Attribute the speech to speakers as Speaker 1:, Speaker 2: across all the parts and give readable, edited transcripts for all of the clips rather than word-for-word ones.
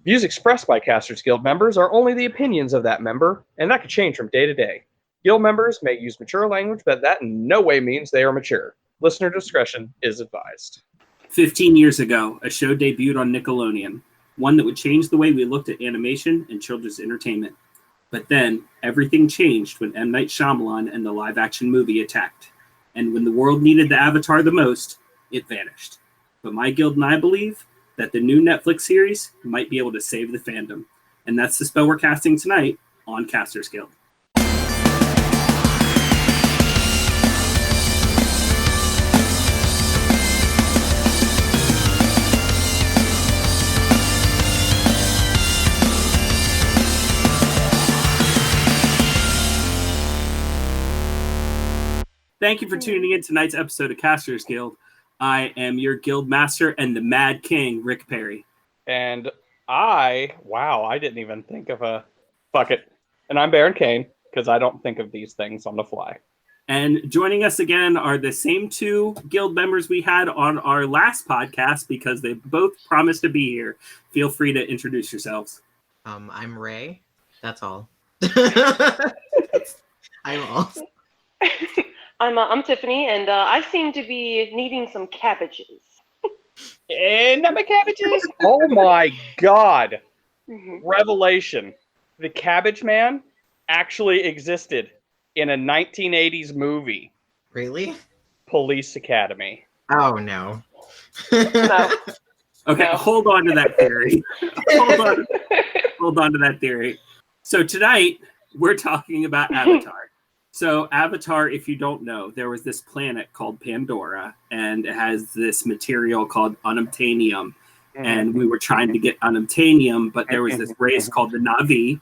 Speaker 1: Views expressed by Casters Guild members are only the opinions of that member, and that could change from day to day. Guild members may use mature language, but that in no way means they are mature. Listener discretion is advised.
Speaker 2: 15 years ago, a show debuted on Nickelodeon, one that would change the way we looked at animation and children's entertainment. But then, everything changed when M. Night Shyamalan and the live-action movie attacked. And when the world needed the Avatar the most, it vanished. But my guild and I believe that the new Netflix series might be able to save the fandom. And that's the spell we're casting tonight on Casters Guild. Thank you for tuning in to tonight's episode of Casters Guild. I am your guild master and the Mad King, Rick Perry.
Speaker 1: And I didn't even think of a... Fuck it. And I'm Baron Kane, because I don't think of these things on the fly.
Speaker 2: And joining us again are the same two guild members we had on our last podcast, because they both promised to be here. Feel free to introduce yourselves.
Speaker 3: I'm Ray. That's all. I'm all.
Speaker 4: I'm Tiffany, and I seem to be needing some cabbages.
Speaker 1: And my cabbages? Oh my god.
Speaker 4: Mm-hmm.
Speaker 1: Revelation. The Cabbage Man actually existed in a 1980s movie.
Speaker 3: Really?
Speaker 1: Police Academy.
Speaker 3: Oh, no.
Speaker 4: No.
Speaker 2: Okay,
Speaker 4: No.
Speaker 2: Hold on to that theory. Hold on to that theory. So tonight, we're talking about Avatar. So Avatar, if you don't know, there was this planet called Pandora, and it has this material called unobtainium. And we were trying to get unobtainium, but there was this race called the Na'vi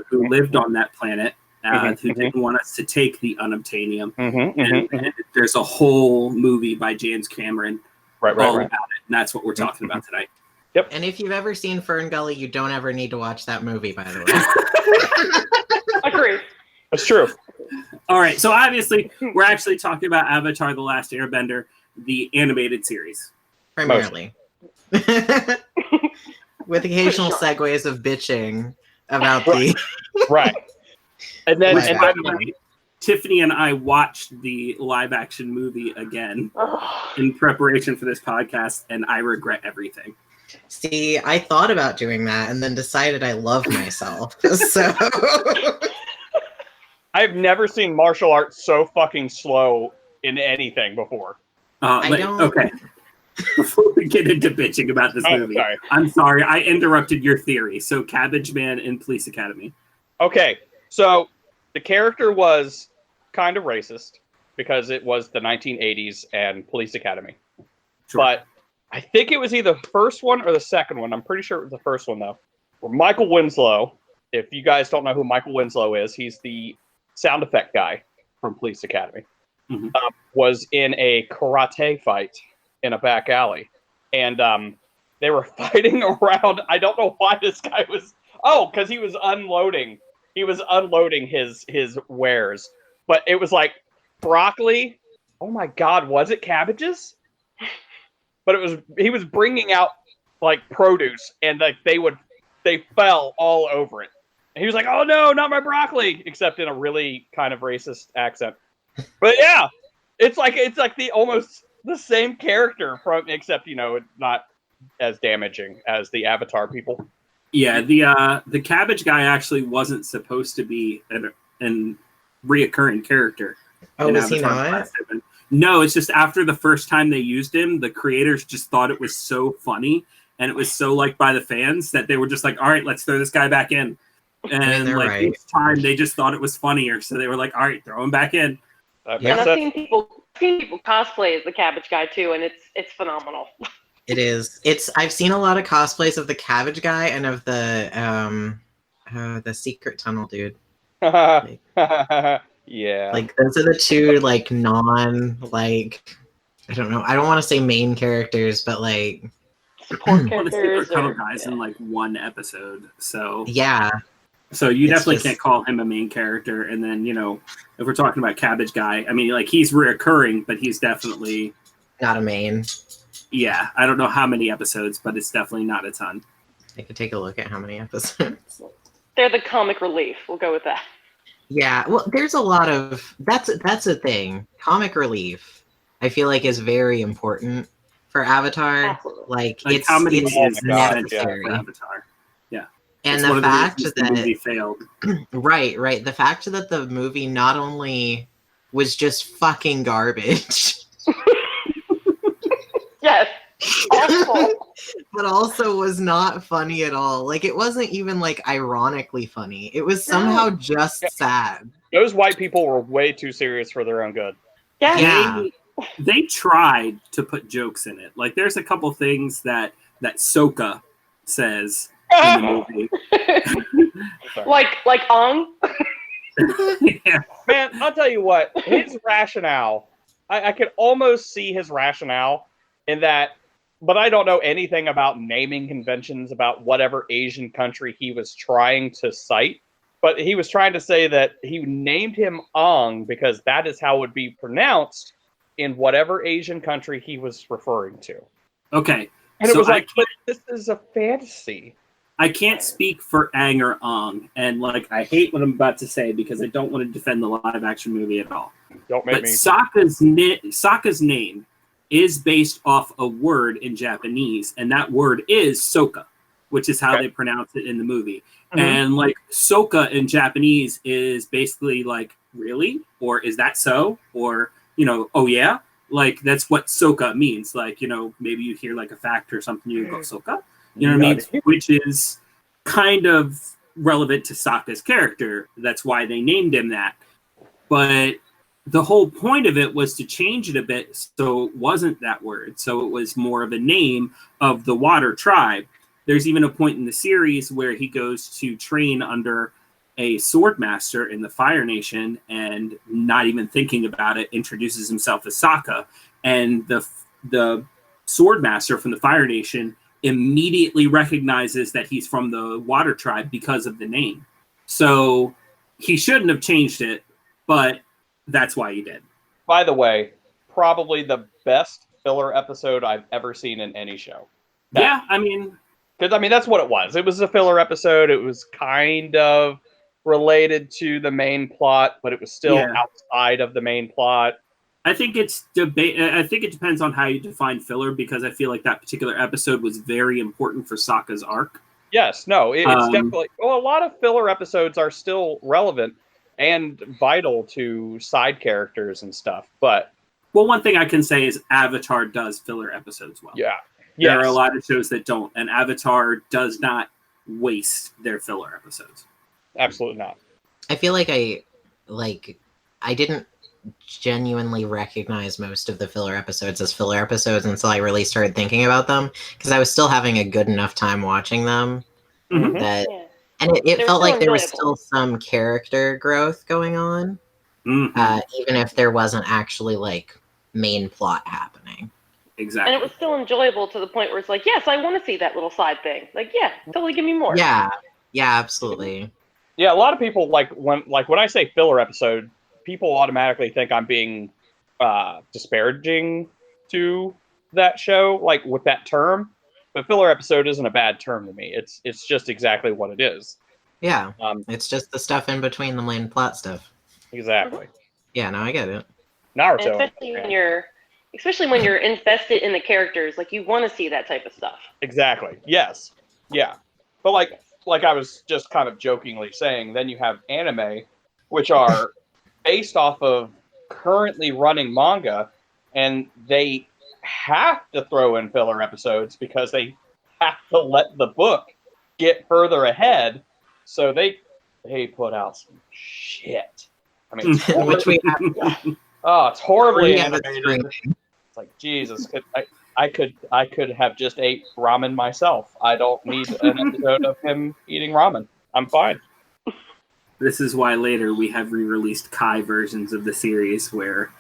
Speaker 2: who lived on that planet, who didn't want us to take the unobtainium. And there's a whole movie by James Cameron all about it, and that's what we're talking about tonight.
Speaker 1: Yep.
Speaker 3: And if you've ever seen Fern Gully, you don't ever need to watch that movie, by the way.
Speaker 4: Agree.
Speaker 1: That's true.
Speaker 2: All right, so obviously, we're actually talking about Avatar: The Last Airbender, the animated series.
Speaker 3: Primarily. With occasional segues of bitching about the...
Speaker 1: Right. And then,
Speaker 3: Right.
Speaker 1: and
Speaker 2: By
Speaker 1: then
Speaker 2: the way, Tiffany and I watched the live-action movie again in preparation for this podcast, and I regret everything.
Speaker 3: See, I thought about doing that and then decided I love myself. So...
Speaker 1: I've never seen martial arts so fucking slow in anything before.
Speaker 2: Okay. Before we get into bitching about this movie,
Speaker 1: sorry.
Speaker 2: I'm sorry, I interrupted your theory. So, Cabbage Man in Police Academy.
Speaker 1: Okay, so the character was kind of racist because it was the 1980s and Police Academy.
Speaker 2: Sure.
Speaker 1: But I think it was either the first one or the second one. I'm pretty sure it was the first one, though. Where Michael Winslow, if you guys don't know who Michael Winslow is, he's the sound effect guy from Police Academy, was in a karate fight in a back alley. And they were fighting around. I don't know why this guy was... Oh, because he was unloading. He was unloading his wares. But it was like broccoli. Oh my God, was it cabbages? But he was bringing out like produce, and like they fell all over it. And he was like, "Oh no, not my broccoli!" Except in a really kind of racist accent. But yeah, it's like the almost the same character except not as damaging as the Avatar people.
Speaker 2: Yeah, the Cabbage guy actually wasn't supposed to be a reoccurring character.
Speaker 3: Oh, was he
Speaker 2: Avatar: The
Speaker 3: not?
Speaker 2: Last Airbender. No, it's just after the first time they used him, the creators just thought it was so funny and it was so liked by the fans that they were just like, "All right, let's throw this guy back in." And
Speaker 3: right.
Speaker 2: Each time they just thought it was funnier, so they were like, "All right, throw him back in."
Speaker 4: And I've seen people cosplay as the Cabbage Guy too, and it's phenomenal.
Speaker 3: It is. I've seen a lot of cosplays of the Cabbage Guy and of the Secret Tunnel dude.
Speaker 1: Yeah.
Speaker 3: Like those are the two like I don't know. I don't want to say main characters, but like
Speaker 4: Support
Speaker 2: Well, the Secret
Speaker 4: characters.
Speaker 2: Tunnel guy's in like one episode, so
Speaker 3: yeah.
Speaker 2: So you
Speaker 3: It's
Speaker 2: definitely
Speaker 3: just-
Speaker 2: can't call him a main character. And then, if we're talking about Cabbage Guy, I mean, like, he's reoccurring, but he's definitely...
Speaker 3: Not a main.
Speaker 2: Yeah, I don't know how many episodes, but it's definitely not a ton.
Speaker 3: I could take a look at how many episodes.
Speaker 4: They're the comic relief. We'll go with that.
Speaker 3: Yeah, well, there's a lot of that's a thing. Comic relief, I feel like, is very important for Avatar.
Speaker 4: Absolutely.
Speaker 3: Like
Speaker 2: Like comedy
Speaker 3: it's
Speaker 1: Oh my God,
Speaker 3: necessary.
Speaker 2: for Avatar. Yeah,
Speaker 3: And
Speaker 2: it's
Speaker 3: the
Speaker 2: one of
Speaker 3: fact
Speaker 2: reasons
Speaker 3: that
Speaker 2: the movie failed.
Speaker 3: right, the fact that the movie not only was just fucking garbage,
Speaker 4: Yes. Awful.
Speaker 3: but also was not funny at all. Like it wasn't even like ironically funny. It was somehow just sad.
Speaker 1: Those white people were way too serious for their own good.
Speaker 4: Yeah.
Speaker 3: Yeah.
Speaker 2: They tried to put jokes in it. Like there's a couple things that Sokka says in the movie.
Speaker 4: like Ong.
Speaker 2: Yeah.
Speaker 1: Man, I'll tell you what, his rationale, I could almost see his rationale in that, but I don't know anything about naming conventions about whatever Asian country he was trying to cite. But he was trying to say that he named him Ong because that is how it would be pronounced in whatever Asian country he was referring to.
Speaker 2: Okay.
Speaker 1: And
Speaker 2: So
Speaker 1: it was like, but this is a fantasy.
Speaker 2: I can't speak for Aang or Ong, and like I hate what I'm about to say because I don't want to defend the live action movie at all.
Speaker 1: Don't make
Speaker 2: But
Speaker 1: me.
Speaker 2: Sokka's name is based off a word in Japanese, and that word is Sokka, which is how
Speaker 1: Okay.
Speaker 2: they pronounce it in the movie.
Speaker 1: Mhm.
Speaker 2: And like Sokka in Japanese is basically like, really? Or is that so? Or, oh yeah? Like that's what Sokka means. Like, maybe you hear like a fact or something, you go Sokka. You know what I mean? Which is kind of relevant to Sokka's character. That's why they named him that. But the whole point of it was to change it a bit so it wasn't that word. So it was more of a name of the water tribe. There's even a point in the series where he goes to train under a sword master in the Fire Nation and not even thinking about it, introduces himself as Sokka. And the sword master from the Fire Nation immediately recognizes that he's from the water tribe because of the name. So he shouldn't have changed it, but that's why he did.
Speaker 1: By the way, probably the best filler episode I've ever seen in any show.
Speaker 2: Yeah, I mean,
Speaker 1: Because, that's what it was. It was a filler episode. It was kind of related to the main plot, but it was still outside of the main plot.
Speaker 2: I think it's I think it depends on how you define filler, because I feel like that particular episode was very important for Sokka's arc.
Speaker 1: Yes, no, it's definitely... Well, a lot of filler episodes are still relevant and vital to side characters and stuff, but...
Speaker 2: Well, one thing I can say is Avatar does filler episodes well.
Speaker 1: Yeah.
Speaker 2: There are a lot of shows that don't, and Avatar does not waste their filler episodes.
Speaker 1: Absolutely not.
Speaker 3: I feel like I didn't genuinely recognize most of the filler episodes as filler episodes until I really started thinking about them, because I was still having a good enough time watching them
Speaker 2: Mhm.
Speaker 3: that,
Speaker 4: Yeah.
Speaker 3: and it
Speaker 4: They were
Speaker 3: felt like
Speaker 4: still
Speaker 3: there was
Speaker 4: enjoyable.
Speaker 3: still some character growth going on,
Speaker 2: Mhm.
Speaker 3: even if there wasn't actually like main plot happening.
Speaker 2: Exactly.
Speaker 4: And it was still enjoyable to the point where it's like, yes, I want to see that little side thing. Like, yeah, totally give me more.
Speaker 3: Yeah, absolutely.
Speaker 1: Yeah, a lot of people, when I say filler episode, people automatically think I'm being disparaging to that show, like with that term. But filler episode isn't a bad term to me. It's just exactly what it is.
Speaker 3: Yeah, it's just the stuff in between the main plot stuff.
Speaker 1: Exactly.
Speaker 3: Yeah, no, I get it.
Speaker 4: And
Speaker 1: Naruto.
Speaker 4: especially when you're invested in the characters, like you want to see that type of stuff.
Speaker 1: Exactly. Yes. Yeah. But like I was just kind of jokingly saying, then you have anime, which are based off of currently running manga, and they have to throw in filler episodes because they have to let the book get further ahead. So they put out some shit. I mean, it's
Speaker 3: Which we have.
Speaker 1: it's horribly
Speaker 3: We have it
Speaker 1: animated.
Speaker 3: screened.
Speaker 1: It's like, Jesus, I could have just ate ramen myself. I don't need an episode of him eating ramen. I'm fine.
Speaker 2: This is why later we have re-released Kai versions of the series where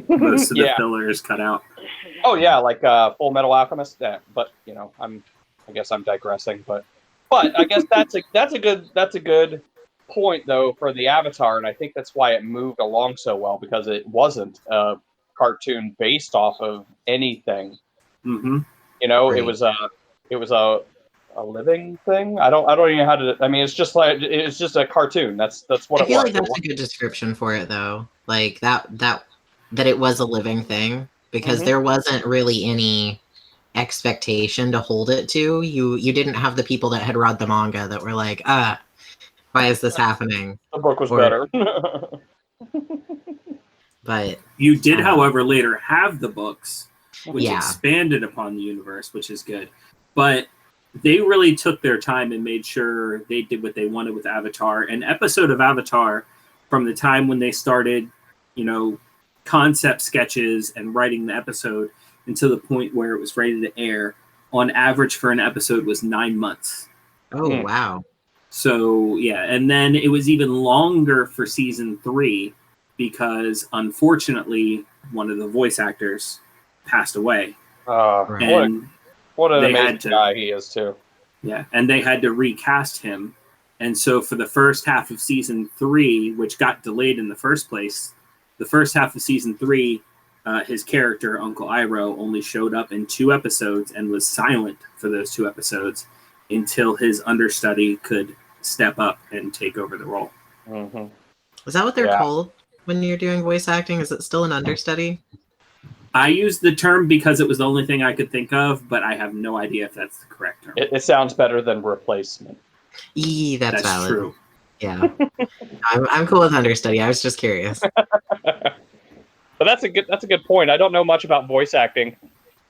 Speaker 2: most of the
Speaker 1: Yeah.
Speaker 2: filler is cut out.
Speaker 1: Oh yeah, like Full Metal Alchemist. But I guess I'm digressing. But I guess that's a good point though for the Avatar, and I think that's why it moved along so well, because it wasn't a cartoon based off of anything.
Speaker 2: Mm-hmm.
Speaker 1: It
Speaker 3: Right.
Speaker 1: was a a living thing. I don't even know how to. I mean, it's just a cartoon. That's what
Speaker 3: I
Speaker 1: it
Speaker 3: feel
Speaker 1: was.
Speaker 3: like that's a good description for it, though. Like that it was a living thing because
Speaker 1: Mhm.
Speaker 3: there wasn't really any expectation to hold it to. You didn't have the people that had read the manga that were like, why is this happening?
Speaker 1: The book was
Speaker 3: Or-
Speaker 1: better.
Speaker 3: But
Speaker 2: You did, however, later have the books, which
Speaker 3: Yeah.
Speaker 2: expanded upon the universe, which is good. But they really took their time and made sure they did what they wanted with Avatar. An episode of Avatar, from the time when they started, concept sketches and writing the episode until the point where it was ready to air, on average for an episode was 9 months.
Speaker 3: oh wow.
Speaker 2: So, yeah, and then it was even longer for season 3 because, unfortunately, one of the voice actors passed away.
Speaker 3: Right.
Speaker 2: And
Speaker 1: what an
Speaker 2: they
Speaker 1: amazing
Speaker 2: had to-
Speaker 1: guy he is too.
Speaker 2: yeah, and they had to recast him. And so for the first half of season 3, which got delayed in the first place, the first half of season 3, his character, Uncle Iroh, only showed up in 2 episodes and was silent for those 2 episodes until his understudy could step up and take over the role.
Speaker 1: Mm-hmm.
Speaker 3: Is that what they're
Speaker 1: Yeah.
Speaker 3: called when you're doing voice acting? Is it still an understudy?
Speaker 2: I used the term because it was the only thing I could think of, but I have no idea if that's the correct term.
Speaker 1: It sounds better than replacement.
Speaker 3: That's valid.
Speaker 2: True.
Speaker 3: Yeah. I'm cool with understudy. I was just curious.
Speaker 1: But that's a good point. I don't know much about voice acting.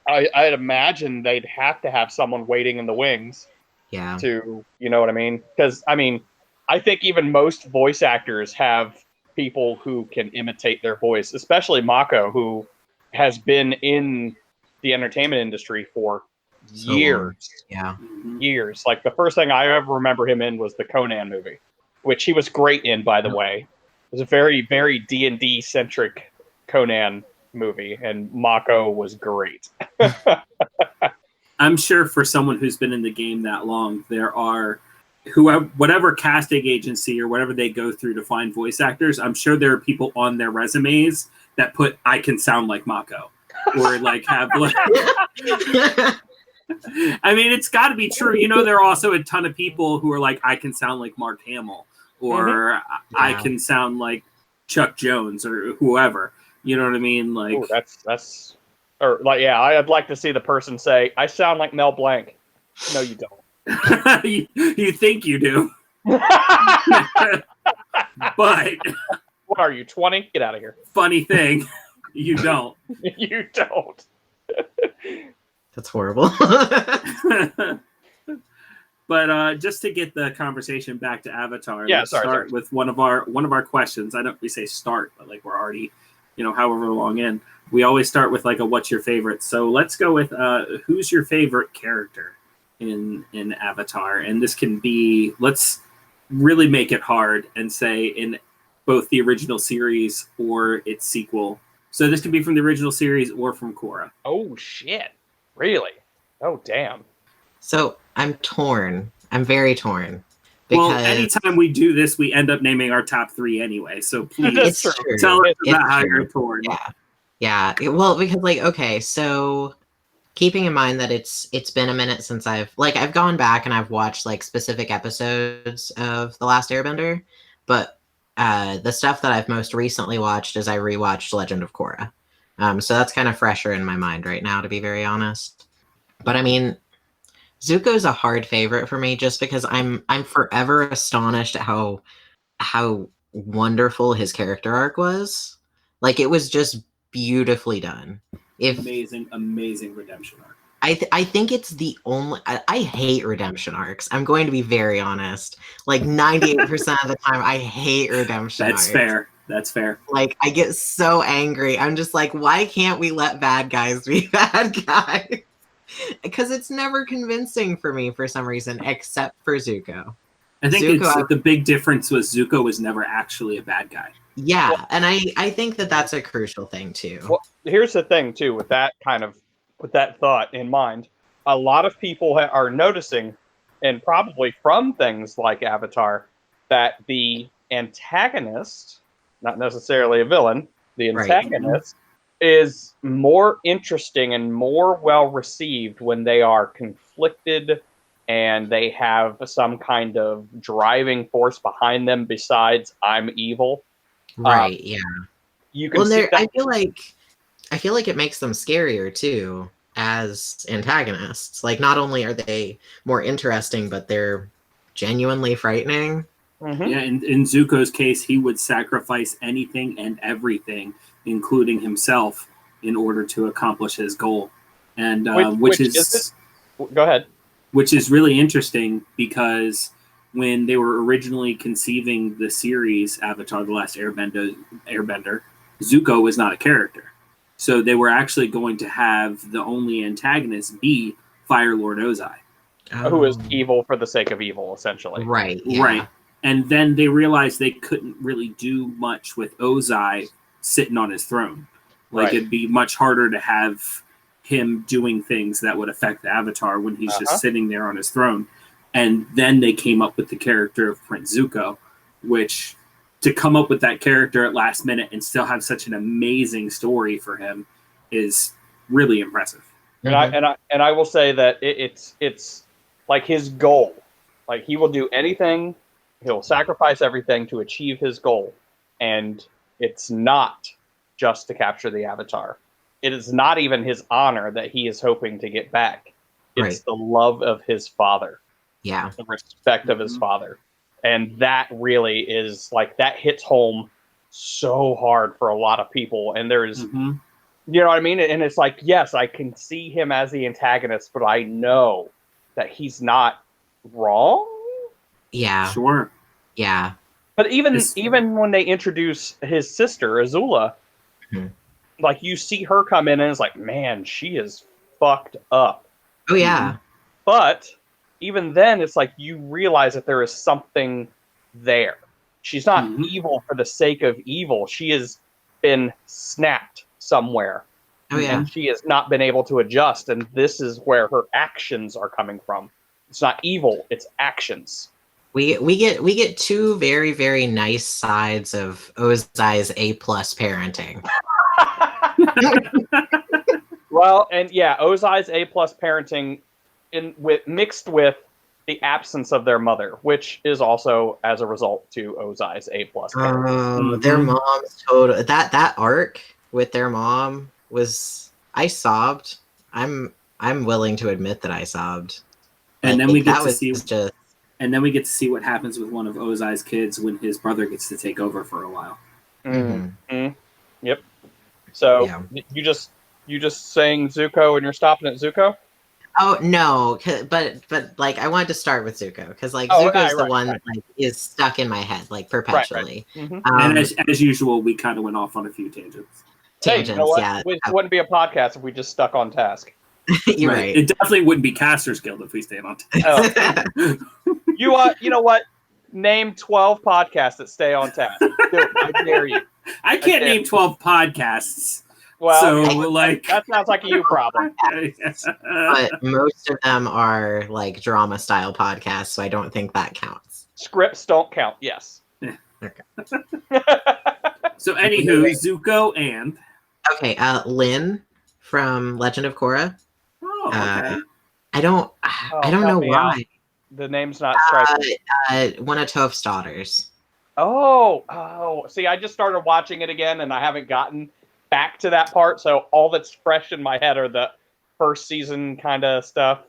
Speaker 1: I'd imagine they'd have to have someone waiting in the wings
Speaker 3: Yeah.
Speaker 1: to, you know what I mean? Because I think even most voice actors have people who can imitate their voice, especially Mako, who has been in the entertainment industry for
Speaker 3: So
Speaker 1: years.
Speaker 3: long. Yeah.
Speaker 1: Years. Like the first thing I ever remember him in was the Conan movie, which he was great in, by the way. It was a very, very D&D centric Conan movie, and Mako was great.
Speaker 2: I'm sure for someone who's been in the game that long, there are whatever casting agency or whatever they go through to find voice actors, I'm sure there are people on their resumes that put "I can sound like Mako" or like have like. I mean, it's got to be true. There are also a ton of people who are like, "I can sound like Mark Hamill," or "I can sound like Chuck Jones," or whoever. You know what I mean? Like,
Speaker 1: ooh, that's, or like, yeah, I'd like to see the person say, "I sound like Mel Blanc." No, you don't.
Speaker 2: you think you do, but
Speaker 1: What are you, 20? Get out of here.
Speaker 2: funny thing, you don't.
Speaker 1: You don't.
Speaker 3: That's horrible.
Speaker 2: But just to get the conversation back to Avatar,
Speaker 1: Yeah,
Speaker 2: let's
Speaker 1: sorry.
Speaker 2: start with one of our questions. I don't we say start, but like we're already, however long in. We always start with like a what's your favorite. So let's go with who's your favorite character in Avatar, and this can be, let's really make it hard and say in both the original series or its sequel. So this can be from the original series or from Korra.
Speaker 1: Oh, shit. Really? Oh, damn.
Speaker 3: So I'm torn. I'm very torn. Because
Speaker 2: Well, anytime we do this, we end up naming our top 3 anyway. So please
Speaker 1: That's
Speaker 3: it's
Speaker 1: true.
Speaker 3: true.
Speaker 2: tell us
Speaker 3: It's
Speaker 2: about how
Speaker 3: true.
Speaker 2: you're torn.
Speaker 3: Yeah. Well, because okay, so keeping in mind that it's been a minute since I've gone back and I've watched like specific episodes of The Last Airbender, but the stuff that I've most recently watched is I rewatched Legend of Korra. So that's kind of fresher in my mind right now, to be very honest. But I mean, Zuko's a hard favorite for me just because I'm forever astonished at how wonderful his character arc was. Like, it was just beautifully done.
Speaker 2: Amazing redemption arc.
Speaker 3: I think it's the only. I hate redemption arcs. I'm going to be very honest. Like 98% of the time, I hate redemption arcs.
Speaker 2: That's fair.
Speaker 3: Like, I get so angry. I'm just like, why can't we let bad guys be bad guys? Because it's never convincing for me for some reason, except for Zuko.
Speaker 2: I think the big difference was Zuko was never actually a bad guy.
Speaker 3: Yeah,
Speaker 1: Well,
Speaker 3: and I think that's a crucial thing too.
Speaker 1: Well, here's the thing too, with that thought in mind, a lot of people are noticing, and probably from things like Avatar, that the antagonist, not necessarily a villain, the antagonist is more interesting and more well received when they are conflicted and they have some kind of driving force behind them besides I'm evil.
Speaker 3: Right. Yeah.
Speaker 1: You can
Speaker 3: Well,
Speaker 1: see
Speaker 3: there.
Speaker 1: that.
Speaker 3: I feel like it makes them scarier too as antagonists. Like, not only are they more interesting, but they're genuinely frightening.
Speaker 1: Mhm.
Speaker 2: Yeah, in Zuko's case, he would sacrifice anything and everything, including himself, in order to accomplish his goal. And
Speaker 1: Which is it? Go ahead.
Speaker 2: which is really interesting because when they were originally conceiving the series Avatar: The Last Airbender, Zuko was not a character. So they were actually going to have the only antagonist be Fire Lord Ozai.
Speaker 1: Who is
Speaker 3: Oh,
Speaker 1: evil for the sake of evil, essentially.
Speaker 3: right. Yeah.
Speaker 2: Right. And then they realized they couldn't really do much with Ozai sitting on his throne. Like,
Speaker 1: Right.
Speaker 2: it'd be much harder to have him doing things that would affect the Avatar when he's just sitting there on his throne. And then they came up with the character of Prince Zuko, which, to come up with that character at last minute and still have such an amazing story for him is really impressive.
Speaker 1: And I will say that it's like his goal. Like, he will do anything, he'll sacrifice everything to achieve his goal. And it's not just to capture the Avatar. It is not even his honor that he is hoping to get back. It's
Speaker 3: Right.
Speaker 1: the love of his father,
Speaker 3: Yeah.
Speaker 1: the respect of his father. And that really is, like, that hits home so hard for a lot of people. And there's, you know what I mean? And it's like, yes, I can see him as the antagonist, but I know that he's not wrong.
Speaker 3: Yeah.
Speaker 2: Sure.
Speaker 3: Yeah.
Speaker 1: But even when they introduce his sister, Azula,
Speaker 3: Mhm.
Speaker 1: like, you see her come in and it's like, man, she is fucked up.
Speaker 3: Oh, yeah.
Speaker 1: But even then, it's like you realize that there is something there. She's not evil for the sake of evil. She has been snapped somewhere.
Speaker 3: Oh, yeah.
Speaker 1: And she has not been able to adjust. And this is where her actions are coming from. It's not evil, it's actions.
Speaker 3: We get two very, very nice sides of Ozai's A+ parenting.
Speaker 1: Well, and yeah, Ozai's A+ parenting mixed with the absence of their mother, which is also as a result to Ozai's A+ parenting.
Speaker 3: Oh, their mom's total that arc with their mom was, I sobbed. I'm willing to admit that I sobbed.
Speaker 2: And then we get to see
Speaker 3: just
Speaker 2: and then we get to see what happens with one of Ozai's kids when his brother gets to take over for a while.
Speaker 1: Yep. So
Speaker 3: Yeah.
Speaker 1: you just saying Zuko and you're stopping at Zuko?
Speaker 3: Oh no, but like, I wanted to start with Zuko because, like, Zuko's the one that, like, is stuck in my head, like, perpetually.
Speaker 2: And as usual, we kind of went off on a few tangents.
Speaker 1: Hey, you know what?
Speaker 3: Yeah.
Speaker 1: It wouldn't be a podcast if we just stuck on task.
Speaker 3: You're right.
Speaker 2: It definitely wouldn't be Casters Guild if we stayed on task.
Speaker 1: You know what? Name 12 podcasts that stay on task. Dude, I dare you.
Speaker 2: I can't name 12 podcasts.
Speaker 1: Well,
Speaker 2: so,
Speaker 1: that sounds like a you problem.
Speaker 3: But most of them are, like, drama style podcasts, so I don't think that counts.
Speaker 1: Scripts don't count. Yes.
Speaker 3: Okay.
Speaker 2: So, anywho, Zuko and
Speaker 3: Lynn from Legend of Korra.
Speaker 2: Oh, okay.
Speaker 3: I don't know why.
Speaker 1: The name's not striking.
Speaker 3: One of Toph's daughters.
Speaker 1: Oh. See, I just started watching it again, and I haven't gotten back to that part. So all that's fresh in my head are the first season kind of stuff,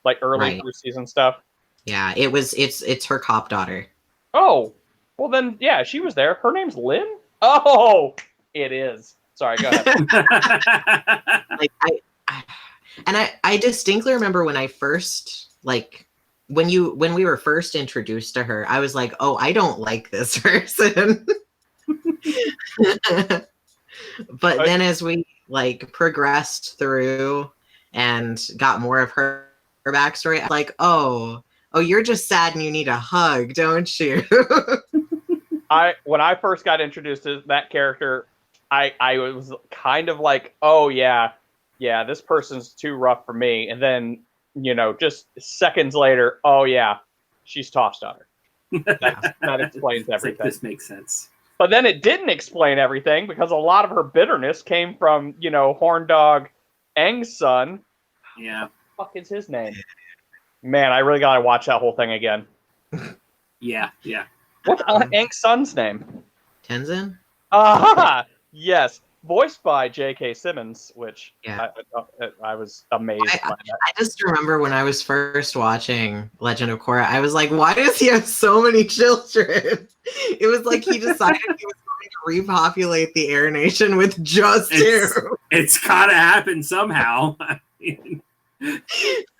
Speaker 1: like early first season stuff.
Speaker 3: Yeah, it's her cop daughter.
Speaker 1: Oh, well then, yeah, she was there. Her name's Lynn. Oh, it is. Sorry, go ahead.
Speaker 3: Like, I distinctly remember when I first, like, when we were first introduced to her, I was like, oh, I don't like this person. But then as we, like, progressed through and got more of her backstory, I'm like, oh, you're just sad and you need a hug, don't you?
Speaker 1: When I first got introduced to that character, I was kind of like, oh yeah, this person's too rough for me. And then, just seconds later, oh yeah, she's Toph's daughter. That explains everything.
Speaker 2: Like, this makes sense.
Speaker 1: But then it didn't explain everything because a lot of her bitterness came from, Horn Dog Aang's son.
Speaker 2: Yeah.
Speaker 1: What the fuck is his name? Man, I really gotta watch that whole thing again.
Speaker 2: Yeah.
Speaker 1: What's Aang's son's name?
Speaker 3: Tenzin?
Speaker 1: Ah, yes, voiced by J.K. Simmons, which
Speaker 3: Yeah.
Speaker 1: I was amazed by that.
Speaker 3: I just remember when I was first watching Legend of Korra, I was like, why does he have so many children? It was like he decided he was going to repopulate the Air Nation with just him.
Speaker 2: It's gotta happen somehow.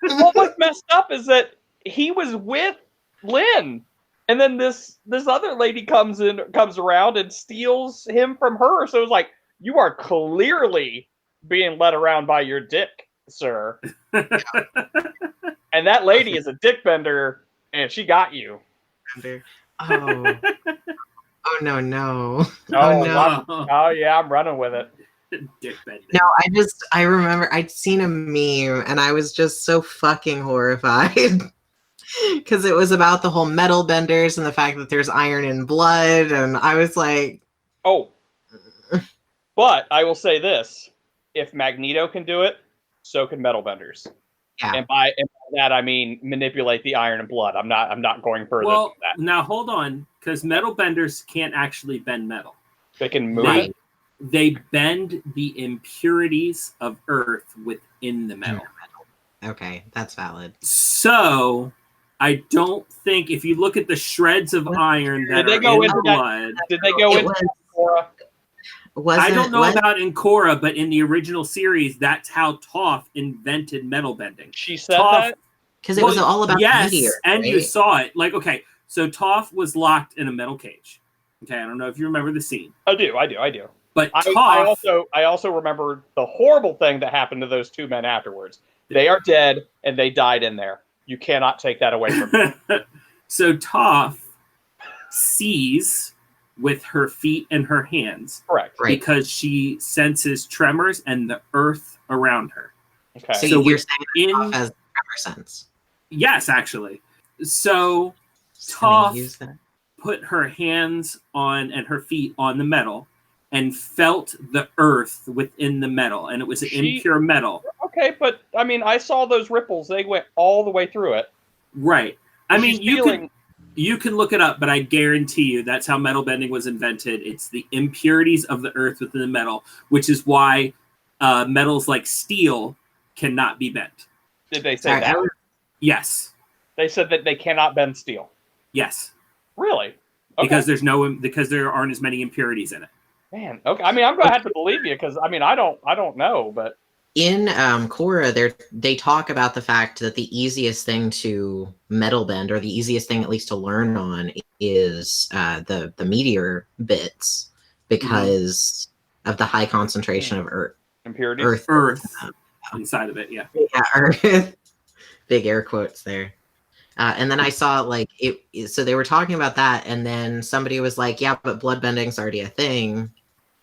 Speaker 1: What was messed up is that he was with Lynn, and then this other lady comes around and steals him from her. So it was like, you are clearly being led around by your dick, sir. And that lady is a dick bender, and she got you.
Speaker 3: Oh. Oh no.
Speaker 1: Oh,
Speaker 3: no.
Speaker 1: Oh yeah, I'm running with it.
Speaker 2: Dick bending.
Speaker 3: No, I remember I'd seen a meme and I was just so fucking horrified. Because it was about the whole metal benders and the fact that there's iron in blood, and I was like,
Speaker 1: oh. But I will say this: if Magneto can do it, so can metal benders.
Speaker 3: Yeah.
Speaker 1: And by that I mean manipulate the iron and blood. I'm not going further
Speaker 2: Well,
Speaker 1: than that.
Speaker 2: now hold on, because metal benders can't actually bend metal.
Speaker 1: They can move it.
Speaker 2: They bend the impurities of Earth within the metal.
Speaker 3: Okay, that's valid.
Speaker 2: So I don't think if you look at the shreds of iron that are in the blood.
Speaker 1: Did they go into Korra?
Speaker 2: I don't know about in Korra, but in the original series, that's how Toph invented metal bending.
Speaker 1: She said that?
Speaker 3: Because it was all about
Speaker 2: yes,
Speaker 3: meteor,
Speaker 2: and
Speaker 3: right?
Speaker 2: you saw it. Like, okay, so Toph was locked in a metal cage. Okay, I don't know if you remember the scene.
Speaker 1: I do.
Speaker 2: But
Speaker 1: I also remember the horrible thing that happened to those two men afterwards. They are dead, and they died in there. You cannot take that away from me.
Speaker 2: So Toph sees with her feet and her hands.
Speaker 1: Correct.
Speaker 3: Right.
Speaker 2: Because she senses tremors and the earth around her.
Speaker 3: Okay. So you're saying Toph has tremor sense?
Speaker 2: Yes, actually. So Toph put her hands on and her feet on the metal and felt the earth within the metal, and it was an impure metal.
Speaker 1: Okay, but I mean, I saw those ripples; they went all the way through it.
Speaker 2: Right. I mean, you can look it up, but I guarantee you that's how metal bending was invented. It's the impurities of the earth within the metal, which is why metals like steel cannot be bent.
Speaker 1: Did they say that?
Speaker 2: Yes.
Speaker 1: They said that they cannot bend steel.
Speaker 2: Yes.
Speaker 1: Really?
Speaker 2: Okay. Because there aren't as many impurities in it.
Speaker 1: Man, okay. I mean, I'm gonna have to believe you because I mean, I don't know, but
Speaker 3: in Korra, they talk about the fact that the easiest thing to metal bend, or the easiest thing at least to learn on, is the meteor bits because of the high concentration of
Speaker 1: impurities.
Speaker 2: Earth inside of it. Yeah.
Speaker 3: Yeah, Earth. Big air quotes there. And then I saw so they were talking about that, and then somebody was like, "Yeah, but bloodbending's already a thing,"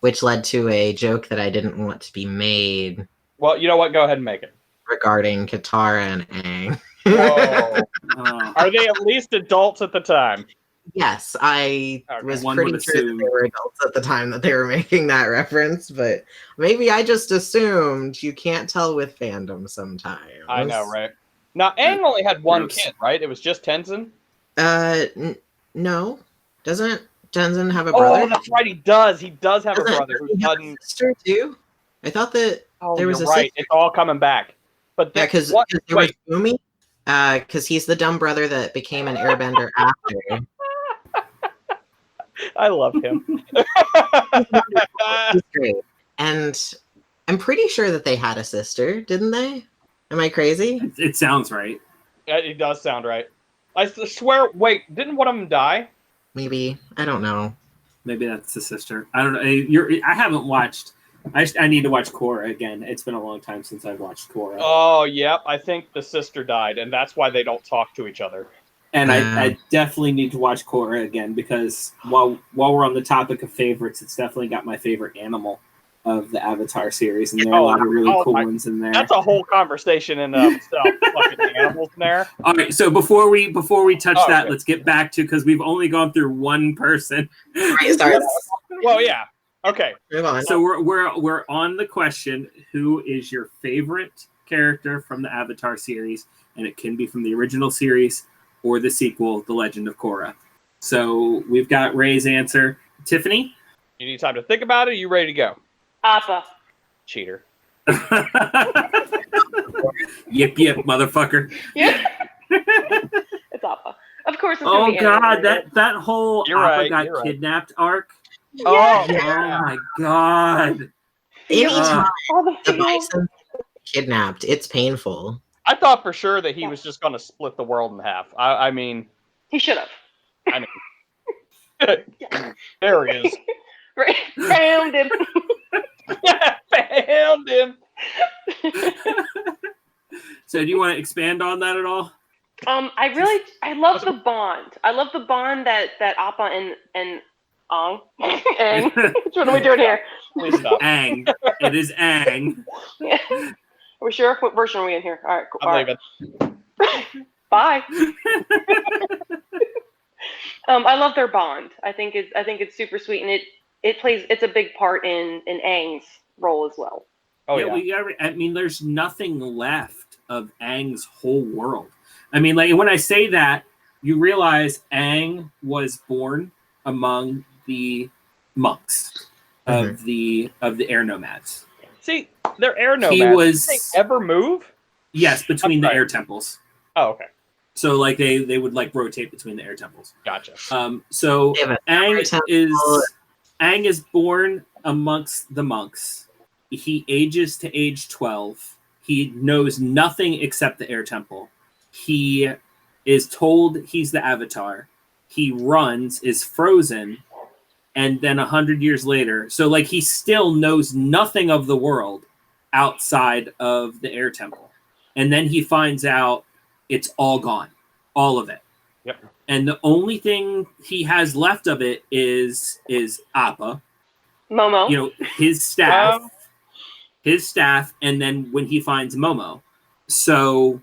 Speaker 3: which led to a joke that I didn't want to be made.
Speaker 1: Well, you know what? Go ahead and make it.
Speaker 3: Regarding Katara and Aang.
Speaker 1: Whoa. Are they at least adults at the time?
Speaker 3: Yes, I was pretty sure that they were adults at the time that they were making that reference, but maybe I just assumed. You can't tell with fandom sometimes.
Speaker 1: I know, right? Now, Aang only had one kid, right? It was just Tenzin?
Speaker 3: No. Doesn't Tenzin have a brother?
Speaker 1: Oh, that's right, he does. He does have a brother who doesn't...
Speaker 3: a sister, too? I thought that there was a
Speaker 1: right.
Speaker 3: sister.
Speaker 1: It's all coming back. But
Speaker 3: yeah, because there was Umi, because he's the dumb brother that became an airbender after.
Speaker 1: I love him.
Speaker 3: He's great. And I'm pretty sure that they had a sister, didn't they? Am I crazy?
Speaker 2: It sounds right.
Speaker 1: It does sound right. I swear, wait, didn't one of them die?
Speaker 3: Maybe. I don't know.
Speaker 2: Maybe that's the sister. I don't know. I haven't watched. I need to watch Korra again. It's been a long time since I've watched Korra.
Speaker 1: Oh, yep. I think the sister died, and that's why they don't talk to each other.
Speaker 2: And I definitely need to watch Korra again, because while we're on the topic of favorites, it's definitely got my favorite animal of the Avatar series, and there are a lot of really cool ones in there.
Speaker 1: That's a whole conversation in itself. Fucking animals in there.
Speaker 2: All right, so before we touch that, let's get back to, because we've only gone through one person.
Speaker 1: Well, yeah. Okay.
Speaker 2: So we're on the question: who is your favorite character from the Avatar series, and it can be from the original series or the sequel, The Legend of Korra. So we've got Ray's answer. Tiffany?
Speaker 1: You need time to think about it. Are you ready to go?
Speaker 4: Appa.
Speaker 1: Cheater.
Speaker 2: Yip, motherfucker.
Speaker 4: Yeah. It's Appa. Of course it's
Speaker 2: Oh
Speaker 4: gonna be
Speaker 2: God,
Speaker 4: animated.
Speaker 2: that whole
Speaker 1: You're
Speaker 2: Appa
Speaker 1: right,
Speaker 2: got
Speaker 1: you're right.
Speaker 2: kidnapped arc.
Speaker 1: Oh,
Speaker 2: Oh my God.
Speaker 3: Anytime
Speaker 4: All the
Speaker 3: the
Speaker 4: feels.
Speaker 3: bison kidnapped, it's painful.
Speaker 1: I thought for sure that he was just going to split the world in half. I mean,
Speaker 4: He should have.
Speaker 1: I know. There he is.
Speaker 4: Found him.
Speaker 1: Found him.
Speaker 2: So do you want to expand on that at all?
Speaker 4: I love the bond. I love the bond that Appa and Ong. And which one are we doing here?
Speaker 1: Please stop.
Speaker 2: Aang. It is Aang.
Speaker 4: Yeah. Are we sure? What version are we in here? All right, cool.
Speaker 1: I'm leaving.
Speaker 4: Bye. I love their bond. I think it's super sweet, and it's a big part in Aang's role as well.
Speaker 1: Oh yeah.
Speaker 2: I mean, there's nothing left of Aang's whole world. I mean, like when I say that, you realize Aang was born among the monks of the air nomads.
Speaker 1: See, they're air nomads.
Speaker 2: He was-
Speaker 1: Did they ever move?
Speaker 2: Yes, between the
Speaker 1: Okay.
Speaker 2: air temples.
Speaker 1: Oh, okay.
Speaker 2: So like they would like rotate between the air temples.
Speaker 1: Gotcha.
Speaker 2: So
Speaker 3: They have a air temple.
Speaker 2: Aang is born amongst the monks. He ages to age 12. He knows nothing except the air temple. He is told he's the Avatar. He runs, is frozen, and then 100 years later, so like he still knows nothing of the world outside of the air temple. And then he finds out it's all gone, all of it.
Speaker 1: Yep.
Speaker 2: And the only thing he has left of it is Appa,
Speaker 4: Momo.
Speaker 2: you know, his staff, and then when he finds Momo. So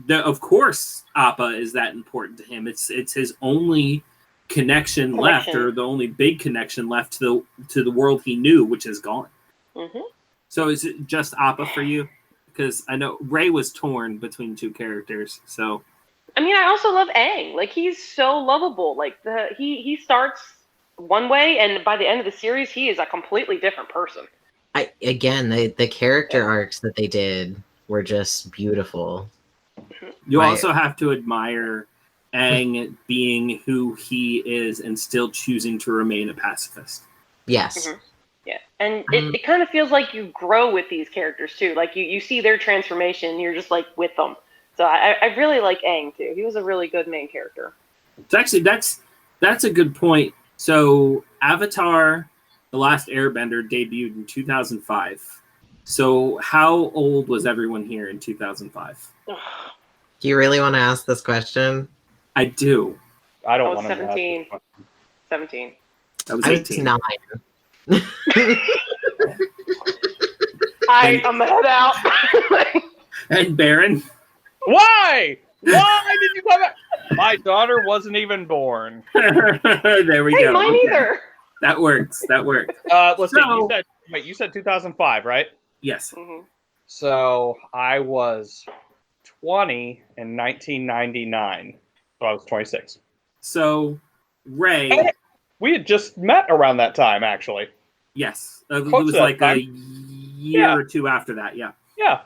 Speaker 2: of course Appa is that important to him. It's his only connection left, or the only big connection left to the world he knew, which is gone.
Speaker 4: Mm-hmm.
Speaker 2: So is it just Appa for you? Because I know Ray was torn between two characters. So
Speaker 4: I mean, I also love Aang. Like, he's so lovable. Like, he starts one way, and by the end of the series, he is a completely different person.
Speaker 3: The character arcs that they did were just beautiful.
Speaker 2: you
Speaker 3: Right.
Speaker 2: also have to admire Aang being who he is and still choosing to remain a pacifist.
Speaker 3: Yes.
Speaker 4: Mhm. Yeah, and it kind of feels like you grow with these characters too. Like you see their transformation, you're just like with them. So I really like Aang too. He was a really good main character.
Speaker 2: So actually, that's a good point. So Avatar: The Last Airbender debuted in 2005. So how old was everyone here in 2005?
Speaker 3: Do you really want to ask this question?
Speaker 2: I do.
Speaker 1: I
Speaker 4: I
Speaker 1: don't
Speaker 4: was
Speaker 1: want to.
Speaker 4: 17. 17.
Speaker 2: I was
Speaker 3: I was
Speaker 2: 18.
Speaker 3: 9.
Speaker 4: I'm gonna head out.
Speaker 2: And Baron?
Speaker 1: Why? Why did you come back? My daughter wasn't even born.
Speaker 2: There we
Speaker 4: Hey,
Speaker 2: go.
Speaker 4: mine
Speaker 2: Okay.
Speaker 4: either.
Speaker 2: That works.
Speaker 1: Let's see.
Speaker 2: So-
Speaker 1: You said 2005, right?
Speaker 2: Yes.
Speaker 4: Mhm.
Speaker 1: So I was 20 in 1999. So I was 26.
Speaker 2: So Ray,
Speaker 1: We had just met around that time, actually.
Speaker 2: yes. It
Speaker 1: Close
Speaker 2: was
Speaker 1: to that
Speaker 2: like a
Speaker 1: time.
Speaker 2: year
Speaker 1: Yeah.
Speaker 2: or two after that, yeah.
Speaker 1: Yeah.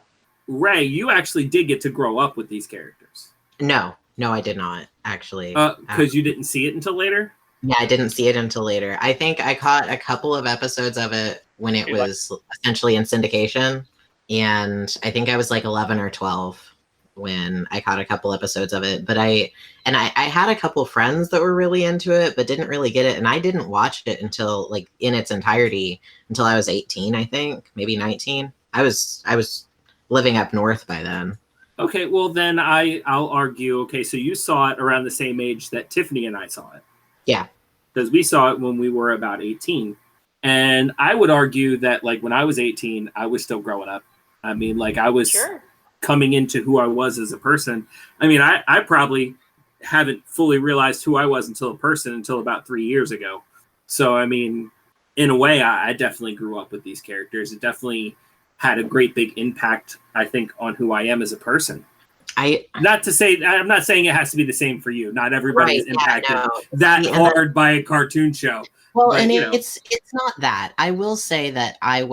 Speaker 2: Ray, you actually did get to grow up with these characters.
Speaker 3: No, I did not actually.
Speaker 2: Because you didn't see it until later?
Speaker 3: Yeah, I didn't see it until later. I think I caught a couple of episodes of it when it was essentially in syndication, and I think I was like 11 or 12 when I caught a couple episodes of it. But I had a couple friends that were really into it, but didn't really get it, and I didn't watch it until like in its entirety until I was 18, I think, maybe 19. I was living up north by then.
Speaker 2: Okay, well then I'll argue, okay, so you saw it around the same age that Tiffany and I saw it.
Speaker 3: Yeah.
Speaker 2: Because we saw it when we were about 18. And I would argue that like when I was 18, I was still growing up. I mean, like I was
Speaker 4: Sure.
Speaker 2: coming into who I was as a person. I mean, I probably haven't fully realized who I was until about 3 years ago. So, I mean, in a way, I definitely grew up with these characters. It definitely had a great big impact, I think, on who I am as a person. Not to say, I'm not saying it has to be the same for you. Not everybody is impacted that
Speaker 3: See,
Speaker 2: hard by a cartoon show.
Speaker 3: Well,
Speaker 2: But,
Speaker 3: and
Speaker 2: you know.
Speaker 3: it's not that. I will say that I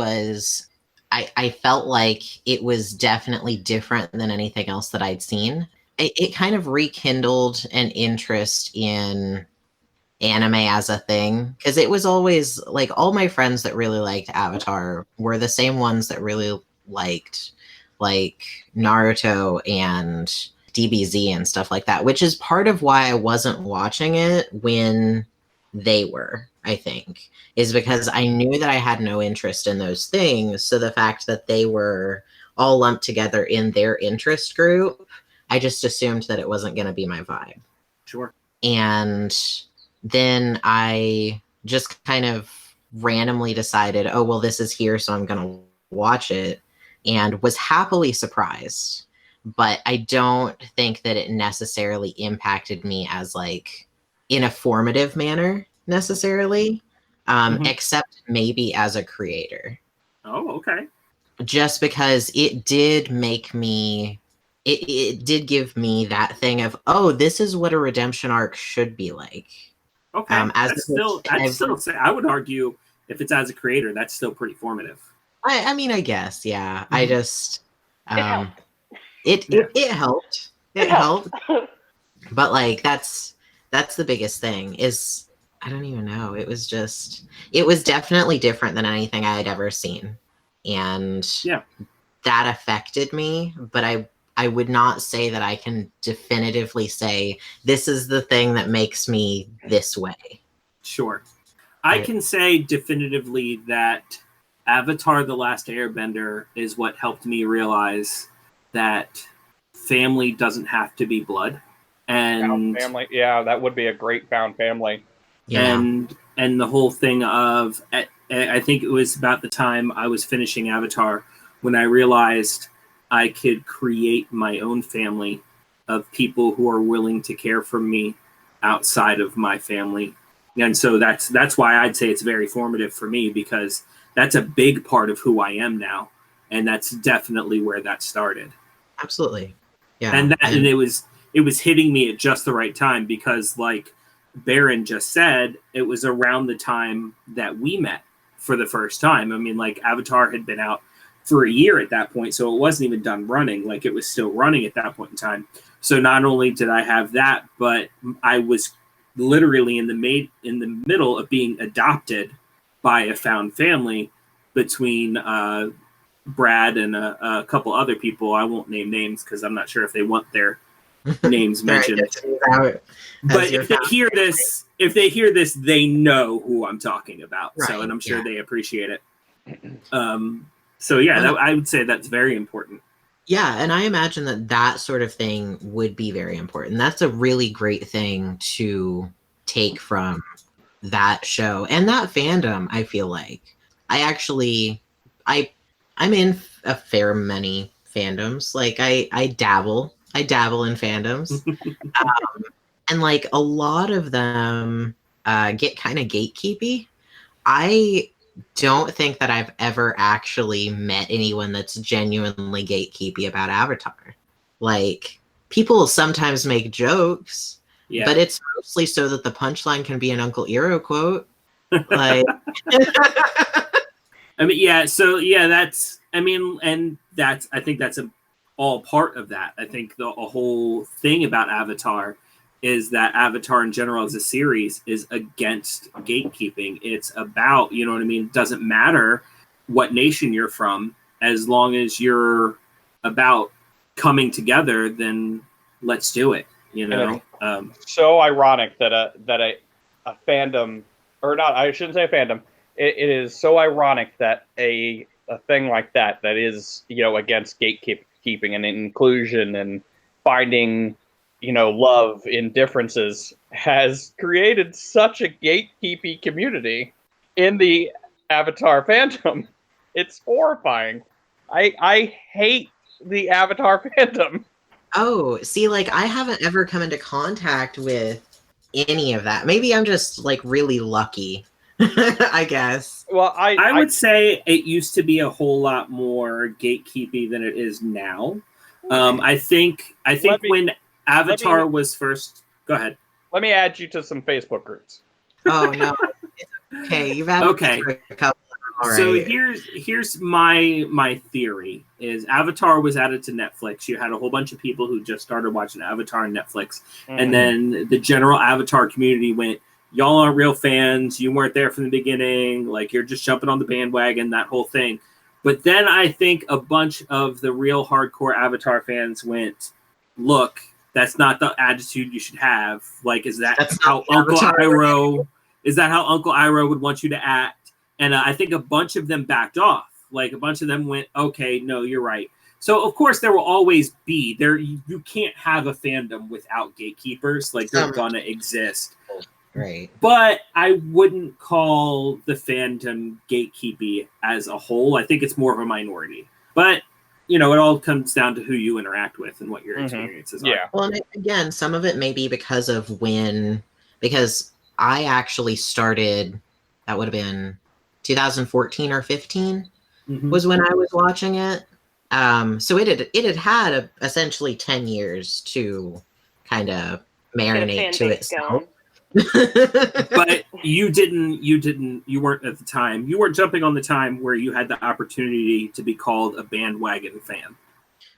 Speaker 3: felt like it was definitely different than anything else that I'd seen. It kind of rekindled an interest in anime as a thing, because it was always like all my friends that really liked Avatar were the same ones that really liked like Naruto and DBZ and stuff like that, which is part of why I wasn't watching it when they were, I think, is because I knew that I had no interest in those things. So the fact that they were all lumped together in their interest group, I just assumed that it wasn't going to be my vibe.
Speaker 2: Sure.
Speaker 3: And then I just kind of randomly decided, oh, well, this is here, so I'm going to watch it, and was happily surprised. But I don't think that it necessarily impacted me as like in a formative manner necessarily, except maybe as a creator.
Speaker 2: Oh, okay.
Speaker 3: Just because it did make me, it did give me that thing of, oh, this is what a redemption arc should be like.
Speaker 2: Okay. I'd still say, I would argue if it's as a creator, that's still pretty formative.
Speaker 3: I mean, I guess, yeah. I just,
Speaker 4: It helped.
Speaker 3: It helped. It helped. But like that's the biggest thing is I don't even know. It was definitely different than anything I had ever seen. And that affected me, but I would not say that I can definitively say this is the thing that makes me this way.
Speaker 2: Sure. I can say definitively that Avatar: The Last Airbender is what helped me realize that family doesn't have to be blood. And
Speaker 1: found family, yeah, that would be a great found family.
Speaker 3: Yeah.
Speaker 2: And the whole thing of, I think it was about the time I was finishing Avatar when I realized I could create my own family of people who are willing to care for me outside of my family. And so that's why I'd say it's very formative for me, because that's a big part of who I am now. And that's definitely where that started.
Speaker 3: Absolutely. Yeah.
Speaker 2: And it was hitting me at just the right time, because like Baron just said, it was around the time that we met for the first time. I mean, like Avatar had been out for a year at that point, so it wasn't even done running. Like it was still running at that point in time. So not only did I have that, but I was literally in the middle of being adopted by a found family between Brad and a couple other people. I won't name names because I'm not sure if they want their names mentioned. But if they hear this, they know who I'm talking about. Right, so, and I'm sure they appreciate it. So yeah, I would say that's very important.
Speaker 3: Yeah, and I imagine that sort of thing would be very important. That's a really great thing to take from that show and that fandom. I feel like I'm in a fair many fandoms. Like I dabble in fandoms, and like a lot of them get kind of gatekeepy. I don't think that I've ever actually met anyone that's genuinely gatekeepy about Avatar. Like, people sometimes make jokes, but it's mostly so that the punchline can be an Uncle Iroh quote. Like,
Speaker 2: I mean, yeah. So yeah, I think that's all part of that. I think a whole thing about Avatar is that Avatar in general as a series is against gatekeeping. It's about, you know what I mean? It doesn't matter what nation you're from, as long as you're about coming together, then let's do it, you know?
Speaker 1: So ironic that a fandom, or not, I shouldn't say a fandom, it is so ironic that a thing like that is, you know, against gatekeeping and inclusion and finding, you know, love in differences, has created such a gatekeepy community in the Avatar fandom. It's horrifying. I hate the Avatar fandom.
Speaker 3: Oh, see, like, I haven't ever come into contact with any of that. Maybe I'm just, like, really lucky, I guess.
Speaker 1: Well,
Speaker 2: I would say it used to be a whole lot more gatekeepy than it is now. I think
Speaker 1: Let me-
Speaker 2: when Avatar
Speaker 1: me-
Speaker 2: was first. Go ahead.
Speaker 1: Let me add you to some Facebook groups.
Speaker 3: Oh no. It's okay, you've had
Speaker 2: Okay.
Speaker 3: a couple. All
Speaker 2: So
Speaker 3: right.
Speaker 2: here's my theory is Avatar was added to Netflix. You had a whole bunch of people who just started watching Avatar on Netflix, and then the general Avatar community went, "Y'all aren't real fans. You weren't there from the beginning. Like you're just jumping on the bandwagon." That whole thing. But then I think a bunch of the real hardcore Avatar fans went, "Look, that's not the attitude you should have. Like, is that
Speaker 3: That's
Speaker 2: how
Speaker 3: not
Speaker 2: Uncle
Speaker 3: Avatar.
Speaker 2: Iroh? Is that how Uncle Iroh would want you to act?" And I think a bunch of them backed off. Like a bunch of them went, "Okay, no, you're right." So of course there will always be there. You can't have a fandom without gatekeepers. Like they're gonna exist.
Speaker 3: Right.
Speaker 2: But I wouldn't call the fandom gatekeepy as a whole. I think it's more of a minority. But it all comes down to who you interact with and what your experiences are.
Speaker 1: Yeah.
Speaker 3: Well, and again, some of it may be because I actually started. That would have been 2014 or 15 was when I was watching it. So it had essentially 10 years to kind of marinate to itself.
Speaker 2: But you weren't at the time. You weren't jumping on the time where you had the opportunity to be called a bandwagon fan.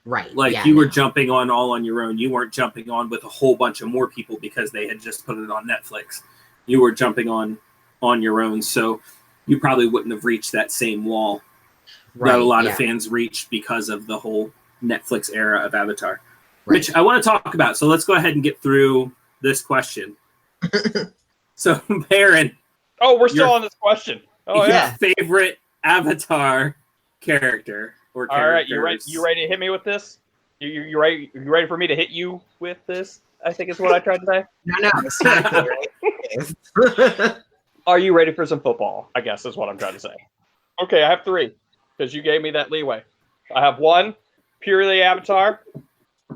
Speaker 3: Right.
Speaker 2: Like
Speaker 3: yeah,
Speaker 2: you were
Speaker 3: no.
Speaker 2: jumping on all on your own. You weren't jumping on with a whole bunch of more people because they had just put it on Netflix. You were jumping on your own. So you probably wouldn't have reached that same wall that a lot of fans reached because of the whole Netflix era of Avatar, which I want to talk about. So let's go ahead and get through this question. So, Baron.
Speaker 1: Oh, we're still on this question. Oh, yeah.
Speaker 2: Favorite Avatar character or characters.
Speaker 1: All right, you ready to hit me with this? You ready? You ready for me to hit you with this? I think is what I tried to say.
Speaker 3: No, it's not right.
Speaker 1: Are you ready for some football? I guess is what I'm trying to say. Okay, I have 3 because you gave me that leeway. I have 1 purely Avatar,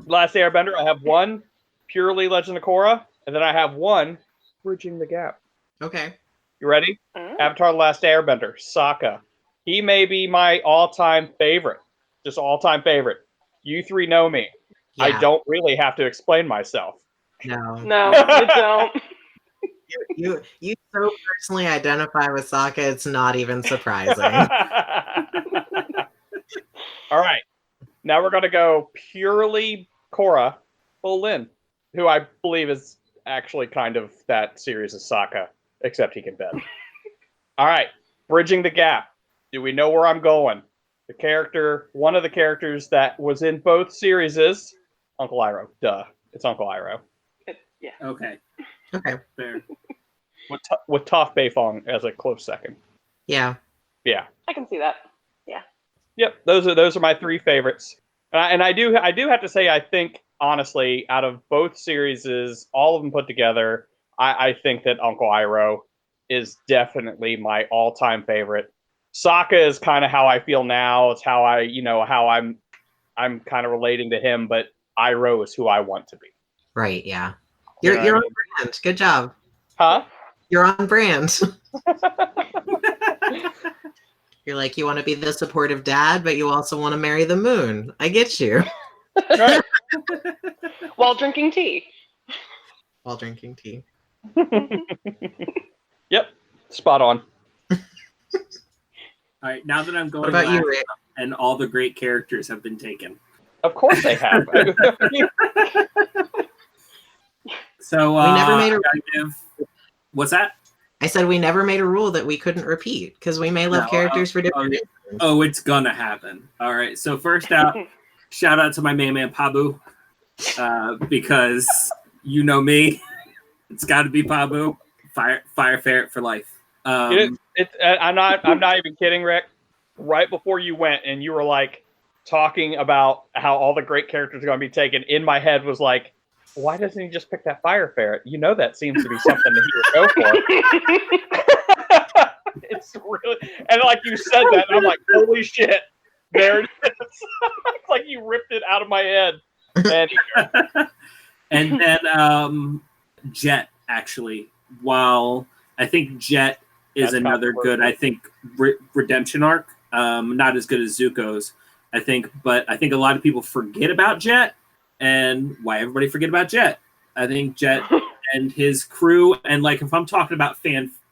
Speaker 1: Last Airbender. I have 1 purely Legend of Korra, and then I have 1 Bridging the Gap.
Speaker 3: Okay.
Speaker 1: You ready? Avatar: The Last Airbender, Sokka. He may be my all-time favorite, just all-time favorite. You 3 know me.
Speaker 3: Yeah.
Speaker 1: I don't really have to explain myself.
Speaker 3: No,
Speaker 4: you don't.
Speaker 3: You so personally identify with Sokka, it's not even surprising.
Speaker 1: All right. Now we're going to go purely Korra, full Lin, who I believe is actually kind of that series of Sokka, except he can bend. All right. Bridging the Gap. Do we know where I'm going? One of the characters that was in both series is Uncle Iroh. Duh. It's Uncle Iroh.
Speaker 4: Yeah.
Speaker 2: Okay. Fair.
Speaker 1: With Toph Beifong as a close second.
Speaker 3: Yeah.
Speaker 1: Yeah.
Speaker 4: I can see that. Yeah.
Speaker 1: Yep. Those are my 3 favorites. And I do have to say, I think honestly, out of both series, all of them put together, I think that Uncle Iroh is definitely my all-time favorite. Sokka is kind of how I feel now. It's how I'm kind of relating to him, but Iroh is who I want to be.
Speaker 3: Right, yeah.
Speaker 1: You
Speaker 3: You're
Speaker 1: know
Speaker 3: on
Speaker 1: what
Speaker 3: brand. Good job.
Speaker 1: Huh?
Speaker 3: You're on brand. You're like, you want to be the supportive dad, but you also want to marry the moon. I get you.
Speaker 1: Right.
Speaker 4: While drinking tea.
Speaker 3: While drinking tea.
Speaker 1: Yep. Spot on.
Speaker 2: All right, now that I'm going
Speaker 3: What about
Speaker 2: last
Speaker 3: you, Rick?
Speaker 2: and all the great characters have been taken.
Speaker 1: Of course they have.
Speaker 2: So
Speaker 3: We never made a-
Speaker 2: What's that?
Speaker 3: I said we never made a rule that we couldn't repeat because we may love
Speaker 2: No,
Speaker 3: characters for different reasons.
Speaker 2: Oh, it's gonna happen. All right. So first out, shout out to my man Pabu, because you know me, it's got to be Pabu, fire ferret for life.
Speaker 1: I'm not even kidding, Rick. Right before you went and you were like talking about how all the great characters are going to be taken, in my head was like, why doesn't he just pick that fire ferret? You know that seems to be something that he would go for. It's really, and like you said that, and I'm like, holy shit, there it is. It's like you ripped it out of my head.
Speaker 2: And then Jet, actually, while I think Jet is
Speaker 1: That's
Speaker 2: another good, I think, redemption arc. Not as good as Zuko's, I think a lot of people forget about Jet, and why everybody forget about Jet. I think Jet and his crew, and like if I'm talking about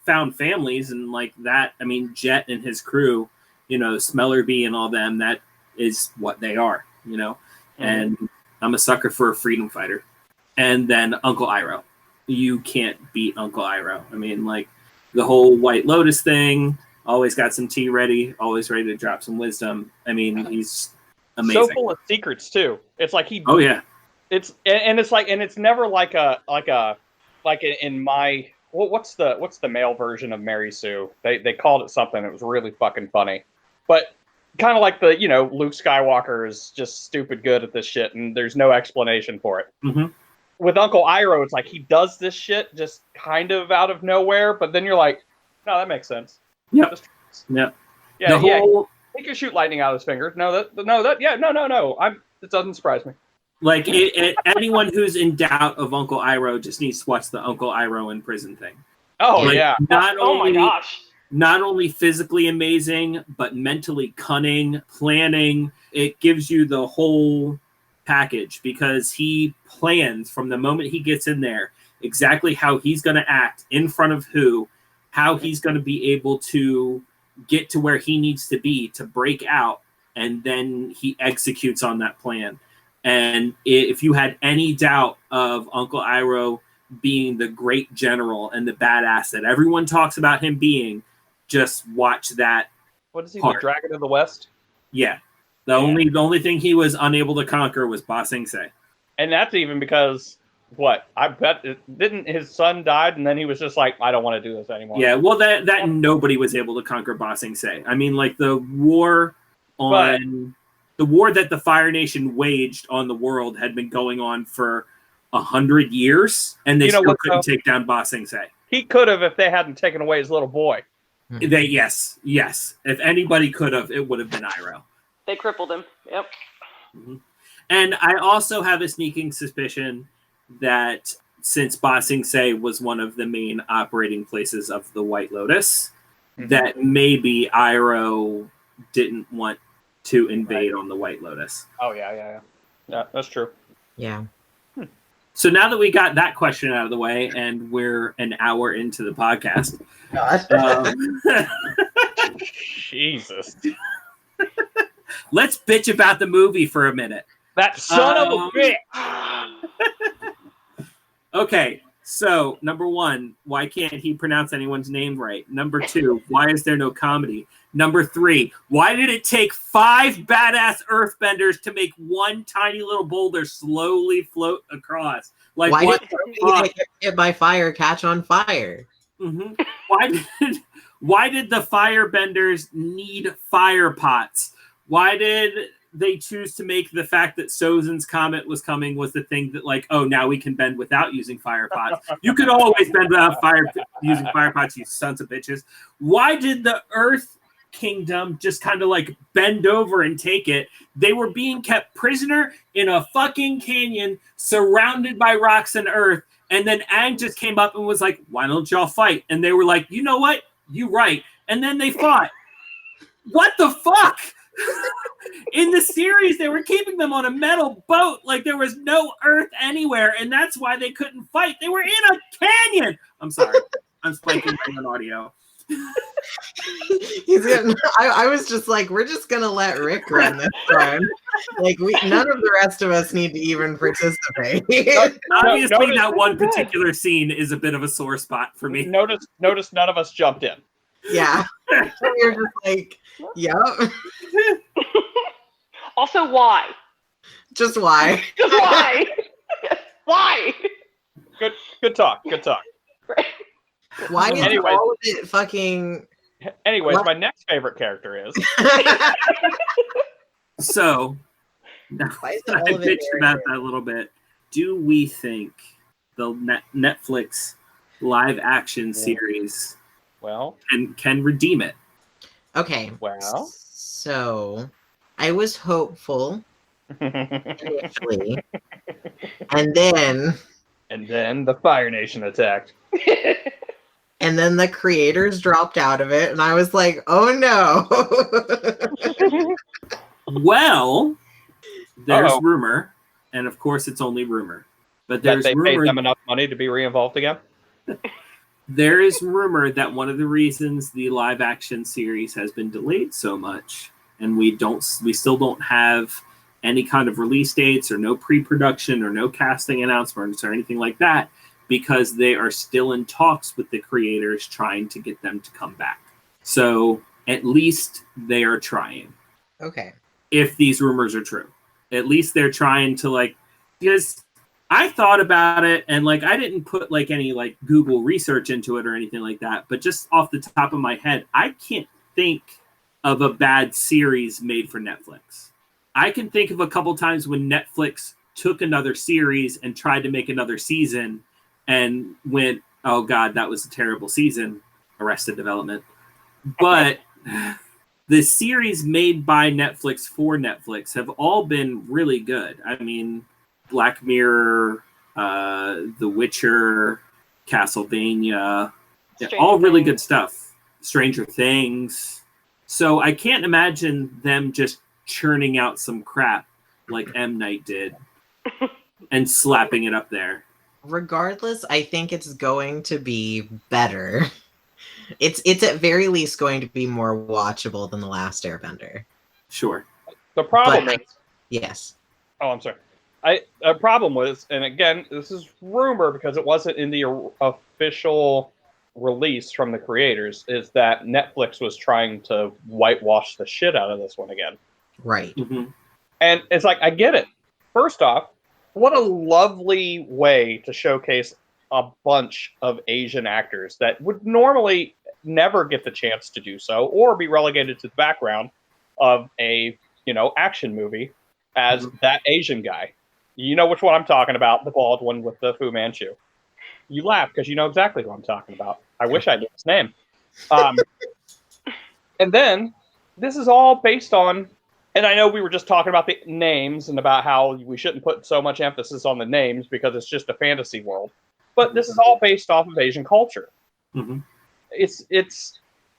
Speaker 2: found families and like that, I mean Jet and his crew, you know, Smellerbee and all them, that is what they are, you know. And I'm a sucker for a freedom fighter. And then Uncle Iroh. You can't beat Uncle Iroh. I mean, like the whole White Lotus thing, always got some tea ready, always ready to drop some wisdom. I mean, he's amazing.
Speaker 1: So full of secrets too. It's like he.
Speaker 2: Oh yeah.
Speaker 1: It's never like in my what's the male version of Mary Sue? They called it something that was really fucking funny, but kind of like the, you know, Luke Skywalker is just stupid good at this shit and there's no explanation for it.
Speaker 2: Mm-hmm.
Speaker 1: With Uncle Iroh, it's like he does this shit just kind of out of nowhere, but then you're like, no, that makes sense.
Speaker 2: Yeah.
Speaker 1: Yeah. He can shoot lightning out of his fingers. No. It doesn't surprise me.
Speaker 2: Like anyone who's in doubt of Uncle Iroh just needs to watch the Uncle Iroh in prison thing.
Speaker 1: Oh
Speaker 2: like,
Speaker 1: yeah.
Speaker 4: My gosh.
Speaker 2: Not only physically amazing, but mentally cunning, planning. It gives you the whole package because he plans from the moment he gets in there exactly how he's going to act in front of who, how he's going to be able to get to where he needs to be to break out, and then he executes on that plan. And if you had any doubt of Uncle Iroh being the great general and the badass that everyone talks about him being, just watch that.
Speaker 1: What is he,
Speaker 2: part.
Speaker 1: the Dragon of the West?
Speaker 2: Yeah. The only thing he was unable to conquer was Ba Sing Se.
Speaker 1: And that's even because, I bet, didn't his son died and then he was just like, I don't want to do this anymore.
Speaker 2: Yeah, well, that nobody was able to conquer Ba Sing Se. I mean, like the war that the Fire Nation waged on the world had been going on for 100 years, and they still couldn't take down Ba Sing Se.
Speaker 1: He could have if they hadn't taken away his little boy.
Speaker 2: Yes. If anybody could have, it would have been Iroh.
Speaker 4: They crippled him. Yep.
Speaker 2: Mm-hmm. And I also have a sneaking suspicion that since Ba Sing Se was one of the main operating places of the White Lotus, that maybe Iroh didn't want to invade on the White Lotus.
Speaker 1: Oh, yeah. Yeah, that's true.
Speaker 3: Yeah.
Speaker 2: So now that we got that question out of the way and we're an hour into the podcast.
Speaker 1: Jesus.
Speaker 2: Let's bitch about the movie for a minute.
Speaker 1: That son of a bitch.
Speaker 2: Okay, so number one, why can't he pronounce anyone's name right? Number two, why is there no comedy? Number three, why did it take 5 badass earthbenders to make one tiny little boulder slowly float across? Like,
Speaker 3: why
Speaker 2: what
Speaker 3: did somebody get hit by fire catch on fire?
Speaker 2: Mm-hmm. Why did the firebenders need fire pots? Why did they choose to make the fact that Sozin's comet was coming was the thing that, like, oh, now we can bend without using fire pots? You could always bend without using fire pots, you sons of bitches. Why did the Earth Kingdom just kind of like bend over and take it? They were being kept prisoner in a fucking canyon surrounded by rocks and earth. And then Aang just came up and was like, why don't y'all fight? And they were like, you know what? You right. And then they fought. What the fuck? In the series, they were keeping them on a metal boat. Like there was no earth anywhere. And that's why they couldn't fight. They were in a canyon. I'm sorry. I'm spiking my audio.
Speaker 3: I was just like, we're just gonna let Rick run this time. Like none of the rest of us need to even participate.
Speaker 2: Obviously, that one particular scene is a bit of a sore spot for me.
Speaker 1: Notice none of us jumped in.
Speaker 3: Yeah, so you're just like, yep.
Speaker 4: Also, why?
Speaker 3: Just why?
Speaker 4: Just why? Why?
Speaker 1: Good talk.
Speaker 4: Right.
Speaker 3: Why is all of it fucking...
Speaker 1: Anyways, my next favorite character is...
Speaker 2: So, I bitched about that a little bit. Do we think the Netflix live action series can redeem it?
Speaker 3: Okay.
Speaker 1: Well...
Speaker 3: So, I was hopeful initially. And then
Speaker 1: the Fire Nation attacked.
Speaker 3: And then the creators dropped out of it, and I was like, oh no.
Speaker 2: Well, there's
Speaker 1: Uh-oh.
Speaker 2: rumor, and of course it's only rumor, but
Speaker 1: That
Speaker 2: there's
Speaker 1: they paid
Speaker 2: rumor.
Speaker 1: them enough money to be reinvolved again?
Speaker 2: There is rumor that one of the reasons the live action series has been delayed so much, and we still don't have any kind of release dates or no pre-production or no casting announcements or anything like that, because they are still in talks with the creators trying to get them to come back. So at least they are trying.
Speaker 3: Okay.
Speaker 2: If these rumors are true, at least they're trying to because I thought about it, and I didn't put any Google research into it or anything like that, but just off the top of my head, I can't think of a bad series made for Netflix. I can think of a couple times when Netflix took another series and tried to make another season and went, oh God, that was a terrible season, Arrested Development. But the series made by Netflix for Netflix have all been really good. I mean, Black Mirror, The Witcher, Castlevania, all really good stuff. Stranger Things. So I can't imagine them just churning out some crap like M. Night did and slapping it up there.
Speaker 3: Regardless, I think it's going to be better. It's at very least going to be more watchable than The Last Airbender.
Speaker 2: Sure.
Speaker 1: The problem is...
Speaker 3: Yes.
Speaker 1: Oh, I'm sorry. A problem was, and again, this is rumor because it wasn't in the official release from the creators, is that Netflix was trying to whitewash the shit out of this one again.
Speaker 3: Right.
Speaker 2: Mm-hmm.
Speaker 1: And it's I get it. First off, what a lovely way to showcase a bunch of Asian actors that would normally never get the chance to do so or be relegated to the background of a, action movie as that Asian guy. You know which one I'm talking about, the bald one with the Fu Manchu. You laugh because you know exactly who I'm talking about. I wish I knew his name. And then this is all based on, and I know we were just talking about the names and about how we shouldn't put so much emphasis on the names because it's just a fantasy world. But this is all based off of Asian culture.
Speaker 2: Mm-hmm.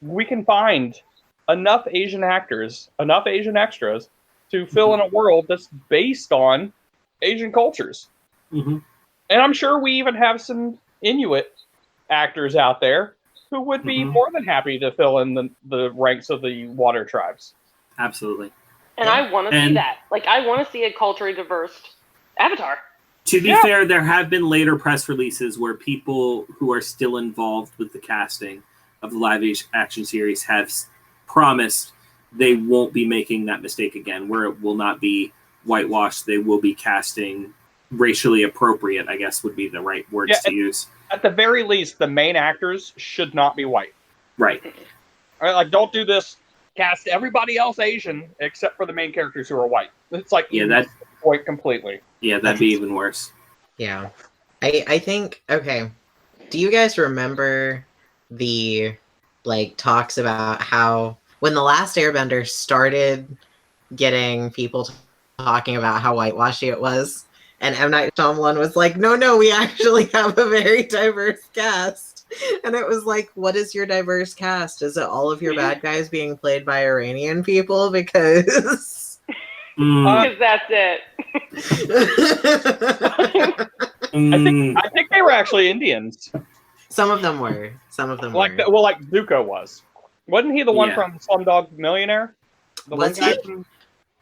Speaker 1: We can find enough Asian actors, enough Asian extras to fill in a world that's based on Asian cultures.
Speaker 2: Mm-hmm.
Speaker 1: And I'm sure we even have some Inuit actors out there who would be more than happy to fill in the ranks of the water tribes.
Speaker 2: Absolutely.
Speaker 4: And I want to see that. I want to see a culturally diverse Avatar.
Speaker 2: To be fair, there have been later press releases where people who are still involved with the casting of the live action series have promised they won't be making that mistake again, where it will not be whitewashed. They will be casting racially appropriate, I guess would be the right words to use.
Speaker 1: At the very least, the main actors should not be white.
Speaker 2: Right.
Speaker 1: Don't do this. Cast everybody else Asian except for the main characters who are white. It's that's point completely.
Speaker 2: Yeah, that'd be even worse.
Speaker 3: Yeah. I think, okay. Do you guys remember the talks about how when The Last Airbender started getting people talking about how whitewashy it was, and M. Night Shyamalan was like, no, we actually have a very diverse cast. And it was what is your diverse cast? Is it all of your bad guys being played by Iranian people? Because...
Speaker 4: Because that's it.
Speaker 1: I think they were actually Indians.
Speaker 3: Some of them were.
Speaker 1: Like Zuko was. Wasn't he the one from Slumdog Millionaire?
Speaker 3: Was he?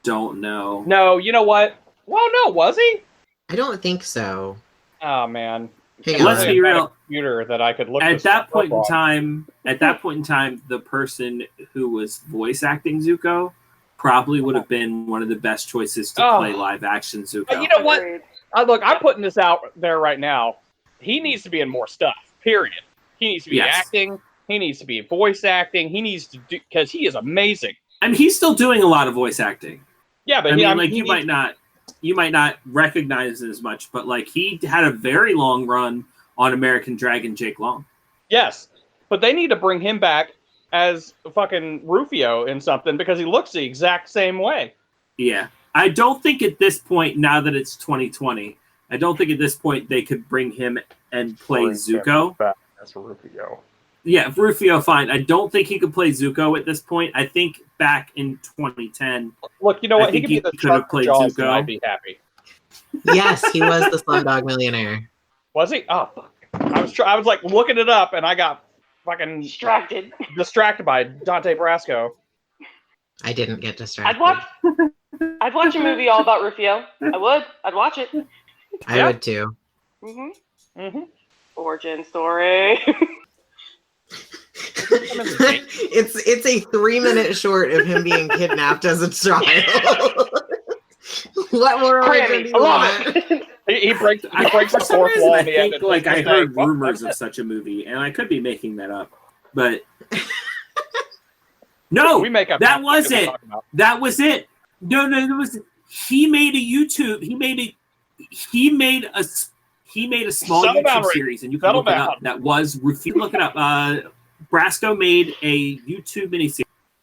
Speaker 2: Don't know.
Speaker 1: No, you know what? Well, no, was he?
Speaker 3: I don't think so.
Speaker 1: Oh man.
Speaker 2: Let's be real.
Speaker 1: Computer that I could look
Speaker 2: at that point in time. At that point in time, the person who was voice acting Zuko probably would have been one of the best choices to play live action Zuko.
Speaker 1: But you know what? Look, I'm putting this out there right now. He needs to be in more stuff. Period. He needs to be acting. He needs to be voice acting. He needs to do because he is amazing.
Speaker 2: I mean, he's still doing a lot of voice acting.
Speaker 1: Yeah, but
Speaker 2: you might not recognize it as much, but he had a very long run on American Dragon Jake Long.
Speaker 1: Yes, but they need to bring him back as fucking Rufio in something because he looks the exact same way.
Speaker 2: Yeah. I don't think at this point, now that it's 2020, I don't think at this point they could bring him and play Zuko.
Speaker 1: That's Rufio.
Speaker 2: Yeah, Rufio, fine. I don't think he could play Zuko at this point. I think back in 2010.
Speaker 1: Look, you know
Speaker 2: I
Speaker 1: what? He
Speaker 2: think
Speaker 1: could be
Speaker 2: he
Speaker 1: the
Speaker 2: could
Speaker 1: shark
Speaker 2: have played
Speaker 1: Jaws, and
Speaker 2: Zuko.
Speaker 1: I'd be happy.
Speaker 3: Yes, he was the Slumdog Millionaire.
Speaker 1: Was he? Oh, fuck. I was like looking it up, and I got fucking distracted by Dante Brasco.
Speaker 3: I didn't get distracted.
Speaker 4: I'd watch a movie all about Rufio. I would. I'd watch it.
Speaker 3: I would too.
Speaker 4: Origin story.
Speaker 3: It's a 3-minute short of him being kidnapped as a child. What more origin do you want?
Speaker 1: He breaks the fourth
Speaker 2: reason,
Speaker 1: wall
Speaker 2: I
Speaker 1: in the end.
Speaker 2: think, like, I heard
Speaker 1: Well,
Speaker 2: rumors of such a movie, and I could be making that up, but no,
Speaker 1: we make up
Speaker 2: that was it.
Speaker 1: talk about.
Speaker 2: That was it. No, it was. He made a YouTube. He made a small
Speaker 1: Settle
Speaker 2: YouTube
Speaker 1: down, Rick.
Speaker 2: series, and you can
Speaker 1: Settle
Speaker 2: look it
Speaker 1: down.
Speaker 2: up. That was Rufio. Look it up. Brasco made a YouTube miniseries.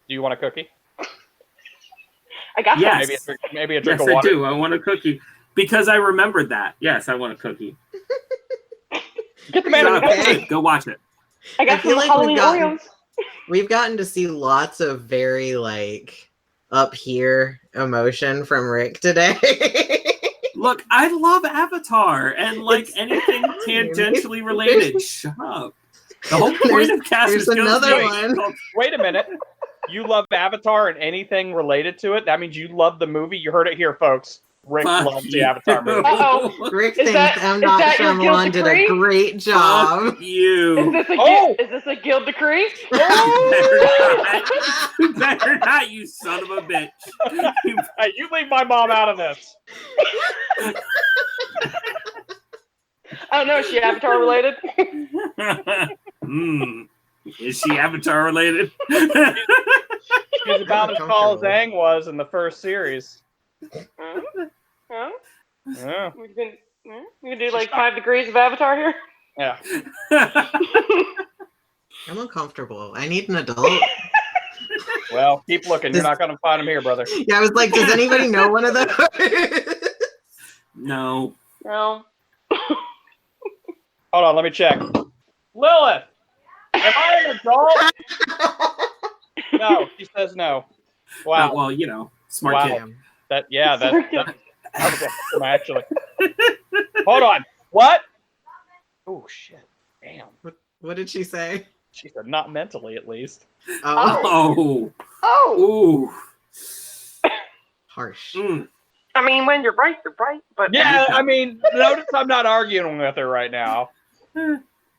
Speaker 1: Do you want a cookie?
Speaker 4: I got
Speaker 2: Yes.
Speaker 1: Maybe a drink
Speaker 2: Yes,
Speaker 1: of water.
Speaker 2: I do. I want a cookie because I remembered that. Yes, I want a cookie.
Speaker 1: Get the man
Speaker 2: Shut
Speaker 1: a
Speaker 2: up.
Speaker 1: cookie.
Speaker 2: Go watch it.
Speaker 4: I got some Halloween Oreos.
Speaker 3: We've gotten to see lots of very up here emotion from Rick today.
Speaker 2: Look, I love Avatar and anything tangentially related. Shut up. The whole point of Cast
Speaker 3: there's
Speaker 2: is
Speaker 3: another one.
Speaker 1: Wait a minute. You love Avatar and anything related to it? That means you love the movie. You heard it here, folks. Rick loves the Avatar movie.
Speaker 4: Uh-oh.
Speaker 3: Rick
Speaker 4: Is
Speaker 3: thinks
Speaker 4: that-
Speaker 3: M.
Speaker 4: is
Speaker 3: Night
Speaker 4: that your guilt
Speaker 3: Shyamalan did a
Speaker 4: decree?
Speaker 3: great job.
Speaker 2: Fuck you.
Speaker 4: Is this a guild decree?
Speaker 2: You better not, you son of a bitch.
Speaker 1: Hey, you leave my mom out of this.
Speaker 4: I don't know. Is she Avatar related?
Speaker 2: Is she Avatar related?
Speaker 1: She's about as tall as Aang was in the first series.
Speaker 4: Huh?
Speaker 1: Yeah.
Speaker 4: We can do 5 degrees of Avatar here.
Speaker 1: Yeah.
Speaker 3: I'm uncomfortable. I need an adult.
Speaker 1: Well, keep looking. You're not going to find him here, brother.
Speaker 3: Yeah, I was like, does anybody know one of those?
Speaker 2: No.
Speaker 4: No.
Speaker 1: Hold on, let me check. Lilith, am I an adult? No, she says no. Wow.
Speaker 2: Well, smart
Speaker 1: Wow.
Speaker 2: kid.
Speaker 1: That's awesome, actually. Hold on. What? Oh shit! Damn.
Speaker 3: What did she say?
Speaker 1: She said not mentally, at least.
Speaker 3: Oh,
Speaker 2: Oh. Ooh.
Speaker 3: harsh.
Speaker 4: I mean, when you're right, you're right. But
Speaker 1: Yeah, I mean, notice I'm not arguing with her right now.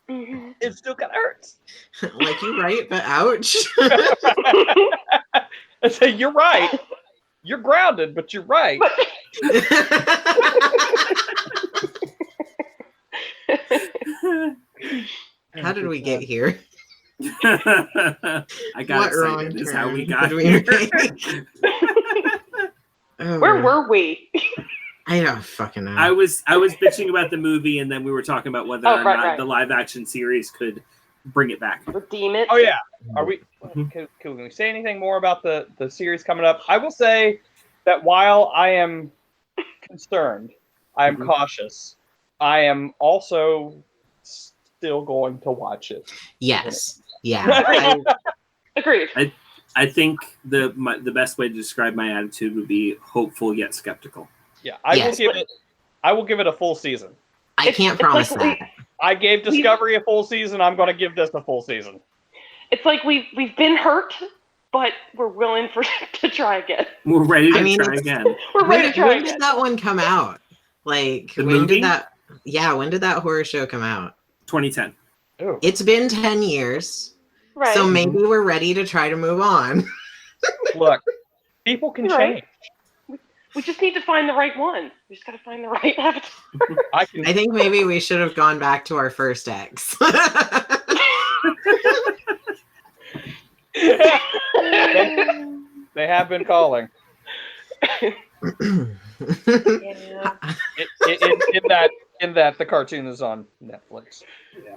Speaker 1: It still kind of hurts.
Speaker 3: Like you right, but ouch.
Speaker 1: I say you're right. You're grounded, but you're right.
Speaker 3: How did we get here?
Speaker 2: I got
Speaker 3: What
Speaker 2: excited.
Speaker 3: wrong
Speaker 2: Is
Speaker 3: turn
Speaker 2: how we got
Speaker 3: did we
Speaker 2: here.
Speaker 3: make? Oh,
Speaker 4: where were we?
Speaker 3: I don't fucking know.
Speaker 2: I was bitching about the movie, and then we were talking about whether or not the live action series could bring it back.
Speaker 4: Redeem it.
Speaker 1: Oh yeah. Are we? Can we say anything more about the series coming up? I will say that while I am concerned, I am cautious. I am also still going to watch it.
Speaker 3: Yes. Yeah.
Speaker 4: Agreed.
Speaker 2: I think the best way to describe my attitude would be hopeful yet skeptical.
Speaker 1: Yeah, I will give it a full season.
Speaker 3: I can't promise that.
Speaker 1: I gave Discovery a full season. I'm going to give this a full season.
Speaker 4: It's like we've been hurt, but we're willing to try again.
Speaker 2: We're ready to try again.
Speaker 4: We're ready to try
Speaker 3: When
Speaker 4: again.
Speaker 3: did that one come out? Like,
Speaker 2: The
Speaker 3: when
Speaker 2: movie?
Speaker 3: did that? Yeah, when did that horror show come out?
Speaker 2: 2010.
Speaker 1: Ooh.
Speaker 3: It's been 10 years.
Speaker 4: Right.
Speaker 3: So maybe we're ready to try to move on.
Speaker 1: Look, people can change.
Speaker 4: We just need to find the right one. We just got to find the right avatar.
Speaker 1: I
Speaker 3: think maybe we should have gone back to our first ex.
Speaker 1: They have been calling. In that the cartoon is on Netflix.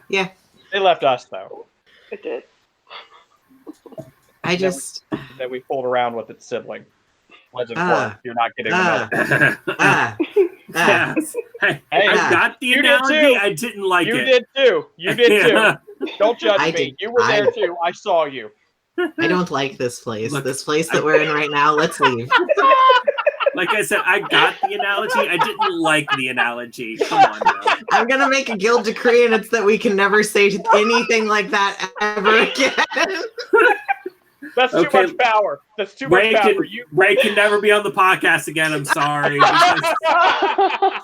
Speaker 3: Yeah.
Speaker 1: They left us though.
Speaker 4: It did.
Speaker 3: I just
Speaker 1: that we pulled around with its sibling. Legend Force. You're not getting another.
Speaker 2: Yes. Hey, I got the
Speaker 1: you
Speaker 2: analogy.
Speaker 1: did too.
Speaker 2: I didn't like
Speaker 1: You
Speaker 2: it.
Speaker 1: did too. You did too. Don't judge
Speaker 3: I
Speaker 1: me.
Speaker 3: did-
Speaker 1: You were
Speaker 3: I-
Speaker 1: there too. I saw you.
Speaker 3: I don't like this place.
Speaker 2: Look,
Speaker 3: This place that we're in right now, let's leave.
Speaker 2: Like I said, I got the analogy. I didn't like the analogy. Come on now.
Speaker 3: I'm gonna make a guild decree, and it's that we can never say anything like that ever again.
Speaker 1: That's too
Speaker 2: Okay.
Speaker 1: much power. That's too
Speaker 2: Ray
Speaker 1: much
Speaker 2: can,
Speaker 1: power. You.
Speaker 2: Ray can never be on the podcast again. I'm sorry. Because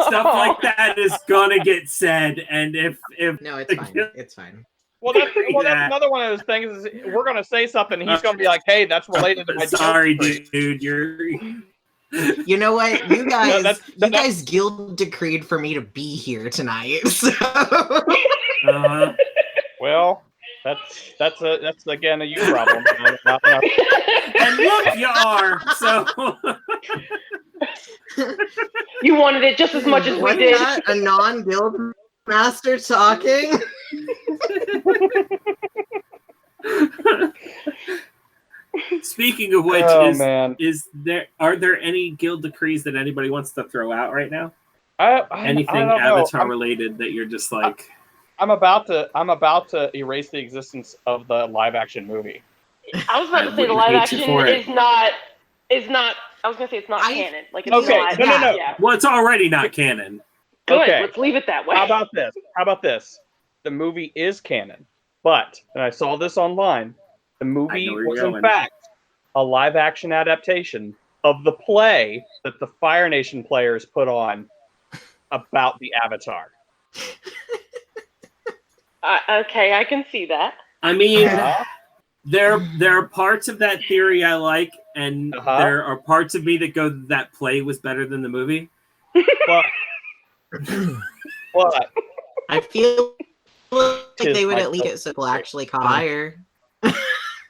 Speaker 2: stuff like that is gonna get said, and if
Speaker 3: No, it's fine. It's fine.
Speaker 1: Well, that's another one of those things. Is we're gonna say something, and he's gonna be like, "Hey, that's related to my."
Speaker 2: sorry,
Speaker 1: guild decree."
Speaker 2: dude, you're
Speaker 3: You know what? You guys,
Speaker 1: that's-
Speaker 3: you guys guild decreed for me to be here tonight. So.
Speaker 1: Well, that's again a you problem. Not us.
Speaker 2: and look, you are so.
Speaker 4: You wanted it just as much as we
Speaker 3: Wasn't
Speaker 4: did.
Speaker 3: that a non-guild master talking?
Speaker 2: Speaking of which,
Speaker 1: man.
Speaker 2: are there any guild decrees that anybody wants to throw out right now? Anything
Speaker 1: I don't know.
Speaker 2: Avatar related that you're just like?
Speaker 1: I'm about to erase the existence of the live action movie.
Speaker 4: I was about to say the
Speaker 2: wouldn't
Speaker 4: live
Speaker 2: hate you
Speaker 4: action
Speaker 2: for it.
Speaker 4: is not. I was gonna say it's not canon. Like it's
Speaker 1: Okay,
Speaker 4: not.
Speaker 1: no.
Speaker 4: Yeah.
Speaker 2: Well, it's already not canon.
Speaker 4: Good.
Speaker 1: Okay.
Speaker 4: Let's leave it that way.
Speaker 1: How about this? The movie is canon, but and I saw this online. The
Speaker 2: I
Speaker 1: movie
Speaker 2: know where
Speaker 1: was
Speaker 2: you're
Speaker 1: in
Speaker 2: going.
Speaker 1: fact a live action adaptation of the play that the Fire Nation players put on about the Avatar.
Speaker 4: Okay, I can see that.
Speaker 2: I mean,
Speaker 1: Uh-huh.
Speaker 2: there are parts of that theory I like, and
Speaker 1: Uh-huh.
Speaker 2: there are parts of me that go that play was better than the movie.
Speaker 1: But
Speaker 3: I feel like
Speaker 1: Tis
Speaker 3: they would
Speaker 1: my
Speaker 3: at least
Speaker 1: guild
Speaker 3: get people actually caught fire.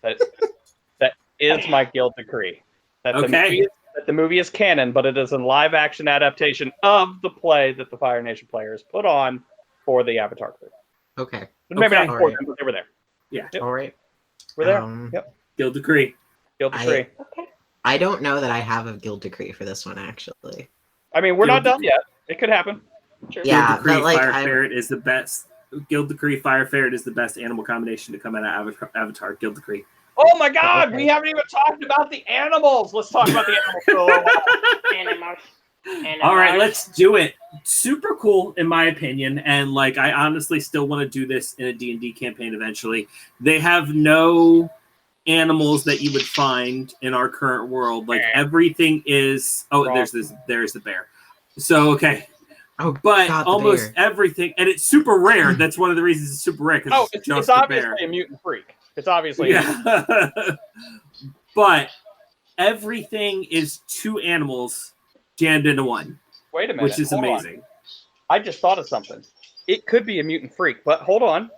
Speaker 1: that is my guild decree. That
Speaker 2: Okay.
Speaker 1: the movie is canon, but it is a live action adaptation of the play that the Fire Nation players put on for the Avatar crew.
Speaker 3: Okay.
Speaker 1: Maybe
Speaker 2: Okay.
Speaker 1: not for them, but they were there. Yep.
Speaker 3: All right.
Speaker 1: We're there.
Speaker 3: Yep.
Speaker 2: Guild decree.
Speaker 1: Guild decree.
Speaker 3: I don't know that I have a guild decree for this one, actually.
Speaker 1: I mean, we're not done yet. It could happen.
Speaker 4: Sure.
Speaker 3: Yeah,
Speaker 2: Guild decree
Speaker 3: but, like,
Speaker 2: Fire
Speaker 3: I-
Speaker 2: Ferret is the best. Guild decree Fire Ferret is the best animal combination to come out of Avatar. Guild decree.
Speaker 1: Oh my God,
Speaker 3: Okay.
Speaker 1: we haven't even talked about the animals. Let's talk about the animals for a little while.
Speaker 4: Animals.
Speaker 2: All right, let's do it. Super cool, in my opinion, and like I honestly still want to do this in a D&D campaign eventually. They have no animals that you would find in our current world. Like everything is. Oh,
Speaker 1: Wrong.
Speaker 2: there's the bear. So okay,
Speaker 3: Oh,
Speaker 2: but
Speaker 3: God, the
Speaker 2: almost
Speaker 3: bear.
Speaker 2: everything, and it's super rare. That's one of the reasons it's super rare because
Speaker 1: Oh,
Speaker 2: it's
Speaker 1: it's
Speaker 2: just a
Speaker 1: obviously
Speaker 2: bear.
Speaker 1: a mutant freak. It's obviously
Speaker 2: Yeah. But everything is two animals jammed into one,
Speaker 1: Wait a minute.
Speaker 2: which is
Speaker 1: hold on.
Speaker 2: amazing.
Speaker 1: I just thought of something. It could be a mutant freak, but hold on.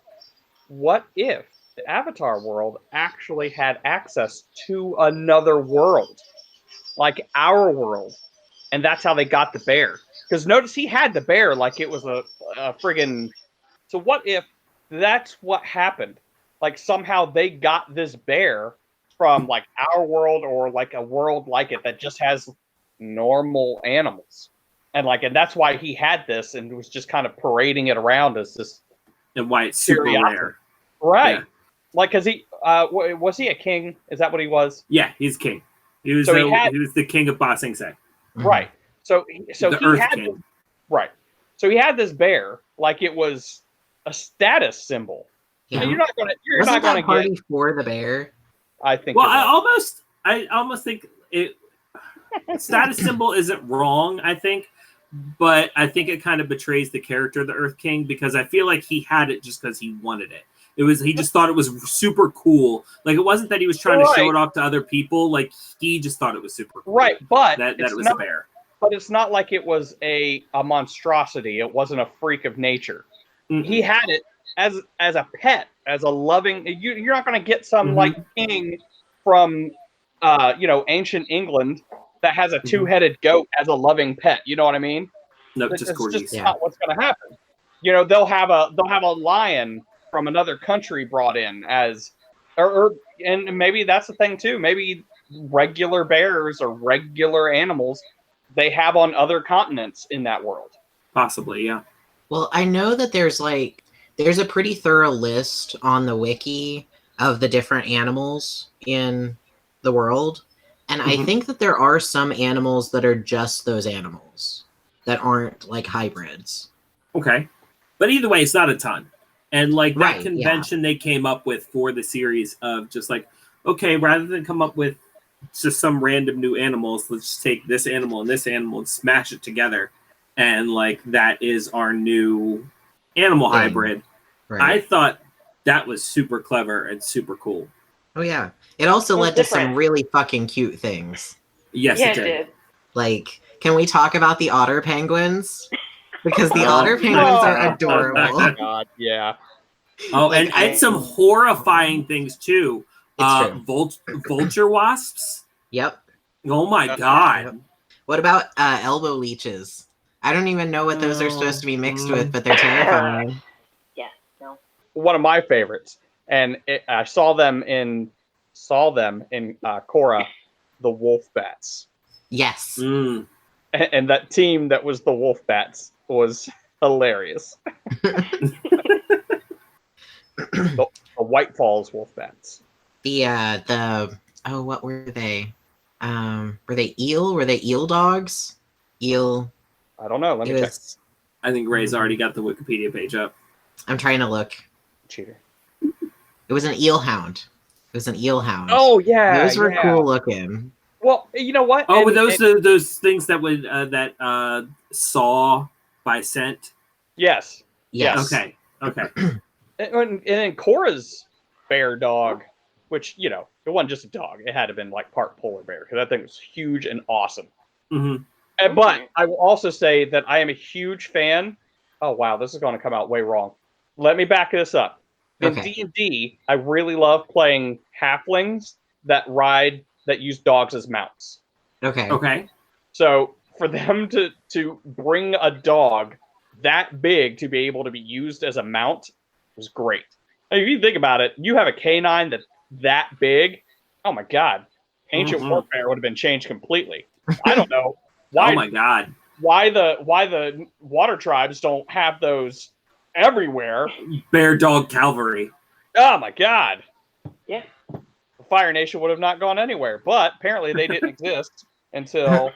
Speaker 1: What if the Avatar world actually had access to another world, like our world, and that's how they got the bear? Because notice he had the bear like it was a friggin'. So what if that's what happened? Like somehow they got this bear from like our world or like a world like it that just has normal animals. And that's why he had this and was just kind of parading it around as this.
Speaker 2: And why it's super
Speaker 1: Curiosity.
Speaker 2: rare.
Speaker 1: Right.
Speaker 2: Yeah.
Speaker 1: Like, cause he, was he a king? Is that what he was?
Speaker 2: Yeah, he's king. He was
Speaker 1: So he
Speaker 2: was the king of Ba Sing Se.
Speaker 3: Mhm.
Speaker 1: Right. So
Speaker 2: The
Speaker 1: he
Speaker 2: Earth
Speaker 1: had
Speaker 2: King.
Speaker 1: this, right. So he had this bear like it was a status symbol.
Speaker 3: Yeah.
Speaker 1: And you're not
Speaker 3: Wasn't
Speaker 1: gonna
Speaker 3: that party
Speaker 1: get.
Speaker 3: for the bear?
Speaker 1: I think.
Speaker 2: Well,
Speaker 1: you're right.
Speaker 2: I almost think it status symbol isn't wrong, I think, but I think it kind of betrays the character of the Earth King because I feel like he had it just because he wanted it. He just thought it was super cool. Like it wasn't that he was trying to show
Speaker 1: Right.
Speaker 2: it off to other people. Like he just thought it was super cool.
Speaker 1: Right, but
Speaker 2: That
Speaker 1: it's
Speaker 2: it was
Speaker 1: not,
Speaker 2: a bear.
Speaker 1: But it's not like it was a monstrosity. It wasn't a freak of nature.
Speaker 2: Mm-mm.
Speaker 1: He had it as a pet, as a loving. You're not going to get some
Speaker 2: Mhm.
Speaker 1: like king from ancient England that has a two-headed goat as a loving pet. You know what I mean?
Speaker 2: Nope,
Speaker 1: That's
Speaker 2: just corgis.
Speaker 3: Yeah.
Speaker 1: not what's going to happen. They'll have a lion from another country brought in as, and maybe that's the thing too. Maybe regular bears or regular animals they have on other continents in that world.
Speaker 2: Possibly, yeah.
Speaker 3: Well, I know that there's like There's a pretty thorough list on the wiki of the different animals in the world. And I think that there are some animals that are just those animals that aren't like hybrids.
Speaker 2: Okay. But either way, it's not a ton. And like that
Speaker 3: Right,
Speaker 2: convention they came up with for the series of just like, okay, rather than come up with just some random new animals, let's just take this animal and smash it together. And like that is our new animal
Speaker 3: Thing.
Speaker 2: hybrid.
Speaker 3: Right.
Speaker 2: I thought that was super clever and super cool.
Speaker 3: Oh yeah. It also
Speaker 4: It was
Speaker 3: led to
Speaker 4: different.
Speaker 3: some really fucking cute things.
Speaker 2: Yes,
Speaker 4: Yeah,
Speaker 2: it did.
Speaker 3: Like, can we talk about the otter penguins? Because the
Speaker 2: Oh.
Speaker 3: otter penguins are
Speaker 1: Oh
Speaker 3: adorable.
Speaker 1: my God, yeah.
Speaker 2: Oh,
Speaker 3: Like,
Speaker 2: and I had some horrifying things too.
Speaker 3: It's true.
Speaker 2: Vulture wasps.
Speaker 3: Yep.
Speaker 2: Oh my God.
Speaker 3: What about elbow leeches? I don't even know what those are supposed to be mixed with, but they're terrifying.
Speaker 4: Yeah, no.
Speaker 1: One of my favorites, and I saw them in Korra, the wolf bats,
Speaker 3: Yes.
Speaker 2: Mm.
Speaker 1: and that team that was the wolf bats was hilarious. The White Falls wolf bats.
Speaker 3: What were they? Were they eel? Were they eel dogs? Eel.
Speaker 1: I don't know. Let me check.
Speaker 2: I think Ray's already got the Wikipedia page up.
Speaker 3: I'm trying to look.
Speaker 1: Cheater.
Speaker 3: It was an eel hound. It was an eel hound.
Speaker 1: Oh yeah,
Speaker 3: those were
Speaker 1: yeah.
Speaker 3: cool looking.
Speaker 1: Well, you know what?
Speaker 2: Oh,
Speaker 1: And-
Speaker 2: were those things that would saw by scent?
Speaker 1: yes.
Speaker 3: Yes.
Speaker 2: Okay.
Speaker 1: And then Korra's bear dog, which, you know, it wasn't just a dog. It had to have been like part polar bear because that thing was huge and awesome.
Speaker 2: Mm-hmm.
Speaker 1: But I will also say that I am a huge fan. Oh, wow. This is going to come out way wrong. Let me back this up. In
Speaker 3: Okay.
Speaker 1: D&D, I really love playing halflings that use dogs as mounts.
Speaker 3: Okay.
Speaker 2: Okay.
Speaker 1: So for them to bring a dog that big to be able to be used as a mount was great. I mean, if you think about it, you have a canine that's that big. Oh my God, ancient warfare would have been changed completely. I don't know why.
Speaker 2: Oh my God.
Speaker 1: Why the water tribes don't have those everywhere?
Speaker 2: Bear dog cavalry.
Speaker 1: Oh my God.
Speaker 4: Yeah.
Speaker 1: The Fire Nation would have not gone anywhere, but apparently they didn't exist until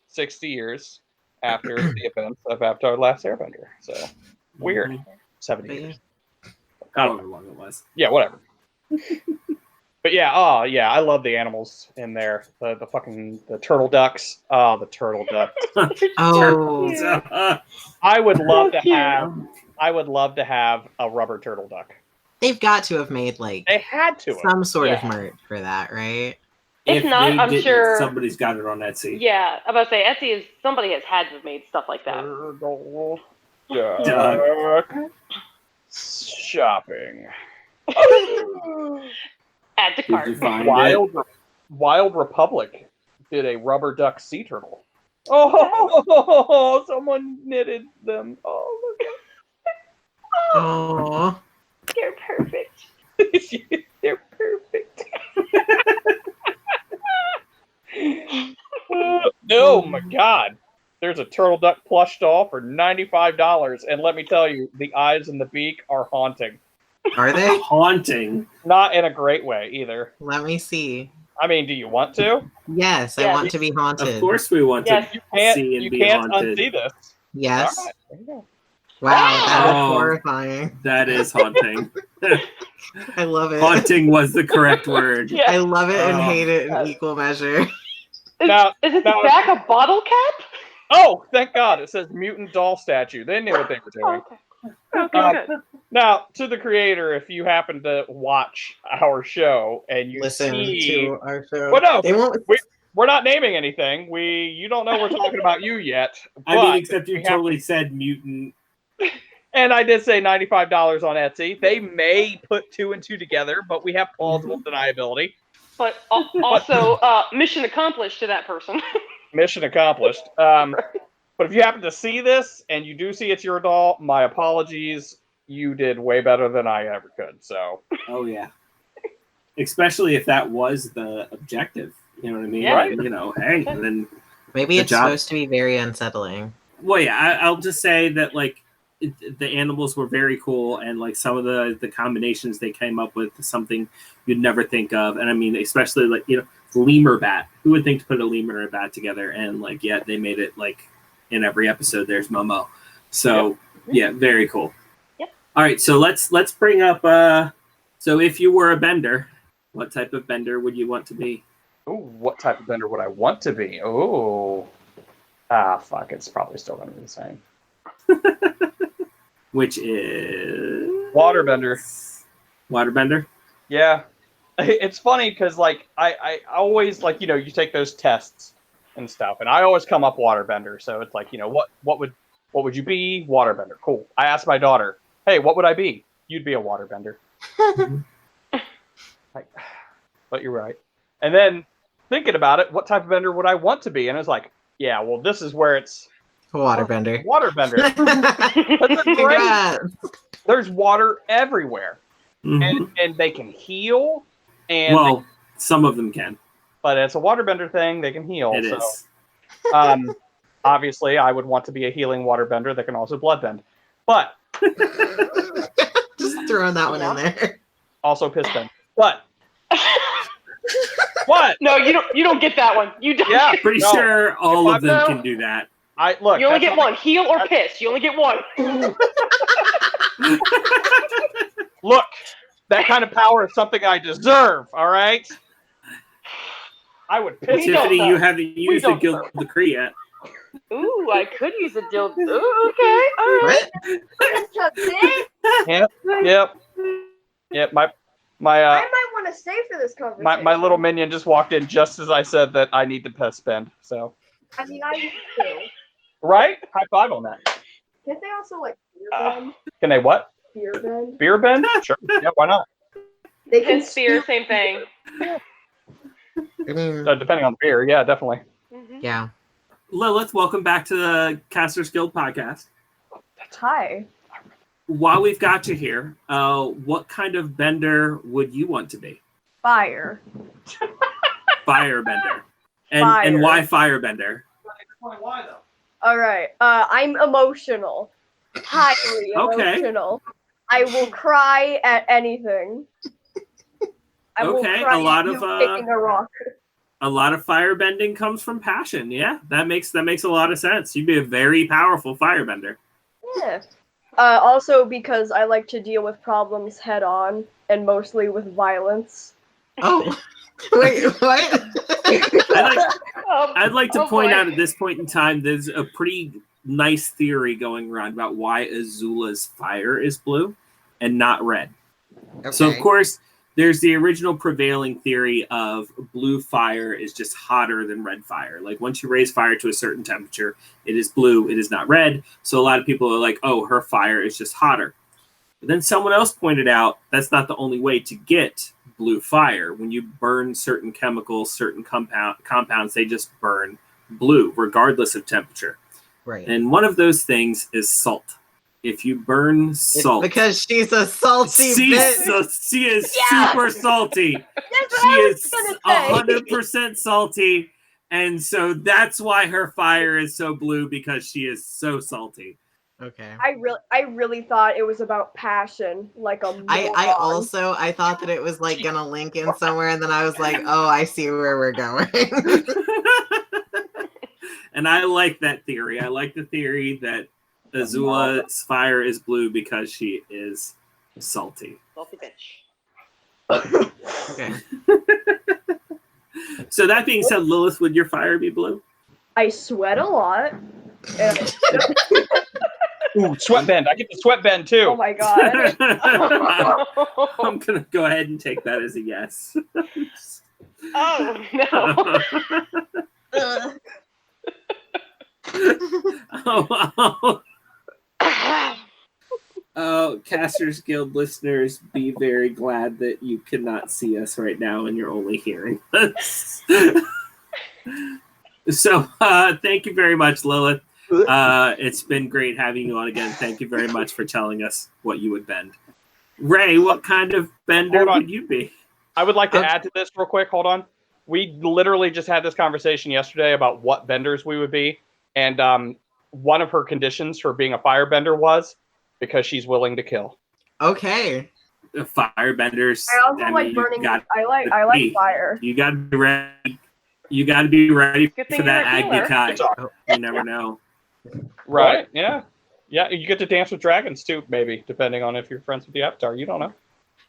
Speaker 1: 60 years after the events of Avatar: The Last Airbender. So weird. 70
Speaker 3: But
Speaker 1: years.
Speaker 2: However long it was.
Speaker 1: Yeah, whatever. But yeah, I love the animals in there. The turtle ducks. Oh, the turtle ducks.
Speaker 3: Oh,
Speaker 1: I would love to
Speaker 4: cute.
Speaker 1: have a rubber turtle duck.
Speaker 3: they've got to have made like
Speaker 1: They had to.
Speaker 3: some sort of
Speaker 4: Yeah.
Speaker 3: merch for that, right?
Speaker 4: If not,
Speaker 2: they
Speaker 4: I'm
Speaker 2: didn't,
Speaker 4: sure-
Speaker 2: somebody's got it on Etsy.
Speaker 4: Yeah, I'm about to say Etsy is somebody has had to have made stuff like that.
Speaker 1: Turtle
Speaker 2: Duck.
Speaker 1: duck. Shopping.
Speaker 4: Add to
Speaker 2: Did you
Speaker 4: cart.
Speaker 2: find it?
Speaker 1: Wild Republic did a rubber duck sea turtle. Oh, someone knitted them. Oh,
Speaker 3: Oh,
Speaker 4: You're perfect.
Speaker 1: look at they're perfect. Oh my God. There's a turtle duck plush doll for $95, and let me tell you, the eyes and the beak are haunting.
Speaker 3: are they?
Speaker 2: Haunting.
Speaker 1: Not in a great way either.
Speaker 3: Let me see.
Speaker 1: I mean, do you want to?
Speaker 3: Yes, I
Speaker 4: Yes.
Speaker 3: want to be haunted.
Speaker 2: Of course we want
Speaker 4: Yes.
Speaker 2: to
Speaker 1: Can't,
Speaker 2: see and
Speaker 1: you
Speaker 2: be
Speaker 1: can't
Speaker 2: haunted.
Speaker 1: unsee this.
Speaker 3: Yes.
Speaker 1: All right, there you go.
Speaker 3: Wow, that
Speaker 2: Oh.
Speaker 3: was horrifying.
Speaker 2: That is haunting.
Speaker 3: I love it.
Speaker 2: Haunting was the correct word.
Speaker 3: I
Speaker 4: Yeah.
Speaker 3: love it and
Speaker 2: Oh.
Speaker 3: hate it in equal measure.
Speaker 4: Is,
Speaker 1: Now-
Speaker 4: is it the
Speaker 1: now-
Speaker 4: back a bottle cap?
Speaker 1: Oh, thank God. It says mutant doll statue. They knew what they were
Speaker 4: Oh,
Speaker 1: doing.
Speaker 4: okay. Okay, good.
Speaker 1: Now, to the creator, if you happen to watch our show and you
Speaker 3: Listen
Speaker 1: see...
Speaker 3: to our show.
Speaker 1: Well, no,
Speaker 3: They won't.
Speaker 1: we're not naming anything. You don't know we're talking about you yet.
Speaker 2: I mean,
Speaker 1: but
Speaker 2: except you
Speaker 1: we have-
Speaker 2: totally said mutant.
Speaker 1: And I did say $95 on Etsy. They may put two and two together, but we have plausible deniability.
Speaker 4: But also, mission accomplished to that person.
Speaker 1: Mission accomplished. But if you happen to see this and you do see it's your doll, my apologies. You did way better than I ever could. So
Speaker 2: Oh yeah. Especially if that was the objective. You know what I mean?
Speaker 4: Yeah.
Speaker 1: Right.
Speaker 2: You know, hey, and then
Speaker 3: Maybe
Speaker 2: Good
Speaker 3: it's
Speaker 2: job.
Speaker 3: supposed to be very unsettling.
Speaker 2: well, yeah, I'll just say that like the animals were very cool, and like some of the combinations they came up with, something you'd never think of. And I mean, especially like, you know, lemur bat. Who would think to put a lemur and a bat together? And like, yeah, they made it like in every episode. There's Momo. So yeah, very cool.
Speaker 4: Yep.
Speaker 2: All right, so let's bring up. So if you were a bender, what type of bender would you want to be?
Speaker 1: Oh, what type of bender would I want to be? Oh, fuck, it's probably still going to be the same.
Speaker 2: Which is
Speaker 1: Waterbender.
Speaker 2: Waterbender.
Speaker 1: Yeah, it's funny because like I always like, you know, you take those tests and stuff, and I always come up waterbender. So it's like, you know, what would you be? Waterbender. Cool. I asked my daughter, hey, what would I be? You'd be a waterbender. Like, but you're right. And then thinking about it, what type of bender would I want to be? And it's like, yeah, well, this is where it's
Speaker 3: Waterbender.
Speaker 1: Waterbender. There's water everywhere, and they can heal. And
Speaker 2: well, some of them can,
Speaker 1: but it's a waterbender thing. They can heal.
Speaker 2: It
Speaker 1: so,
Speaker 2: is.
Speaker 1: Obviously, I would want to be a healing waterbender that can also bloodbend, but
Speaker 3: Just throwing that one in there.
Speaker 1: also piss bend. But what?
Speaker 4: No, you don't get that one. You don't.
Speaker 1: Yeah,
Speaker 2: Pretty
Speaker 1: no.
Speaker 2: sure all
Speaker 1: If
Speaker 2: of them
Speaker 4: I-
Speaker 2: can do that.
Speaker 1: I look.
Speaker 4: You only
Speaker 1: that's
Speaker 4: get one. Heal or piss. You only get one.
Speaker 1: Look, that kind of power is something I deserve. All right. I would piss.
Speaker 4: We don't
Speaker 2: Tiffany,
Speaker 4: know.
Speaker 2: you haven't used the
Speaker 4: don't
Speaker 2: guild
Speaker 4: know.
Speaker 2: decree yet.
Speaker 4: Ooh, I could use a dildo. Ooh, okay, all right.
Speaker 1: Yep. Yep. My
Speaker 5: I might want to stay for this conversation.
Speaker 1: my little minion just walked in just as I said that I need to piss bend. So
Speaker 5: I mean, I used to.
Speaker 1: right, high five on that.
Speaker 5: Can't they also like beer bend?
Speaker 1: Can they what?
Speaker 5: Beer bend?
Speaker 1: Beer bend? Sure. Yeah, why not?
Speaker 5: They
Speaker 4: Pin spear, same thing.
Speaker 3: I mean,
Speaker 1: Depending on the beer, yeah, definitely.
Speaker 4: Mhm.
Speaker 3: yeah.
Speaker 2: Lilith, welcome back to the Casters Guild podcast.
Speaker 5: Hi.
Speaker 2: While we've got you here, what kind of bender would you want to be?
Speaker 5: Fire.
Speaker 2: Firebender. And
Speaker 5: Fire.
Speaker 2: why firebender?
Speaker 1: Why though?
Speaker 5: All right. I'm emotional. Highly
Speaker 2: Okay.
Speaker 5: emotional. I will cry at anything. I will
Speaker 2: Okay,
Speaker 5: cry
Speaker 2: a lot
Speaker 5: at
Speaker 2: of,
Speaker 5: you kicking a rock.
Speaker 2: A lot of firebending comes from passion. Yeah, that makes a lot of sense. You'd be a very powerful firebender.
Speaker 5: Yeah. Also because I like to deal with problems head on and mostly with violence.
Speaker 3: Oh, wait, what?
Speaker 2: I'd like to
Speaker 4: Oh,
Speaker 2: point
Speaker 4: boy.
Speaker 2: out at this point in time, there's a pretty nice theory going around about why Azula's fire is blue and not red. So, of
Speaker 3: Okay.
Speaker 2: course, there's the original prevailing theory of blue fire is just hotter than red fire. Like, once you raise fire to a certain temperature, it is blue, it is not red. So, a lot of people are like, oh, her fire is just hotter. But then someone else pointed out that's not the only way to get blue fire. When you burn certain chemicals, certain compounds, they just burn blue, regardless of temperature.
Speaker 3: Right.
Speaker 2: And one of those things is salt. If you burn
Speaker 3: It's
Speaker 2: salt,
Speaker 3: because she's a salty bitch.
Speaker 2: she is
Speaker 5: Yeah.
Speaker 2: super salty.
Speaker 5: That's
Speaker 2: She
Speaker 5: what I was
Speaker 2: is
Speaker 5: gonna say.
Speaker 2: 100% salty, and so that's why her fire is so blue, because she is so salty.
Speaker 3: Okay.
Speaker 5: I really thought it was about passion, like a
Speaker 3: I
Speaker 5: moron.
Speaker 3: I thought that it was like gonna link in somewhere, and then I was like, oh, I see where we're going.
Speaker 2: And I like that theory. I like the theory that Azula's fire is blue because she is salty.
Speaker 4: Salty bitch.
Speaker 3: Okay.
Speaker 2: So that being said, Lilith, would your fire be blue?
Speaker 5: I sweat a lot. And
Speaker 1: Ooh, sweat bend. I get the sweat bend too.
Speaker 5: oh my god.
Speaker 2: I'm gonna go ahead and take that as a yes.
Speaker 4: Oh no.
Speaker 5: Ugh.
Speaker 2: Oh, Casters Guild listeners, be very glad that you cannot see us right now and you're only hearing us. So, thank you very much, Lilith. It's been great having you on again. Thank you very much for telling us what you would bend. Ray, what kind of bender
Speaker 1: Hold on.
Speaker 2: would you be?
Speaker 1: I would like to add to this real quick. Hold on. We literally just had this conversation yesterday about what benders we would be. And one of her conditions for being a firebender was because she's willing to kill.
Speaker 3: Okay.
Speaker 2: The firebenders.
Speaker 5: I also like
Speaker 2: you
Speaker 5: burning.
Speaker 2: got-
Speaker 5: I like fire.
Speaker 2: You got to be ready. You got to be ready
Speaker 4: Good
Speaker 2: for
Speaker 4: thing
Speaker 2: that
Speaker 4: you're a
Speaker 2: Agni
Speaker 4: healer.
Speaker 2: Kai.
Speaker 3: Oh.
Speaker 2: You never know.
Speaker 1: Right? Yeah. Yeah, you get to dance with dragons too, maybe, depending on if you're friends with the Avatar. You don't know.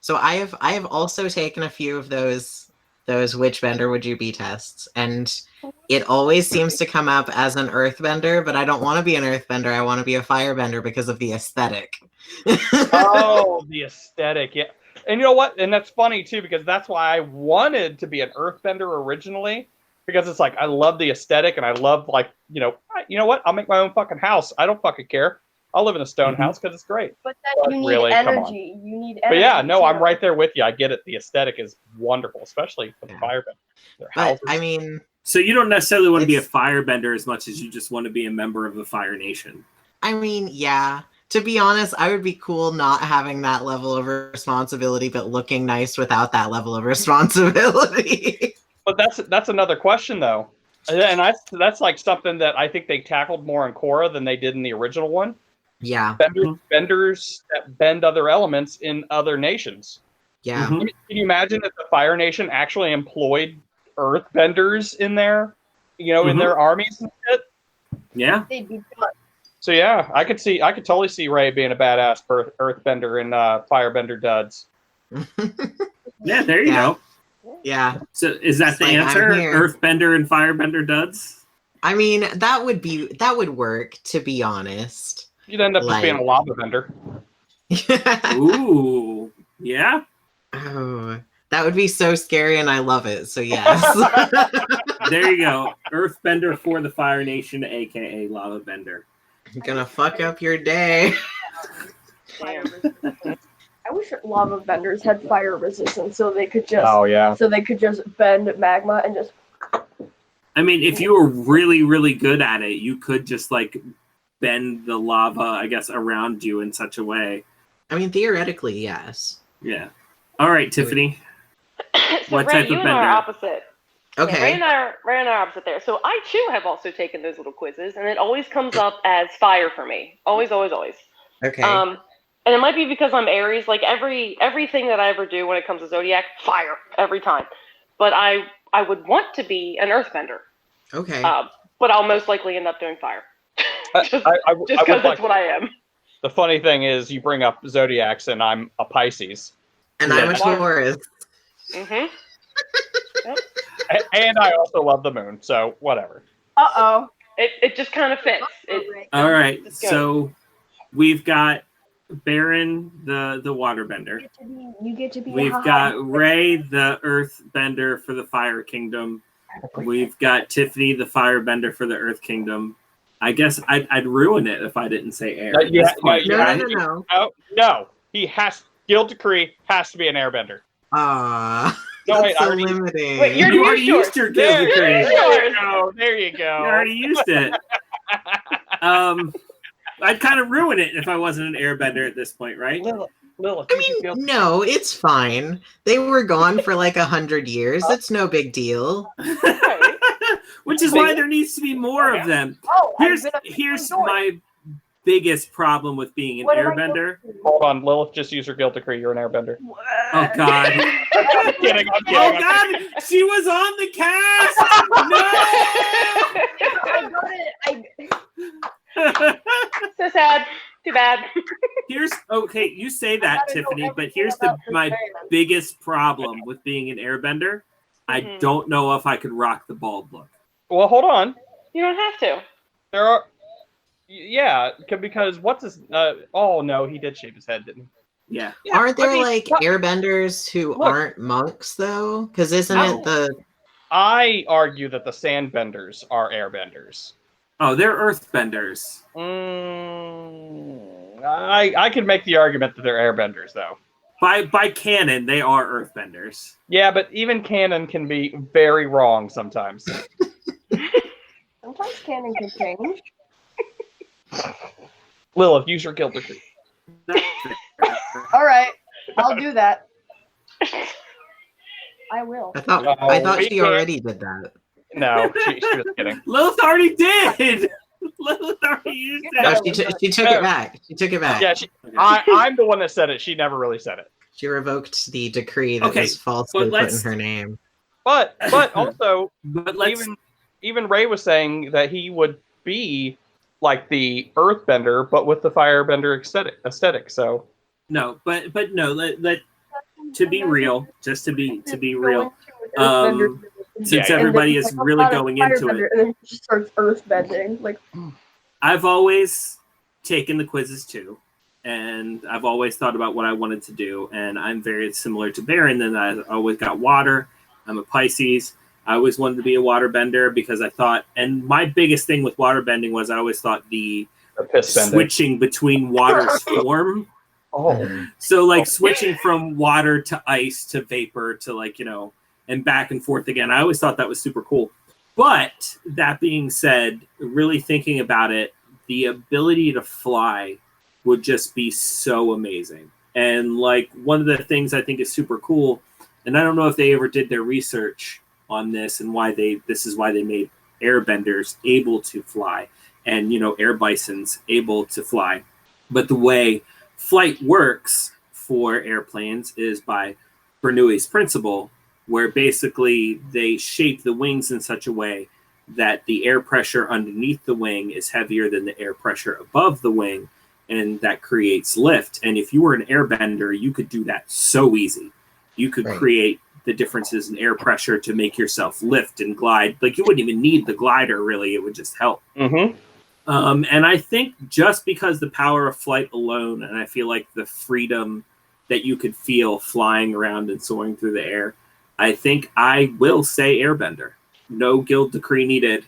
Speaker 3: So I have also taken a few of those which bender would you be tests, and it always seems to come up as an earthbender, but I don't want to be an earthbender. I want to be a firebender because of the aesthetic.
Speaker 1: Oh, the aesthetic, yeah. And you know what? And that's funny too, because that's why I wanted to be an earthbender originally, because it's like I love the aesthetic and I love like, you know what? I'll make my own fucking house. I don't fucking care. I'll live in a stone house because it's great.
Speaker 5: But
Speaker 1: But
Speaker 5: then you need
Speaker 1: really, come on.
Speaker 5: energy. You need energy.
Speaker 1: But yeah, no, I'm
Speaker 5: too.
Speaker 1: right there with you. I get it. The aesthetic is wonderful, especially for the
Speaker 3: Yeah.
Speaker 1: firebender. Their
Speaker 3: But
Speaker 1: houses.
Speaker 3: I mean,
Speaker 2: So you don't necessarily want to be a
Speaker 3: It's-
Speaker 2: firebender as much as you just want to be a member of the Fire Nation.
Speaker 3: yeah. To be honest, I would be cool not having that level of responsibility, but looking nice without that level of responsibility.
Speaker 1: But that's another question though, and that's like something that I think they tackled more in Korra than they did in the original one.
Speaker 3: Yeah,
Speaker 1: Benders that bend other elements in other nations.
Speaker 3: yeah.
Speaker 2: Mhm.
Speaker 1: Can you imagine if the Fire Nation actually employed Earth benders in their, in their armies and shit?
Speaker 2: Yeah.
Speaker 5: They'd be done.
Speaker 1: So yeah, I could totally see Ray being a badass Earthbender in Firebender duds.
Speaker 2: Yeah, there you
Speaker 3: Yeah.
Speaker 2: go.
Speaker 3: Yeah.
Speaker 2: So is that
Speaker 3: It's
Speaker 2: the
Speaker 3: like, I'm
Speaker 2: answer?
Speaker 3: here.
Speaker 2: Earthbender and Firebender duds?
Speaker 3: I mean, that would work, to be honest.
Speaker 1: You'd end up just being a
Speaker 3: Like-
Speaker 1: lava bender.
Speaker 2: Ooh. Yeah.
Speaker 3: Oh, that would be so scary, and I love it. So yes.
Speaker 2: There you go. Earthbender for the Fire Nation, aka Lava Bender.
Speaker 3: I'm gonna fuck up your day.
Speaker 5: Fire resistance. I wish lava benders had fire resistance, so they could just
Speaker 1: yeah.
Speaker 5: bend magma and just.
Speaker 2: I mean, if you were really, really good at it, you could just like bend the lava, I guess, around you in such a way.
Speaker 3: I mean, theoretically, yes.
Speaker 2: Yeah. All right, Tiffany.
Speaker 4: So
Speaker 2: What
Speaker 4: Ray,
Speaker 2: type of
Speaker 4: you and I
Speaker 2: bender?
Speaker 4: are opposite. Yeah, Ray
Speaker 3: Okay.
Speaker 4: and I are opposite there. So I too have also taken those little quizzes, and it always comes up as fire for me. Always, always, always.
Speaker 3: Okay.
Speaker 4: And it might be because I'm Aries. Like everything that I ever do when it comes to zodiac, fire every time. But I would want to be an earthbender.
Speaker 3: Okay.
Speaker 4: But I'll most likely end up doing fire. Just
Speaker 1: I
Speaker 4: because
Speaker 1: would
Speaker 4: that's
Speaker 1: like-
Speaker 4: what I am.
Speaker 1: The funny thing is, you bring up zodiacs, and I'm a Pisces,
Speaker 3: And I'm a
Speaker 4: Yeah.
Speaker 3: Taurus.
Speaker 4: Mm-hmm.
Speaker 1: and I also love the moon. So whatever.
Speaker 5: Uh-oh.
Speaker 4: It just kind of fits.
Speaker 2: All right.
Speaker 4: Let's go.
Speaker 2: So we've got Baron, the waterbender.
Speaker 5: You get to be.
Speaker 2: We've got Ray, the earthbender for the Fire Kingdom. We've got Tiffany, the firebender for the Earth Kingdom. I guess I'd ruin it if I didn't say air. at this point,
Speaker 3: No,
Speaker 2: right?
Speaker 3: no.
Speaker 1: No. He has Guild Decree has to be an airbender.
Speaker 3: Ah,
Speaker 1: No,
Speaker 3: that's
Speaker 1: wait, I
Speaker 3: so
Speaker 1: already-
Speaker 3: limiting.
Speaker 4: Wait, you're-
Speaker 2: You already used your guild
Speaker 1: There
Speaker 2: decree.
Speaker 1: you go. There you
Speaker 2: You
Speaker 1: go.
Speaker 2: already used it. I'd kind of ruin it if I wasn't an airbender at this point, right?
Speaker 1: Lilith,
Speaker 3: I
Speaker 1: you should
Speaker 3: mean, no, it's fine. They were gone for like 100 years. It's no big deal.
Speaker 2: Which is why there needs to be more of them.
Speaker 5: Oh,
Speaker 2: Here's my biggest problem with being an
Speaker 5: What am I
Speaker 2: airbender.
Speaker 1: Hold on, Lilith, just use her Guild Decree. You're an airbender.
Speaker 2: Oh God.
Speaker 1: I'm kidding. I'm kidding.
Speaker 2: Oh
Speaker 1: I'm
Speaker 2: God, she was on the cast.
Speaker 5: I got it.
Speaker 4: So sad. Too bad.
Speaker 2: Here's okay. You say that,
Speaker 5: gotta know
Speaker 2: Tiffany, but
Speaker 5: everything
Speaker 2: here's
Speaker 5: about
Speaker 2: my
Speaker 5: this
Speaker 2: biggest problem with being an airbender. I
Speaker 4: Mhm.
Speaker 2: don't know if I could rock the bald look.
Speaker 1: Well, hold on.
Speaker 4: You don't have to.
Speaker 1: There are. Yeah, because what's his? Oh no, he did shave his head, didn't he?
Speaker 2: Yeah.
Speaker 3: Aren't there
Speaker 1: I mean,
Speaker 3: like
Speaker 1: what-
Speaker 3: airbenders who
Speaker 1: Look.
Speaker 3: aren't monks though? Because isn't
Speaker 1: No.
Speaker 3: it the
Speaker 1: I argue that the sandbenders are airbenders.
Speaker 2: Oh, they're earthbenders.
Speaker 1: I could make the argument that they're airbenders, though.
Speaker 2: By canon, they are earthbenders.
Speaker 1: Yeah, but even canon can be very wrong sometimes.
Speaker 5: Sometimes canon can change.
Speaker 1: Lilith, use your Guild Decree.
Speaker 5: All right, I'll do that. I will.
Speaker 3: I thought
Speaker 1: Oh,
Speaker 3: I thought
Speaker 1: we
Speaker 3: she
Speaker 1: can't-
Speaker 3: already did that.
Speaker 1: No, she was kidding.
Speaker 2: Lilith already did. Lilith already used
Speaker 3: No,
Speaker 2: it.
Speaker 3: she took it back. She took it back.
Speaker 1: Yeah, I'm the one that said it. She never really said it.
Speaker 3: She revoked the decree that
Speaker 2: Okay,
Speaker 3: was falsely
Speaker 2: but
Speaker 3: put in
Speaker 2: let's-
Speaker 3: her name.
Speaker 1: But also,
Speaker 2: But let's
Speaker 1: even Ray was saying that he would be like the Earthbender, but with the Firebender aesthetic. So
Speaker 2: no, but no. Let to be real, just to be real. Since
Speaker 1: Yeah.
Speaker 2: everybody is really going into it,
Speaker 5: and then he just starts earthbending. Like,
Speaker 2: I've always taken the quizzes too, and I've always thought about what I wanted to do. And I'm very similar to Baron, and I always got water. I'm a Pisces. I always wanted to be a waterbender because I thought, and my biggest thing with waterbending was I always thought the
Speaker 1: piss bending.
Speaker 2: switching between water's form.
Speaker 1: Oh,
Speaker 2: So like switching from water to ice to vapor to like, and back and forth again. I always thought that was super cool. But that being said, really thinking about it, the ability to fly would just be so amazing. And like one of the things I think is super cool, and I don't know if they ever did their research on this and this is why they made airbenders able to fly and, air bisons able to fly. But the way flight works for airplanes is by Bernoulli's principle, where basically they shape the wings in such a way that the air pressure underneath the wing is heavier than the air pressure above the wing, and that creates lift. And if you were an airbender, you could do that so easy. You could create the differences in air pressure to make yourself lift and glide. Like you wouldn't even need the glider, really. It would just help.
Speaker 1: mm-hmm.
Speaker 2: And I think just because the power of flight alone, and I feel like the freedom that you could feel flying around and soaring through the air, I think I will say airbender. No guild decree needed,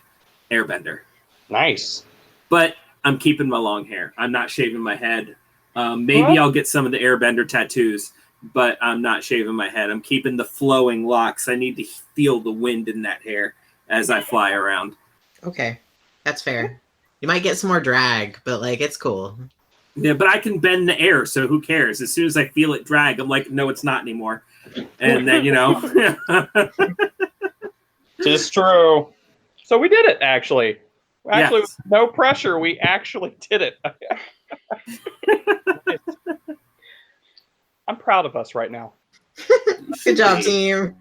Speaker 2: airbender.
Speaker 1: Nice.
Speaker 2: But I'm keeping my long hair. I'm not shaving my head. Maybe I'll get some of the airbender tattoos, but I'm not shaving my head. I'm keeping the flowing locks. I need to feel the wind in that hair as I fly around.
Speaker 3: Okay, that's fair. You might get some more drag, but like it's cool.
Speaker 2: Yeah, but I can bend the air, so who cares? As soon as I feel it drag, I'm like, no, it's not anymore. And then,
Speaker 1: It's true. So we did it, actually. Actually,
Speaker 2: Yes.
Speaker 1: with no pressure, we actually did it. I'm proud of us right now.
Speaker 3: Good job, team.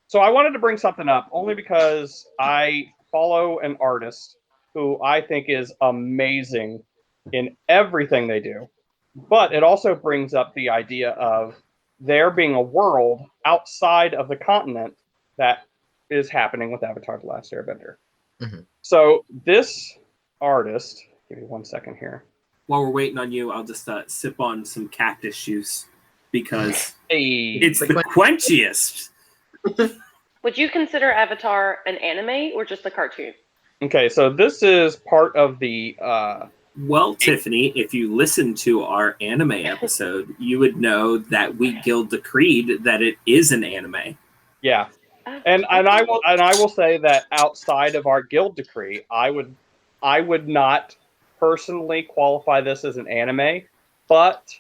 Speaker 1: So I wanted to bring something up only because I follow an artist who I think is amazing in everything they do. But it also brings up the idea of there being a world outside of the continent that is happening with Avatar: The Last Airbender.
Speaker 3: Mhm.
Speaker 1: So this artist, give me 1 second here.
Speaker 2: While we're waiting on you, I'll just sip on some cactus juice because
Speaker 1: Hey,
Speaker 2: it's the quenchiest.
Speaker 4: Would you consider Avatar an anime or just a cartoon?
Speaker 1: okay, so this is part of the
Speaker 2: Well, Tiffany, if you listen to our anime episode, you would know that we guild decreed that it is an anime.
Speaker 1: yeah.
Speaker 4: Oh,
Speaker 1: And I will say that outside of our guild decree, I would not personally qualify this as an anime, but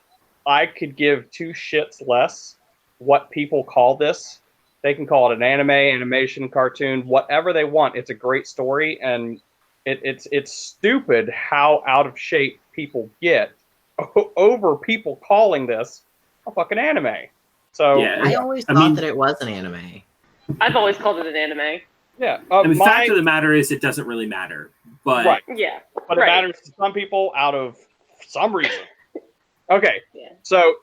Speaker 1: I could give two shits less what people call this. They can call it an anime, animation, cartoon, whatever they want. It's a great story, and it's stupid how out of shape people get over people calling this a fucking anime. So
Speaker 2: Yeah.
Speaker 3: I always thought that it was an anime.
Speaker 4: I've always called it an anime.
Speaker 1: yeah.
Speaker 2: The fact of the matter is, it doesn't really matter. But
Speaker 1: Right.
Speaker 4: Yeah.
Speaker 1: But it matters to some people out of some reason. Okay,
Speaker 4: Yeah.
Speaker 1: so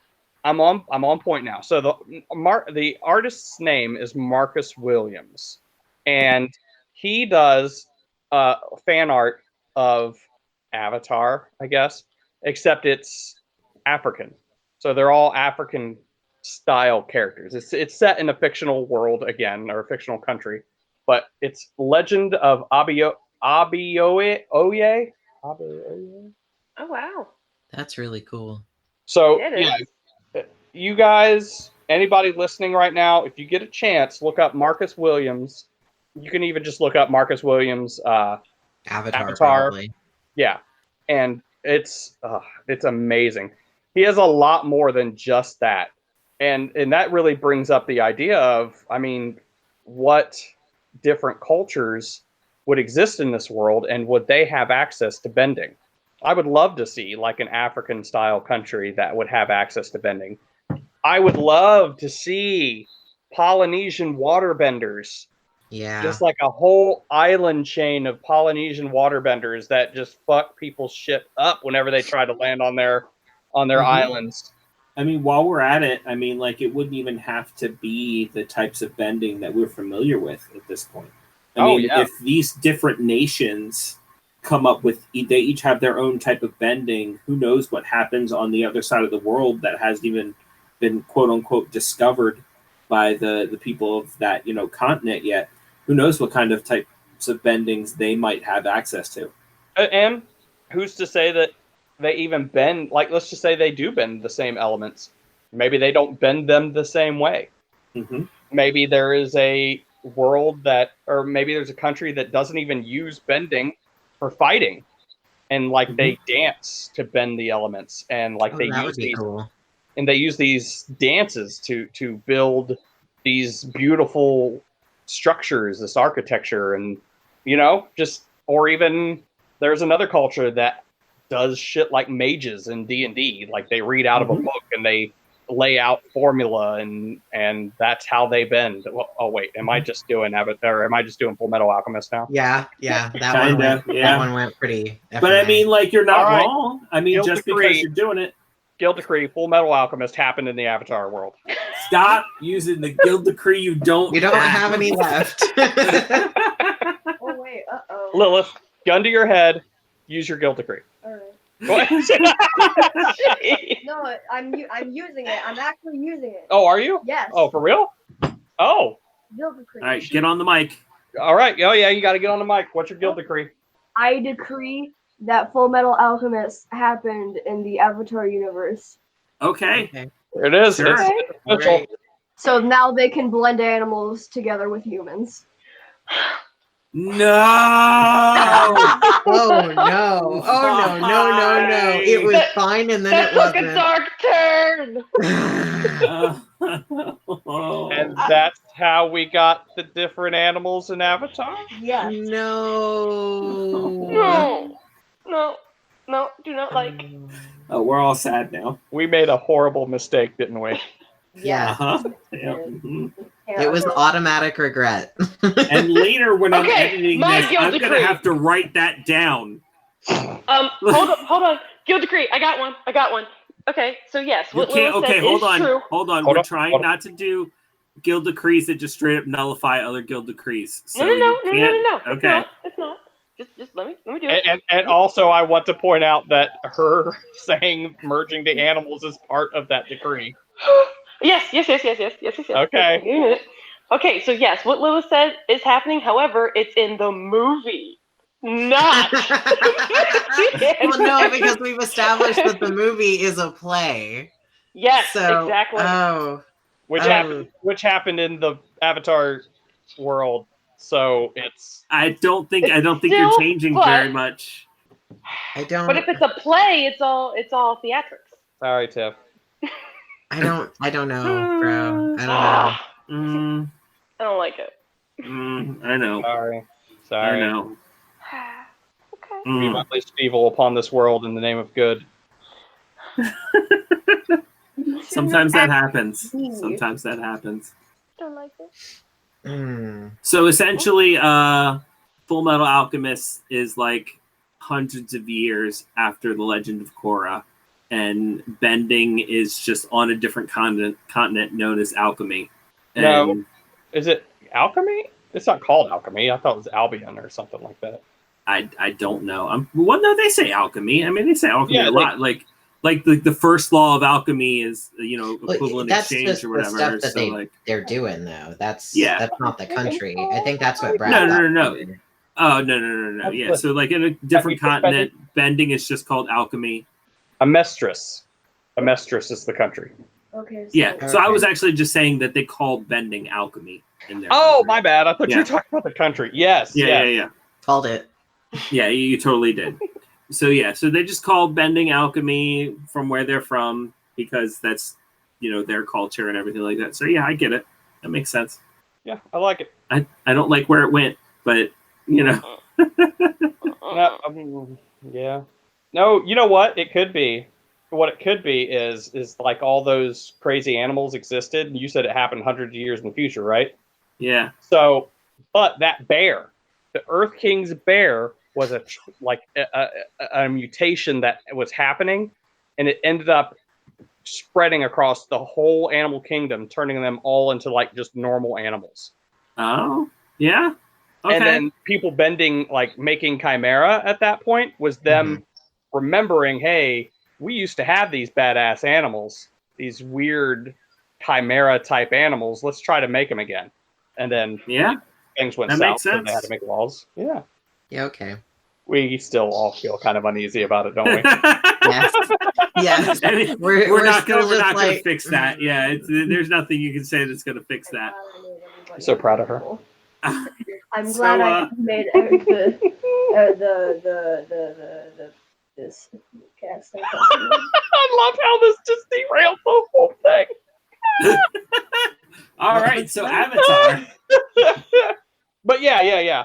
Speaker 1: I'm on point now. So the artist's name is Marcus Williams, and he does fan art of Avatar, I guess, except it's African. So they're all African style characters. It's set in a fictional world again, or a fictional country, but it's Legend of Abioye.
Speaker 4: Oh wow.
Speaker 3: That's really cool.
Speaker 1: So
Speaker 4: It
Speaker 1: yeah, you guys, anybody listening right now, if you get a chance, look up Marcus Williams. You can even just look up Marcus Williams.
Speaker 3: Avatar. Probably.
Speaker 1: Yeah, and it's amazing. He has a lot more than just that, and that really brings up the idea of, I mean, what different cultures would exist in this world, and would they have access to bending? I would love to see like an African style country that would have access to bending. I would love to see Polynesian waterbenders.
Speaker 3: Yeah.
Speaker 1: Just like a whole island chain of Polynesian waterbenders that just fuck people's shit up whenever they try to land on their islands.
Speaker 2: I mean, while we're at it, I mean, like, it wouldn't even have to be the types of bending that we're familiar with at this point. I mean, if these different nations come up with, they each have their own type of bending, who knows what happens on the other side of the world that hasn't even been, quote unquote, discovered by the people of that, continent yet. Who knows what kind of types of bendings they might have access to.
Speaker 1: And who's to say that they even bend, like, let's just say they do bend the same elements. Maybe they don't bend them the same way.
Speaker 2: Mm-hmm.
Speaker 1: Maybe there is a world or maybe there's a country that doesn't even use bending for fighting. And, like, they dance to bend the elements. And, like, they use these,
Speaker 3: cool.
Speaker 1: And they use these dances to build these beautiful structures, this architecture, and, or even there's another culture that does shit like mages in D&D. Like, they read out of a book and they lay out formula, and that's how they bend. Well, oh wait, am I just doing Avatar? Or am I just doing Full Metal Alchemist now?
Speaker 3: Yeah, that one went pretty.
Speaker 2: But I mean, like, you're not
Speaker 1: right.
Speaker 2: wrong. I mean, just because you're doing it.
Speaker 1: Guild Decree, Full Metal Alchemist happened in the Avatar world.
Speaker 2: Stop using the Guild Decree you don't
Speaker 3: have any left.
Speaker 5: Oh wait,
Speaker 1: Lilith, gun to your head, use your Guild Decree.
Speaker 5: Alright.
Speaker 1: Go ahead.
Speaker 5: No, I'm using it. I'm actually using it.
Speaker 1: Oh, are you?
Speaker 5: Yes.
Speaker 1: Oh, for real? Oh.
Speaker 5: Guild Decree.
Speaker 2: All right, get on the mic.
Speaker 1: All right. Oh, yeah, you got to get on the mic. What's your Guild Decree?
Speaker 5: I decree that Full Metal Alchemist happened in the Avatar universe.
Speaker 2: Okay.
Speaker 1: There it is.
Speaker 2: Sure.
Speaker 1: It's official.
Speaker 5: So now they can blend animals together with humans.
Speaker 2: No!
Speaker 3: Oh no! Oh no! It was fine, and then it
Speaker 4: That took
Speaker 3: wasn't.
Speaker 4: a dark turn.
Speaker 1: And that's how we got the different animals in Avatar?
Speaker 5: Yes.
Speaker 3: No.
Speaker 4: No, do not like.
Speaker 2: Oh, we're all sad now.
Speaker 1: We made a horrible mistake, didn't we?
Speaker 3: Yeah.
Speaker 2: Uh-huh. Yeah. Mhm.
Speaker 3: It was automatic regret.
Speaker 2: And later, when I'm editing
Speaker 4: my
Speaker 2: this,
Speaker 4: Guild
Speaker 2: I'm going to
Speaker 4: Decree.
Speaker 2: have to write that down.
Speaker 4: Hold on. Guild Decree. I got one. Okay, so yes, what Lilith said
Speaker 2: hold
Speaker 4: is
Speaker 2: on.
Speaker 4: true.
Speaker 2: Hold on. We're trying not to do guild decrees that just straight up nullify other guild decrees. So
Speaker 4: No.
Speaker 2: Okay.
Speaker 4: It's not. Just let me do it.
Speaker 1: And also, I want to point out that her saying merging the animals is part of that decree.
Speaker 4: Yes.
Speaker 1: Okay.
Speaker 4: Okay, so yes, what Lilith said is happening. However, it's in the movie, not.
Speaker 3: Well, no, because we've established that the movie is a play.
Speaker 4: Yes,
Speaker 3: So,
Speaker 4: exactly.
Speaker 1: Which happened in the Avatar world. So it's.
Speaker 2: I don't think
Speaker 4: Still,
Speaker 2: you're changing
Speaker 4: but-
Speaker 2: very much.
Speaker 3: I don't.
Speaker 4: But if it's a play, it's all theatrics.
Speaker 1: Sorry, Tiff.
Speaker 3: I don't know, bro. I don't know.
Speaker 4: I don't like it.
Speaker 2: I know.
Speaker 1: Sorry.
Speaker 2: I know.
Speaker 4: Okay.
Speaker 1: We unleashed evil upon this world in the name of good.
Speaker 2: Sometimes that happens.
Speaker 4: Don't like it.
Speaker 2: So essentially, Full Metal Alchemist is like hundreds of years after the Legend of Korra, and bending is just on a different continent known as alchemy. And
Speaker 1: No. Is it alchemy? It's not called alchemy. I thought it was Albion or something like that.
Speaker 2: I don't know. Well, no, they say alchemy. I mean, they say alchemy
Speaker 1: Yeah,
Speaker 2: a lot. Like the first law of alchemy is equivalent
Speaker 3: That's
Speaker 2: exchange
Speaker 3: just
Speaker 2: or
Speaker 3: the
Speaker 2: whatever.
Speaker 3: stuff that
Speaker 2: So
Speaker 3: they're doing, though. That's
Speaker 2: Yeah.
Speaker 3: not the country. I think that's what Brad.
Speaker 2: No. Oh no. Yeah. So like in a different continent, bending is just called alchemy.
Speaker 1: Amestris. Amestris is the country.
Speaker 5: Okay. So
Speaker 2: Yeah. So I was actually just saying that they called bending alchemy in there.
Speaker 1: Oh, my bad. I thought you
Speaker 2: Yeah.
Speaker 1: were talking about the country. Yes.
Speaker 2: Yeah.
Speaker 3: Called it.
Speaker 2: Yeah, you totally did. So they just call bending alchemy from where they're from because that's their culture and everything like that. So yeah, I get it. That makes sense.
Speaker 1: Yeah, I like it.
Speaker 2: I don't like where it went, but you know.
Speaker 1: Yeah. No, you know what? It could be. What it could be is like all those crazy animals existed. And you said it happened hundreds of years in the future, right?
Speaker 2: Yeah.
Speaker 1: So, but that bear, the Earth King's bear, was a mutation that was happening, and it ended up spreading across the whole animal kingdom, turning them all into like just normal animals.
Speaker 2: Oh, yeah. Okay.
Speaker 1: And then people making chimera at that point was them remembering, hey, we used to have these badass animals, these weird chimera type animals. Let's try to make them again. And then things went
Speaker 2: that
Speaker 1: south,
Speaker 2: makes
Speaker 1: so
Speaker 2: sense.
Speaker 1: they had to make laws. Yeah.
Speaker 3: Yeah, okay.
Speaker 1: We still all feel kind of uneasy about it, don't we?
Speaker 3: Yes. Yes.
Speaker 2: I mean,
Speaker 3: We're
Speaker 2: not
Speaker 3: still
Speaker 2: gonna
Speaker 3: just like-
Speaker 2: fix that. Yeah, there's nothing you can say that's gonna fix that.
Speaker 1: I'm so proud of her.
Speaker 5: I'm
Speaker 2: So,
Speaker 5: glad I made this cast.
Speaker 1: I love how this just derailed the whole thing.
Speaker 2: All right, so Avatar.
Speaker 1: But yeah.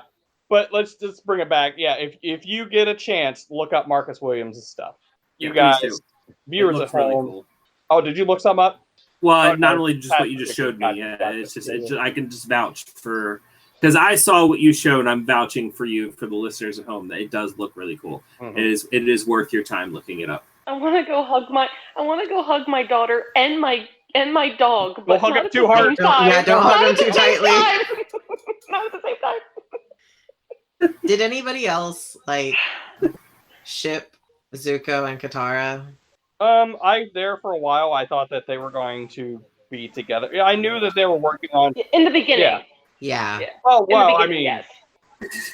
Speaker 1: But let's just bring it back. Yeah, if you get a chance, look up Marcus Williams' stuff. You
Speaker 2: Yeah, please
Speaker 1: guys,
Speaker 2: do.
Speaker 1: viewers
Speaker 2: It
Speaker 1: at
Speaker 2: looks really
Speaker 1: home.
Speaker 2: cool.
Speaker 1: Oh, did you look some up?
Speaker 2: Well,
Speaker 1: Oh,
Speaker 2: not
Speaker 1: no,
Speaker 2: only just what you just showed me.
Speaker 1: gotcha.
Speaker 2: It's just I can just vouch for, because I saw what you showed. I'm vouching for you, for the listeners at home, that it does look really cool.
Speaker 1: Mhm.
Speaker 2: It is worth your time looking it up.
Speaker 4: I want to go hug my daughter and my dog. But
Speaker 1: hug
Speaker 4: not
Speaker 1: him
Speaker 4: at
Speaker 1: too
Speaker 4: the
Speaker 1: hard.
Speaker 4: same time.
Speaker 3: Don't
Speaker 4: Not
Speaker 3: hug
Speaker 4: at
Speaker 3: him
Speaker 4: the
Speaker 3: too
Speaker 4: same
Speaker 3: tightly.
Speaker 4: time. Not at the same time.
Speaker 3: Did anybody else like ship Zuko and Katara?
Speaker 1: There for a while. I thought that they were going to be together. Yeah, I knew that they were working on.
Speaker 4: In the beginning.
Speaker 1: Yeah.
Speaker 3: Yeah.
Speaker 1: Oh
Speaker 4: In the
Speaker 1: well, I
Speaker 4: beginning,
Speaker 1: mean,
Speaker 4: yes.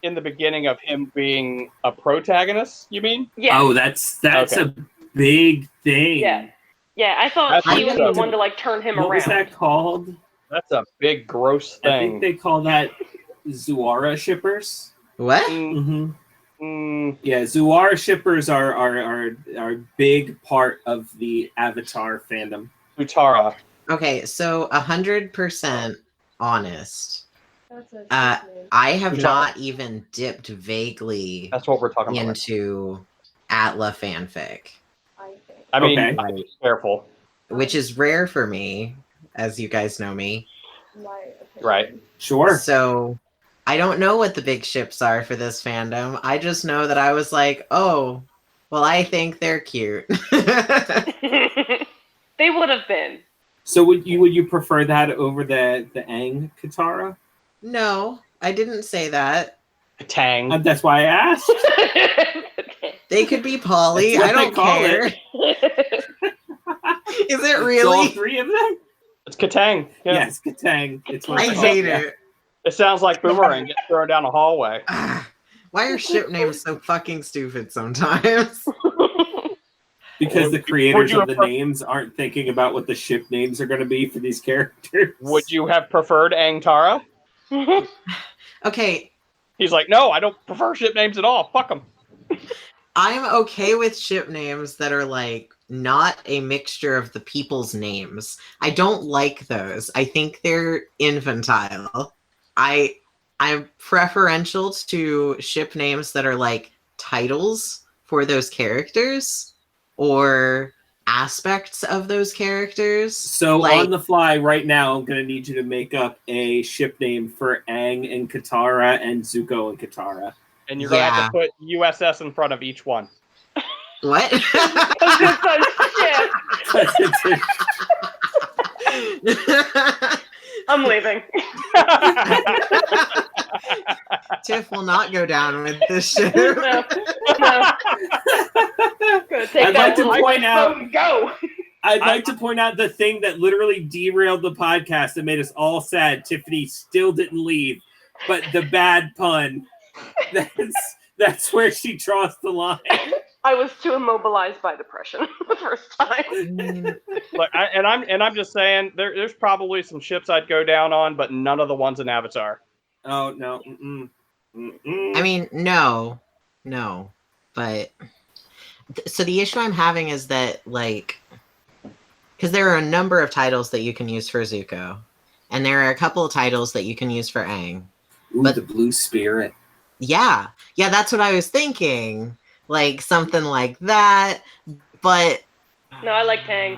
Speaker 1: in the beginning of him being a protagonist, you mean?
Speaker 4: Yeah.
Speaker 2: Oh, that's
Speaker 1: Okay.
Speaker 2: a big thing.
Speaker 4: Yeah. Yeah, I thought
Speaker 1: That's
Speaker 4: she was
Speaker 1: so-
Speaker 4: the one to like turn him
Speaker 2: What
Speaker 4: around.
Speaker 2: was that called?
Speaker 1: That's a big gross
Speaker 2: I think
Speaker 1: thing.
Speaker 2: they call that Zuara shippers.
Speaker 3: What?
Speaker 1: Mm,
Speaker 2: Yeah, Zuara shippers are a big part of the Avatar fandom.
Speaker 1: Utara.
Speaker 3: Okay, so 100% honest.
Speaker 5: That's a
Speaker 3: Uh,
Speaker 5: shit name.
Speaker 3: I have
Speaker 1: Katara.
Speaker 3: not even dipped vaguely
Speaker 1: That's what we're talking about.
Speaker 3: into Atla fanfic,
Speaker 5: I think.
Speaker 1: I mean,
Speaker 2: Okay.
Speaker 1: be careful.
Speaker 3: which is rare for me, as you guys know me.
Speaker 5: My opinion.
Speaker 1: Right.
Speaker 2: Sure.
Speaker 3: So I don't know what the big ships are for this fandom. I just know that I was like, oh, well, I think they're cute.
Speaker 4: They would have been.
Speaker 2: So would you prefer that over the Aang Katara?
Speaker 3: No, I didn't say that.
Speaker 1: Tang.
Speaker 2: That's why I asked.
Speaker 3: They could be poly.
Speaker 2: That's
Speaker 3: I
Speaker 2: what
Speaker 3: don't
Speaker 2: they call
Speaker 3: care.
Speaker 2: it.
Speaker 3: Is it
Speaker 2: So all
Speaker 3: really?
Speaker 2: three of them?
Speaker 1: It's Katang. Yeah.
Speaker 2: Yes, Katang. It's what
Speaker 3: I
Speaker 2: it's called,
Speaker 3: hate
Speaker 2: yeah.
Speaker 3: it.
Speaker 1: It sounds like Boomerang gets thrown down a hallway.
Speaker 3: Ah, why are ship names so fucking stupid sometimes?
Speaker 2: Because the
Speaker 1: Would
Speaker 2: creators
Speaker 1: you
Speaker 2: of the
Speaker 1: have-
Speaker 2: names aren't thinking about what the ship names are going to be for these characters.
Speaker 1: Would you have preferred Aang Tara?
Speaker 3: Okay,
Speaker 1: He's like, no, I don't prefer ship names at all. Fuck them.
Speaker 3: I'm okay with ship names that are like not a mixture of the people's names. I don't like those. I think they're infantile. I'm preferential to ship names that are like titles for those characters or aspects of those characters.
Speaker 2: So
Speaker 3: like,
Speaker 2: on the fly right now, I'm going to need you to make up a ship name for Aang and Katara and Zuko and Katara.
Speaker 1: And you're going to
Speaker 3: Yeah.
Speaker 1: have to put USS in front of each one.
Speaker 3: what?
Speaker 4: Shit. I'm leaving.
Speaker 3: Tiff will not go down with this ship.
Speaker 4: No. No. Gonna take
Speaker 2: I'd
Speaker 4: that
Speaker 2: like to
Speaker 4: little
Speaker 2: point out-
Speaker 4: phone and go.
Speaker 2: I'd like to point out the thing that literally derailed the podcast and made us all sad. Tiffany still didn't leave, but the bad pun. That's where she draws the line.
Speaker 4: I was too immobilized by depression the first time.
Speaker 1: Look, I'm just saying, there's probably some ships I'd go down on, but none of the ones in Avatar.
Speaker 2: Oh no! Mm-mm. Mm-mm.
Speaker 3: I mean, no, but so the issue I'm having is that like, because there are a number of titles that you can use for Zuko, And there are a couple of titles that you can use for Aang.
Speaker 2: Ooh,
Speaker 3: But-
Speaker 2: the Blue Spirit.
Speaker 3: Yeah, that's what I was thinking. Like something like that. But
Speaker 4: No, I like Tang.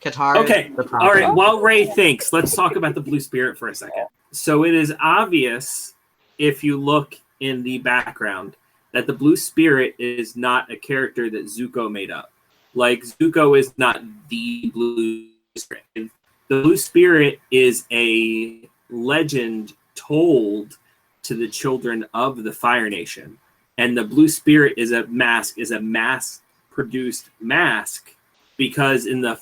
Speaker 3: Katara.
Speaker 2: Okay, all right. While Ray thinks, let's talk about the Blue Spirit for a second. So it is obvious, if you look in the background, that the Blue Spirit is not a character that Zuko made up. Like, Zuko is not the Blue Spirit. The Blue Spirit is a legend told to the children of the Fire Nation. And the Blue Spirit is a mass-produced mask, because in the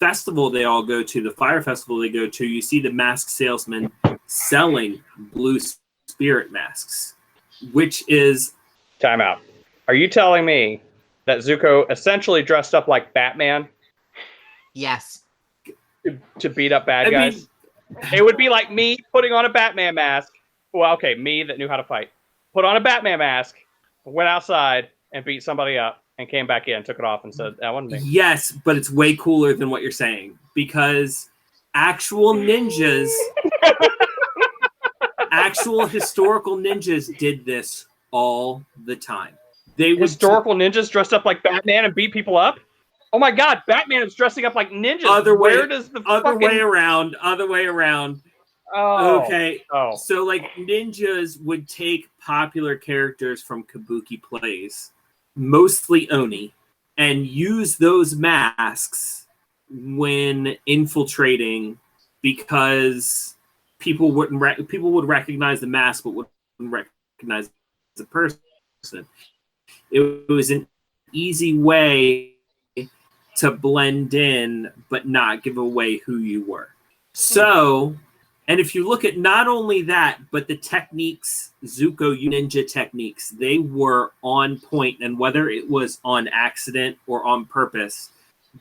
Speaker 2: festival they all go to, the fire festival they go to, you see the mask salesman selling Blue Spirit masks, which is...
Speaker 1: Time out. Are you telling me that Zuko essentially dressed up like Batman
Speaker 3: Yes.
Speaker 1: to beat up bad
Speaker 2: I
Speaker 1: guys? It would be like me putting on a Batman mask. Well, okay, me that knew how to fight. Put on a Batman mask, went outside and beat somebody up, and came back in, took it off, and said, that wasn't me.
Speaker 2: Yes, but it's way cooler than what you're saying, because actual ninjas, actual historical ninjas did this all the time. They would
Speaker 1: Historical ninjas dressed up like Batman and beat people up? Oh my god, Batman is dressing up like ninjas. Where does the
Speaker 2: way around.
Speaker 1: Oh.
Speaker 2: Okay.
Speaker 1: Oh.
Speaker 2: So, like, ninjas would take popular characters from kabuki plays, mostly Oni, and use those masks when infiltrating, because people would recognize the mask but wouldn't recognize the person. It was an easy way to blend in but not give away who you were. So, and if you look at not only that, but the techniques, Zuko ninja techniques, they were on point. And whether it was on accident or on purpose,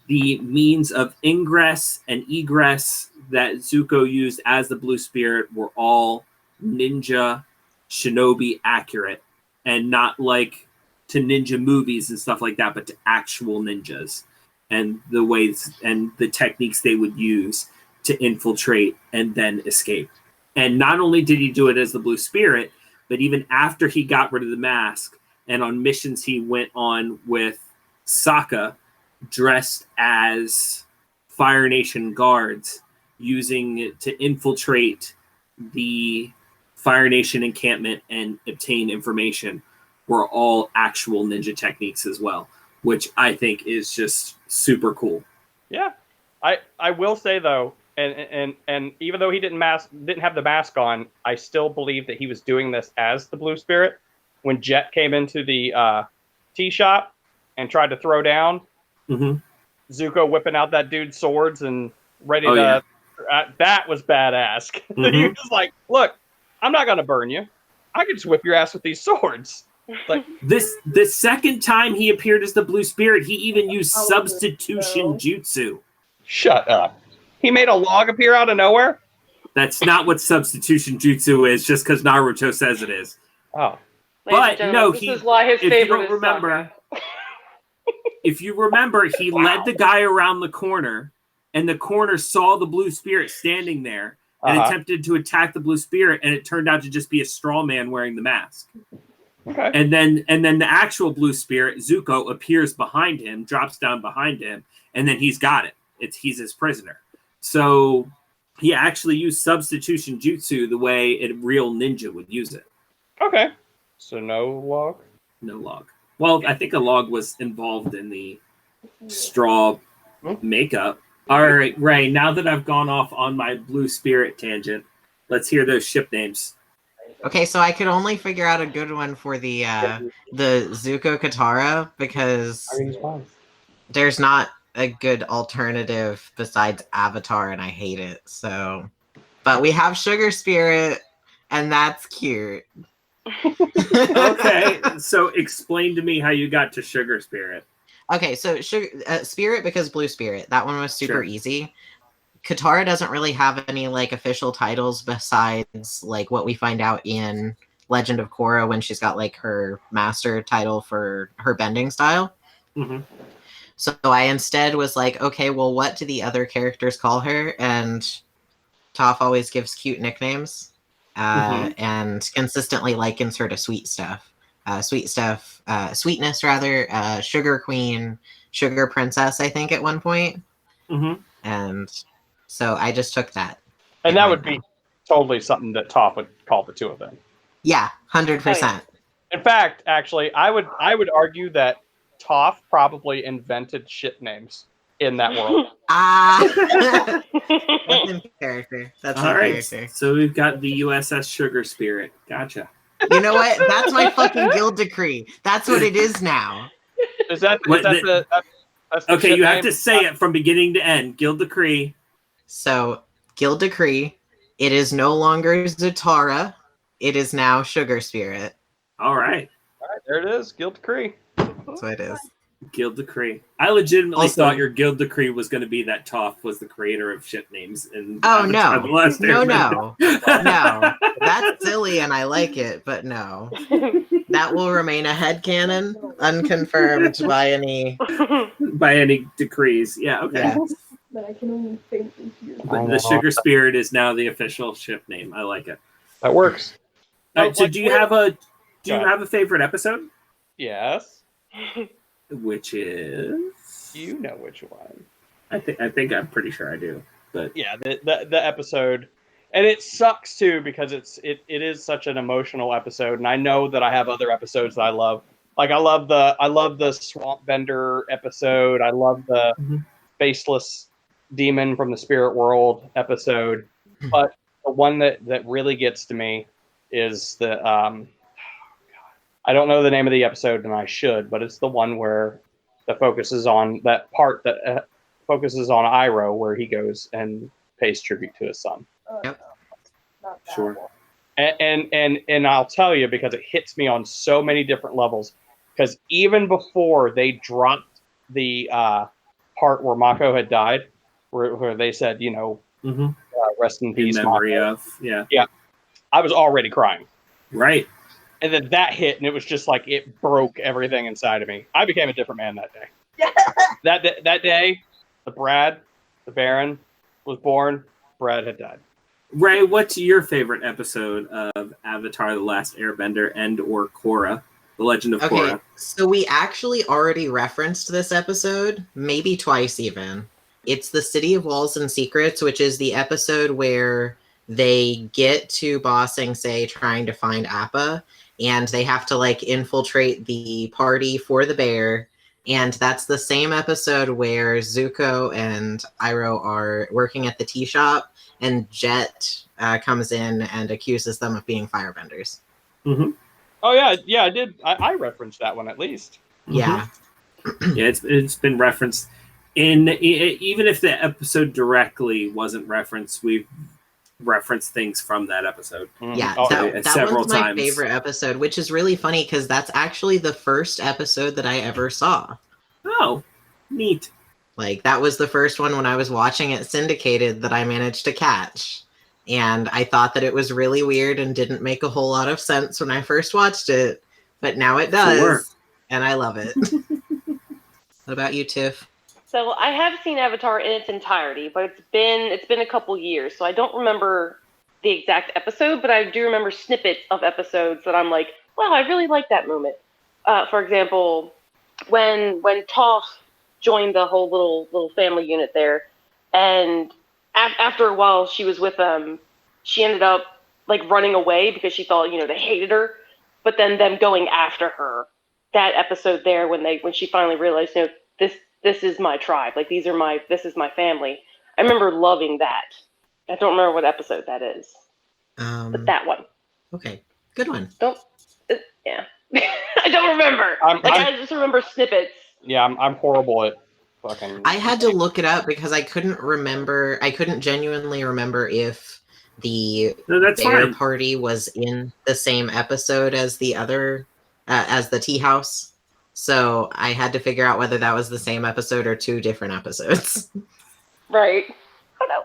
Speaker 2: the means of ingress and egress that Zuko used as the Blue Spirit were all ninja, shinobi accurate, and not like to ninja movies and stuff like that, but to actual ninjas, and the ways and the techniques they would use to infiltrate and then escape. And not only did he do it as the Blue Spirit, but even after he got rid of the mask and on missions he went on with Sokka, dressed as Fire Nation guards, using it to infiltrate the Fire Nation encampment and obtain information, were all actual ninja techniques as well, which I think is just super cool.
Speaker 1: Yeah. I will say though, and even though he didn't have the mask on, I still believe that he was doing this as the Blue Spirit. When Jet came into the tea shop and tried to throw down, Zuko whipping out that dude's swords and ready to... Yeah. That was badass. He was like, look, I'm not going to burn you. I can just whip your ass with these swords. Like,
Speaker 2: the second time he appeared as the Blue Spirit, he even used substitution jutsu.
Speaker 1: Shut up. He made a log appear out of nowhere?
Speaker 2: That's not what substitution jutsu is, just because Naruto says it is.
Speaker 1: Oh.
Speaker 2: But no,
Speaker 4: this is why his favorite is
Speaker 2: Sokka. If you remember, he led the guy around the corner, and the corner saw the Blue Spirit standing there and attempted to attack the Blue Spirit, and it turned out to just be a straw man wearing the mask.
Speaker 1: Okay.
Speaker 2: And then the actual Blue Spirit, Zuko, appears behind him, drops down behind him, and then he's got it. He's his prisoner. So he actually used substitution jutsu the way a real ninja would use it.
Speaker 1: Okay. So no log?
Speaker 2: No log. Well, I think a log was involved in the straw makeup. All right, Ray, now that I've gone off on my Blue Spirit tangent, let's hear those ship names.
Speaker 3: Okay, so I could only figure out a good one for the Zuko Katara, because there's not a good alternative besides Avatar, and I hate it. So, but we have Sugar Spirit, and that's cute.
Speaker 2: Okay, so explain to me how you got to Sugar Spirit.
Speaker 3: Okay, so Spirit because Blue Spirit. That one was super easy. Katara doesn't really have any like official titles besides like what we find out in Legend of Korra when she's got like her master title for her bending style. So I instead was like, okay, well, what do the other characters call her? And Toph always gives cute nicknames, and consistently likens her to Sweetness rather, Sugar Queen, Sugar Princess, I think at one point. And so I just took that.
Speaker 1: And that would be totally something that Toph would call the two of them.
Speaker 3: Yeah, 100%.
Speaker 1: In fact, actually, I would argue that Toph probably invented ship names in that world.
Speaker 3: That's in character. That's
Speaker 2: All
Speaker 3: in
Speaker 2: right.
Speaker 3: character.
Speaker 2: So we've got the USS Sugar Spirit. Gotcha.
Speaker 3: You know what? That's my fucking guild decree. That's what it is now.
Speaker 1: Is that that's the
Speaker 2: okay,
Speaker 1: ship
Speaker 2: you have
Speaker 1: name?
Speaker 2: to say it from beginning to end. Guild decree.
Speaker 3: So, guild decree. It is no longer Zatara. It is now Sugar Spirit.
Speaker 2: All right.
Speaker 1: All right, there it is. Guild decree.
Speaker 3: That's what it is.
Speaker 2: Guild decree. I legitimately
Speaker 3: Also-
Speaker 2: thought your guild decree was going to be that Toph was the creator of ship names. And
Speaker 3: Oh, no.
Speaker 2: The Last Airbender.
Speaker 3: No. That's silly and I like it, but no. That will remain a headcanon, unconfirmed by any...
Speaker 2: By any decrees. Yeah, okay.
Speaker 3: Yeah.
Speaker 5: But I can only faintly hear.
Speaker 2: But the Sugar Spirit is now the official ship name. I like it.
Speaker 1: That works.
Speaker 2: All right, so
Speaker 1: Like,
Speaker 2: do you have
Speaker 1: Go
Speaker 2: a favorite episode?
Speaker 1: Yes.
Speaker 2: Which is
Speaker 1: You know which one.
Speaker 2: I think I'm pretty sure I do. But
Speaker 1: Yeah, the episode, and it sucks too because it is such an emotional episode, and I know that I have other episodes that I love. Like I love the Swamp Bender episode. I love the faceless demon from the spirit world episode. But the one that really gets to me is the I don't know the name of the episode, and I should, but it's the one where the focus is on that part that focuses on Iroh, where he goes and pays tribute to his son.
Speaker 3: Yep.
Speaker 5: Not that
Speaker 2: Sure.
Speaker 5: one.
Speaker 1: And I'll tell you, because it hits me on so many different levels. Because even before they dropped the part where Mako had died, where they said, rest in
Speaker 2: in
Speaker 1: peace,
Speaker 2: memory
Speaker 1: Mako.
Speaker 2: of yeah.
Speaker 1: I was already crying.
Speaker 2: Right.
Speaker 1: And then that hit, and it was just like it broke everything inside of me. I became a different man that day. That day, the Baron, was born. Brad had died.
Speaker 2: Ray, what's your favorite episode of Avatar: The Last Airbender and/or Korra, The Legend of
Speaker 3: Okay,
Speaker 2: Korra?
Speaker 3: so we actually already referenced this episode, maybe twice even. It's the City of Walls and Secrets, which is the episode where they get to Ba Sing Se trying to find Appa, and they have to infiltrate the party for the bear. And that's the same episode where Zuko and Iroh are working at the tea shop, and Jet comes in and accuses them of being firebenders.
Speaker 2: Mm-hmm.
Speaker 1: Oh yeah, I did. I referenced that one at least.
Speaker 3: Yeah.
Speaker 2: Yeah, it's been referenced even if the episode directly wasn't referenced, we've referenced things from that episode.
Speaker 3: Yeah,
Speaker 1: Oh,
Speaker 3: that
Speaker 2: several
Speaker 3: one's my
Speaker 2: times.
Speaker 3: favorite episode, which is really funny because that's actually the first episode that I ever saw.
Speaker 2: Oh, neat.
Speaker 3: That was the first one when I was watching it syndicated that I managed to catch. And I thought that it was really weird and didn't make a whole lot of sense when I first watched it, but now it does,
Speaker 2: Sure.
Speaker 3: and I love it. What about you, Tiff?
Speaker 4: So I have seen Avatar in its entirety, but it's been a couple years, so I don't remember the exact episode, but I do remember snippets of episodes that I'm like, wow, I really like that moment. For example, when Toph joined the whole little family unit there, and after a while she was with them, she ended up running away because she thought they hated her, but then them going after her. That episode there when she finally realized this is my tribe, this is my family. I remember loving that. I don't remember what episode that is, but that one.
Speaker 3: Okay, good one.
Speaker 4: Yeah. I don't remember. I just remember snippets.
Speaker 1: Yeah, I'm horrible at fucking.
Speaker 3: I had to look it up because I couldn't genuinely remember if the
Speaker 2: that's
Speaker 3: bear
Speaker 2: fine.
Speaker 3: party was in the same episode as the other, as the tea house. So I had to figure out whether that was the same episode or two different episodes.
Speaker 4: Right. I don't know.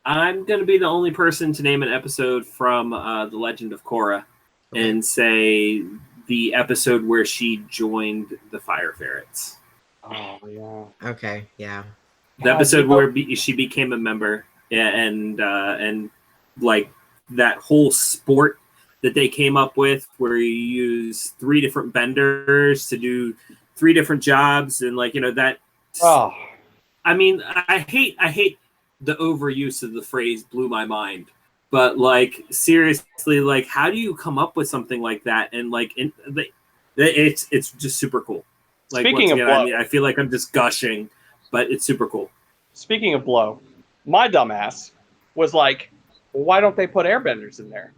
Speaker 2: I'm going to be the only person to name an episode from The Legend of Korra and say the episode where she joined the Fire Ferrets.
Speaker 1: Oh yeah.
Speaker 3: Okay, yeah.
Speaker 2: The episode where she became a member. and like that whole sport that they came up with, where you use 3 different benders to do 3 different jobs, and like that.
Speaker 1: Oh,
Speaker 2: I mean, I hate the overuse of the phrase "blew my mind," but like seriously, like how do you come up with something like that? And like it's just super cool. Like
Speaker 1: Speaking
Speaker 2: once
Speaker 1: of
Speaker 2: again,
Speaker 1: blow.
Speaker 2: I mean, I feel like I'm just gushing, but it's super cool.
Speaker 1: speaking of blow, my dumbass was like, why don't they put airbenders in there?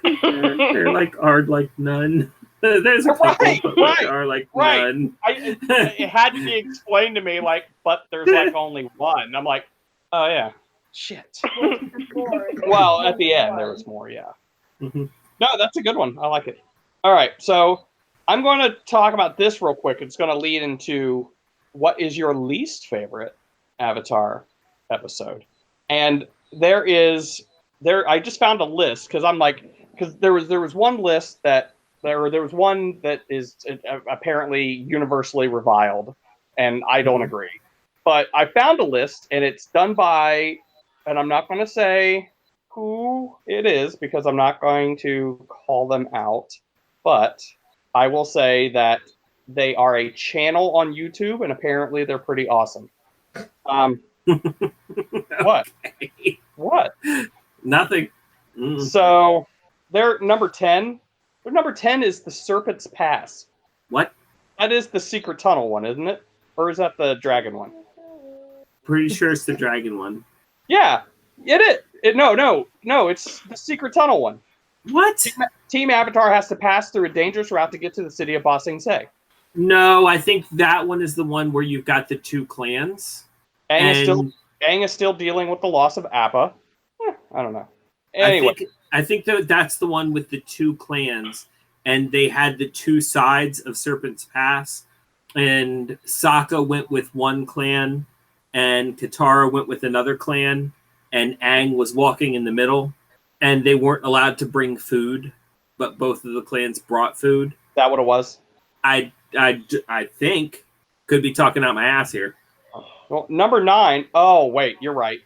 Speaker 2: They're like are like none. There's a couple,
Speaker 1: Right,
Speaker 2: but
Speaker 1: right,
Speaker 2: there are like
Speaker 1: right.
Speaker 2: none.
Speaker 1: It had to be explained to me, like, but there's like only one. I'm like, oh yeah, shit. Well, at the end there was more, yeah.
Speaker 2: Mhm.
Speaker 1: No, that's a good one. I like it. All right, so I'm going to talk about this real quick. It's going to lead into what is your least favorite Avatar episode, and I just found a list because I'm like, because there was one list that there was one that is apparently universally reviled, and I don't agree. But I found a list, and it's done by, and I'm not going to say who it is because I'm not going to call them out, but I will say that they are a channel on YouTube, and apparently they're pretty awesome. What?
Speaker 2: Okay.
Speaker 1: What?
Speaker 2: Nothing. Mm.
Speaker 1: So they're number 10. Their number 10 is the Serpent's Pass.
Speaker 2: What?
Speaker 1: That is the secret tunnel one, isn't it? Or is that the dragon one?
Speaker 2: Pretty sure it's the dragon one.
Speaker 1: Yeah, no, it's the secret tunnel one.
Speaker 2: What?
Speaker 1: Team Avatar has to pass through a dangerous route to get to the city of Ba Sing Se.
Speaker 2: No, I think that one is the one where you've got the 2 clans.
Speaker 1: Aang is still dealing with the loss of Appa. I don't know. Anyway,
Speaker 2: I think that's the one with the 2 clans, and they had the 2 sides of Serpent's Pass, and Sokka went with one clan, and Katara went with another clan, and Aang was walking in the middle, and they weren't allowed to bring food, but both of the clans brought food.
Speaker 1: is that what it was?
Speaker 2: I think. Could be talking out my ass here.
Speaker 1: Well, number 9. Oh, wait, you're right.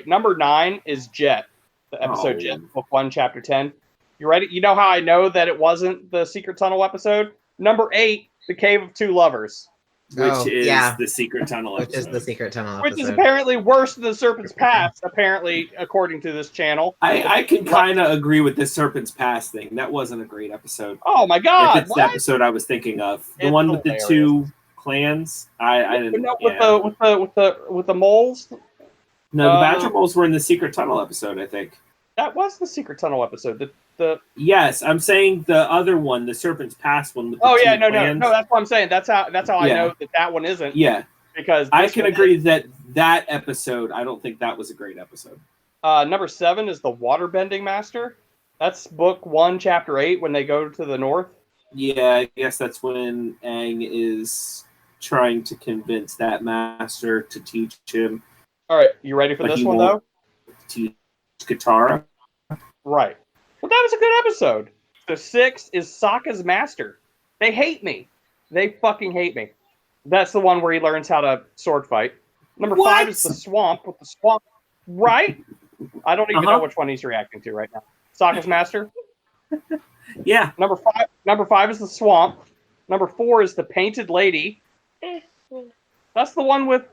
Speaker 1: Number 9 is Jet, the episode Jet, book 1, chapter 10. You ready? You know how I know that it wasn't the secret tunnel episode? Number 8, the Cave of Two Lovers,
Speaker 2: Which is the secret tunnel episode.
Speaker 3: Which is the secret tunnel
Speaker 1: which
Speaker 3: episode.
Speaker 1: is apparently worse than the Serpent's Pass, apparently, according to this channel.
Speaker 2: I can kind of agree with the Serpent's Pass thing. That wasn't a great episode.
Speaker 1: Oh my god!
Speaker 2: If it's the episode I was thinking of, the
Speaker 1: It's
Speaker 2: one with
Speaker 1: hilarious.
Speaker 2: the 2 clans, I didn't.
Speaker 1: No,
Speaker 2: Yeah.
Speaker 1: with the moles.
Speaker 2: No, the Badger Moles were in the secret tunnel episode, I think.
Speaker 1: That was the secret tunnel episode. The
Speaker 2: Yes, I'm saying the other one, the Serpent's Pass one. With the
Speaker 1: oh yeah,
Speaker 2: 2
Speaker 1: no,
Speaker 2: clans.
Speaker 1: that's what I'm saying. That's how I
Speaker 2: Yeah.
Speaker 1: know that one isn't.
Speaker 2: Yeah,
Speaker 1: Because
Speaker 2: I
Speaker 1: this
Speaker 2: can
Speaker 1: one
Speaker 2: agree that episode. I don't think that was a great episode.
Speaker 1: Number 7 is the Waterbending Master. That's book 1, chapter 8, when they go to the north.
Speaker 2: Yeah, I guess that's when Aang is trying to convince that master to teach him.
Speaker 1: All right, you ready for
Speaker 2: But
Speaker 1: this
Speaker 2: he
Speaker 1: one though?
Speaker 2: won't teach Katara.
Speaker 1: Right. Well, that was a good episode. The 6 is Sokka's Master. They hate me. They fucking hate me. That's the one where he learns how to sword fight. Number 5 is the Swamp with the Swamp. Right? I don't even know which one he's reacting to right now. Sokka's Master.
Speaker 2: Yeah.
Speaker 1: Number five is the Swamp. Number 4 is the Painted Lady. That's the one with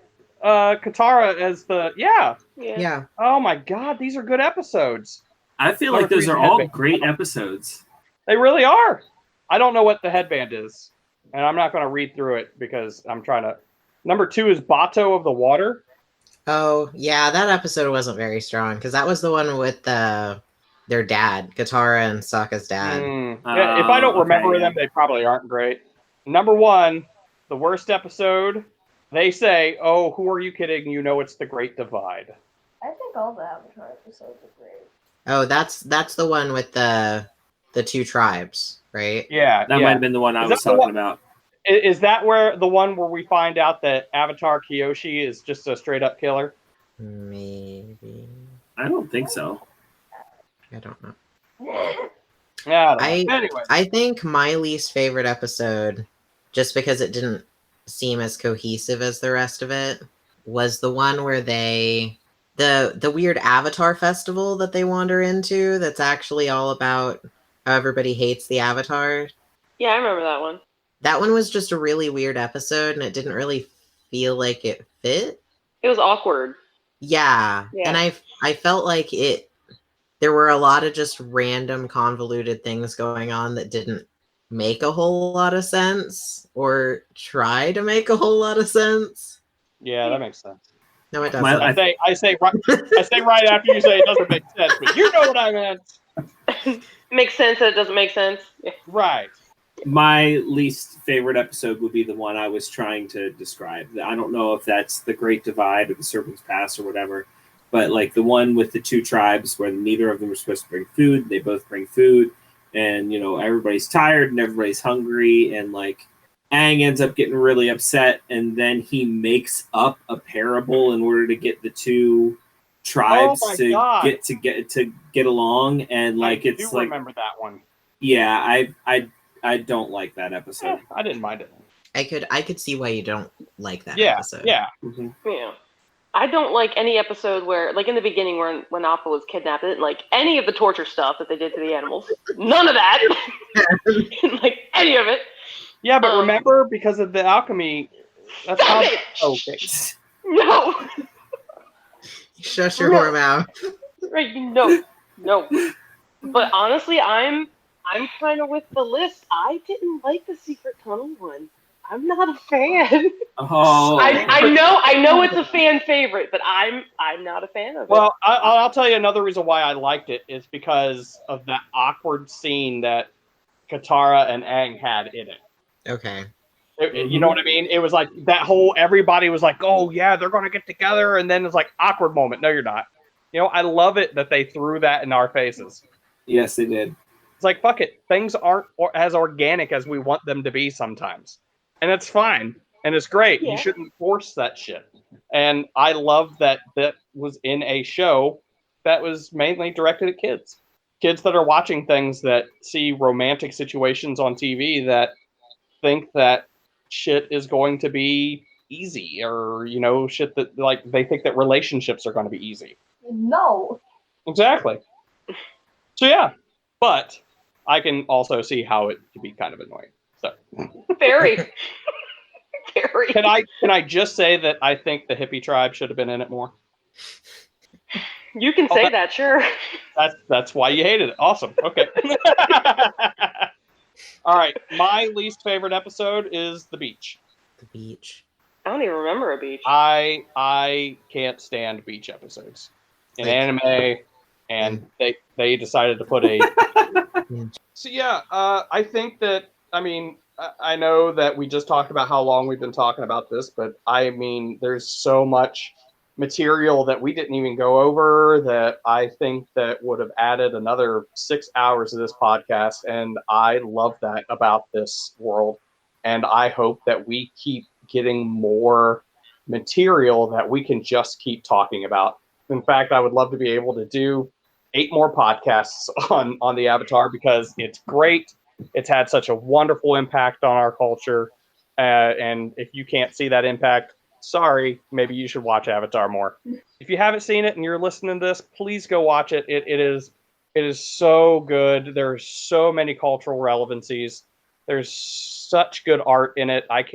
Speaker 1: Katara as the
Speaker 3: Yeah.
Speaker 1: Oh my god, these are good episodes.
Speaker 2: I feel
Speaker 1: Number
Speaker 2: like those
Speaker 1: 3 is
Speaker 2: are
Speaker 1: the
Speaker 2: all
Speaker 1: headband.
Speaker 2: great episodes.
Speaker 1: They really are. I don't know what the headband is, and I'm not going to read through it because I'm trying to. Number 2 is Bato of the Water.
Speaker 3: Oh, yeah, that episode wasn't very strong because that was the one with their dad, Katara and Sokka's dad.
Speaker 1: Yeah, if I don't remember
Speaker 2: okay,
Speaker 1: them, they probably aren't great. Number 1, the worst episode. They say, "Oh, who are you kidding? You know it's the Great Divide."
Speaker 5: I think all the Avatar episodes are great.
Speaker 3: Oh, that's the one with the 2 tribes, right?
Speaker 1: Yeah,
Speaker 2: That might have been the one I
Speaker 1: Is
Speaker 2: was
Speaker 1: that the
Speaker 2: talking
Speaker 1: one-
Speaker 2: about.
Speaker 1: Is that where the one where we find out that Avatar Kyoshi is just a straight up killer?
Speaker 3: Maybe.
Speaker 2: I don't think so.
Speaker 3: I don't know.
Speaker 1: Yeah. Anyway,
Speaker 3: I think my least favorite episode, just because it didn't seem as cohesive as the rest of it, was the one where they the weird Avatar festival that they wander into. That's actually all about how everybody hates the Avatar.
Speaker 4: Yeah, I remember that one.
Speaker 3: That one was just a really weird episode, and it didn't really feel like it fit.
Speaker 4: It was awkward.
Speaker 3: Yeah,
Speaker 4: Yeah.
Speaker 3: and I felt like it. There were a lot of just random convoluted things going on that didn't make a whole lot of sense or try to make a whole lot of sense.
Speaker 1: Yeah, that makes sense.
Speaker 3: No, it doesn't.
Speaker 1: I say right after you say it doesn't make sense, but you know what I meant.
Speaker 4: Makes sense that it doesn't make sense.
Speaker 1: Right.
Speaker 2: My least favorite episode would be the one I was trying to describe. I don't know if that's the Great Divide or the Serpent's Pass or whatever, but like the one with the two tribes where neither of them are supposed to bring food. They both bring food, and you know everybody's tired and everybody's hungry, and like Aang ends up getting really upset, and then he makes up a parable in order to get the two tribes to get along, and like
Speaker 1: I do remember that one.
Speaker 2: Yeah, I don't like that episode.
Speaker 1: I didn't mind it.
Speaker 3: I could see why you don't like that
Speaker 1: Yeah,
Speaker 3: episode.
Speaker 1: yeah.
Speaker 2: Mm-hmm.
Speaker 4: Yeah. I don't like any episode where, like in the beginning when Appa was kidnapped, I didn't like any of the torture stuff that they did to the animals. None of that. Didn't like any of it.
Speaker 1: Yeah, but remember, because of the alchemy, that's how.
Speaker 4: Stop it!
Speaker 1: Okay.
Speaker 4: No.
Speaker 3: Shush your whore mouth.
Speaker 4: Right? No. But honestly, I'm kind of with the list. I didn't like the Secret Tunnel one. I'm not a fan.
Speaker 2: Oh,
Speaker 4: I know it's a fan favorite, but I'm not a fan of it.
Speaker 1: Well, I'll tell you another reason why I liked it is because of that awkward scene that Katara and Aang had in it.
Speaker 3: Okay.
Speaker 1: You know what I mean? It was like that whole, everybody was like, oh yeah, they're going to get together. And then it's like awkward moment. No, you're not. You know, I love it that they threw that in our faces.
Speaker 2: yes, they did.
Speaker 1: It's like, fuck it. Things aren't as organic as we want them to be sometimes. And it's fine. And it's great.
Speaker 4: Yeah.
Speaker 1: You shouldn't force that shit. And I love that that was in a show that was mainly directed at kids. Kids that are watching things that see romantic situations on TV that think that shit is going to be easy, or, you know, shit that, like, they think that relationships are going to be easy.
Speaker 5: No.
Speaker 1: Exactly. So, yeah. But I can also see how it could be kind of annoying. So
Speaker 4: Very. Very.
Speaker 1: Can I just say that I think the hippie tribe should have been in it more?
Speaker 4: You can say that, sure.
Speaker 1: That's why you hated it. Awesome. Okay. All right. My least favorite episode is the beach.
Speaker 3: The beach.
Speaker 4: I don't even remember a beach.
Speaker 1: I can't stand beach episodes in anime, and they decided to put a. So yeah, I think that, I mean, I know that we just talked about how long we've been talking about this, but I mean, there's so much material that we didn't even go over that I think that would have added another 6 hours of this podcast. And I love that about this world. And I hope that we keep getting more material that we can just keep talking about. In fact, I would love to be able to do 8 more podcasts on the Avatar, because it's great. It's had such a wonderful impact on our culture. And if you can't see that impact, sorry, maybe you should watch Avatar more. If you haven't seen it and you're listening to this, please go watch it. It is so good. There's so many cultural relevancies. There's such good art in it. I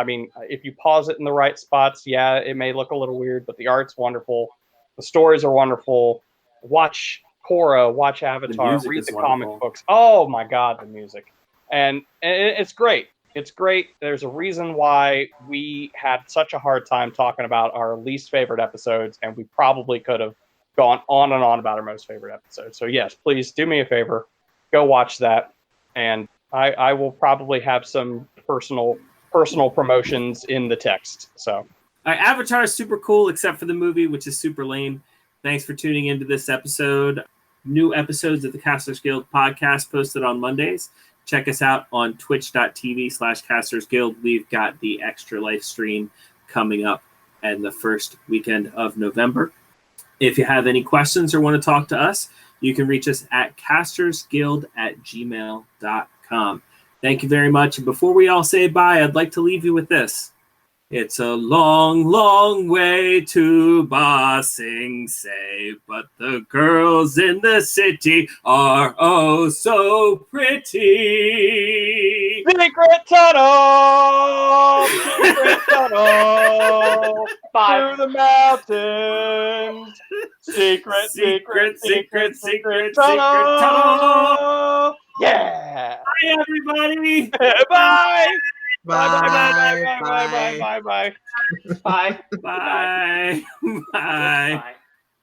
Speaker 1: mean, if you pause it in the right spots, yeah, it may look a little weird, but the art's wonderful. The stories are wonderful. Watch Korra, watch Avatar, read the comic books. Oh my God, the music. And it's great. It's great. There's a reason why we had such a hard time talking about our least favorite episodes, and we probably could have gone on and on about our most favorite episodes. So yes, please do me a favor. Go watch that. And I will probably have some personal promotions in the text. So
Speaker 2: Avatar is super cool, except for the movie, which is super lame. Thanks for tuning into this episode. New episodes of the Casters Guild podcast posted on Mondays. Check us out on twitch.tv/Casters Guild. We've got the extra live stream coming up in the first weekend of November. If you have any questions or want to talk to us, you can reach us at castersguild@gmail.com. Thank you very much. And before we all say bye, I'd like to leave you with this. It's a long, long way to Ba Sing Se, but the girls in the city are oh so pretty.
Speaker 1: Secret tunnel! Secret tunnel!
Speaker 4: 5.
Speaker 1: Through the mountains! Secret tunnel! Yeah!
Speaker 2: Bye, everybody.
Speaker 1: Bye!
Speaker 3: Bye.
Speaker 1: Bye!
Speaker 4: Bye.
Speaker 2: Bye. Bye. Bye.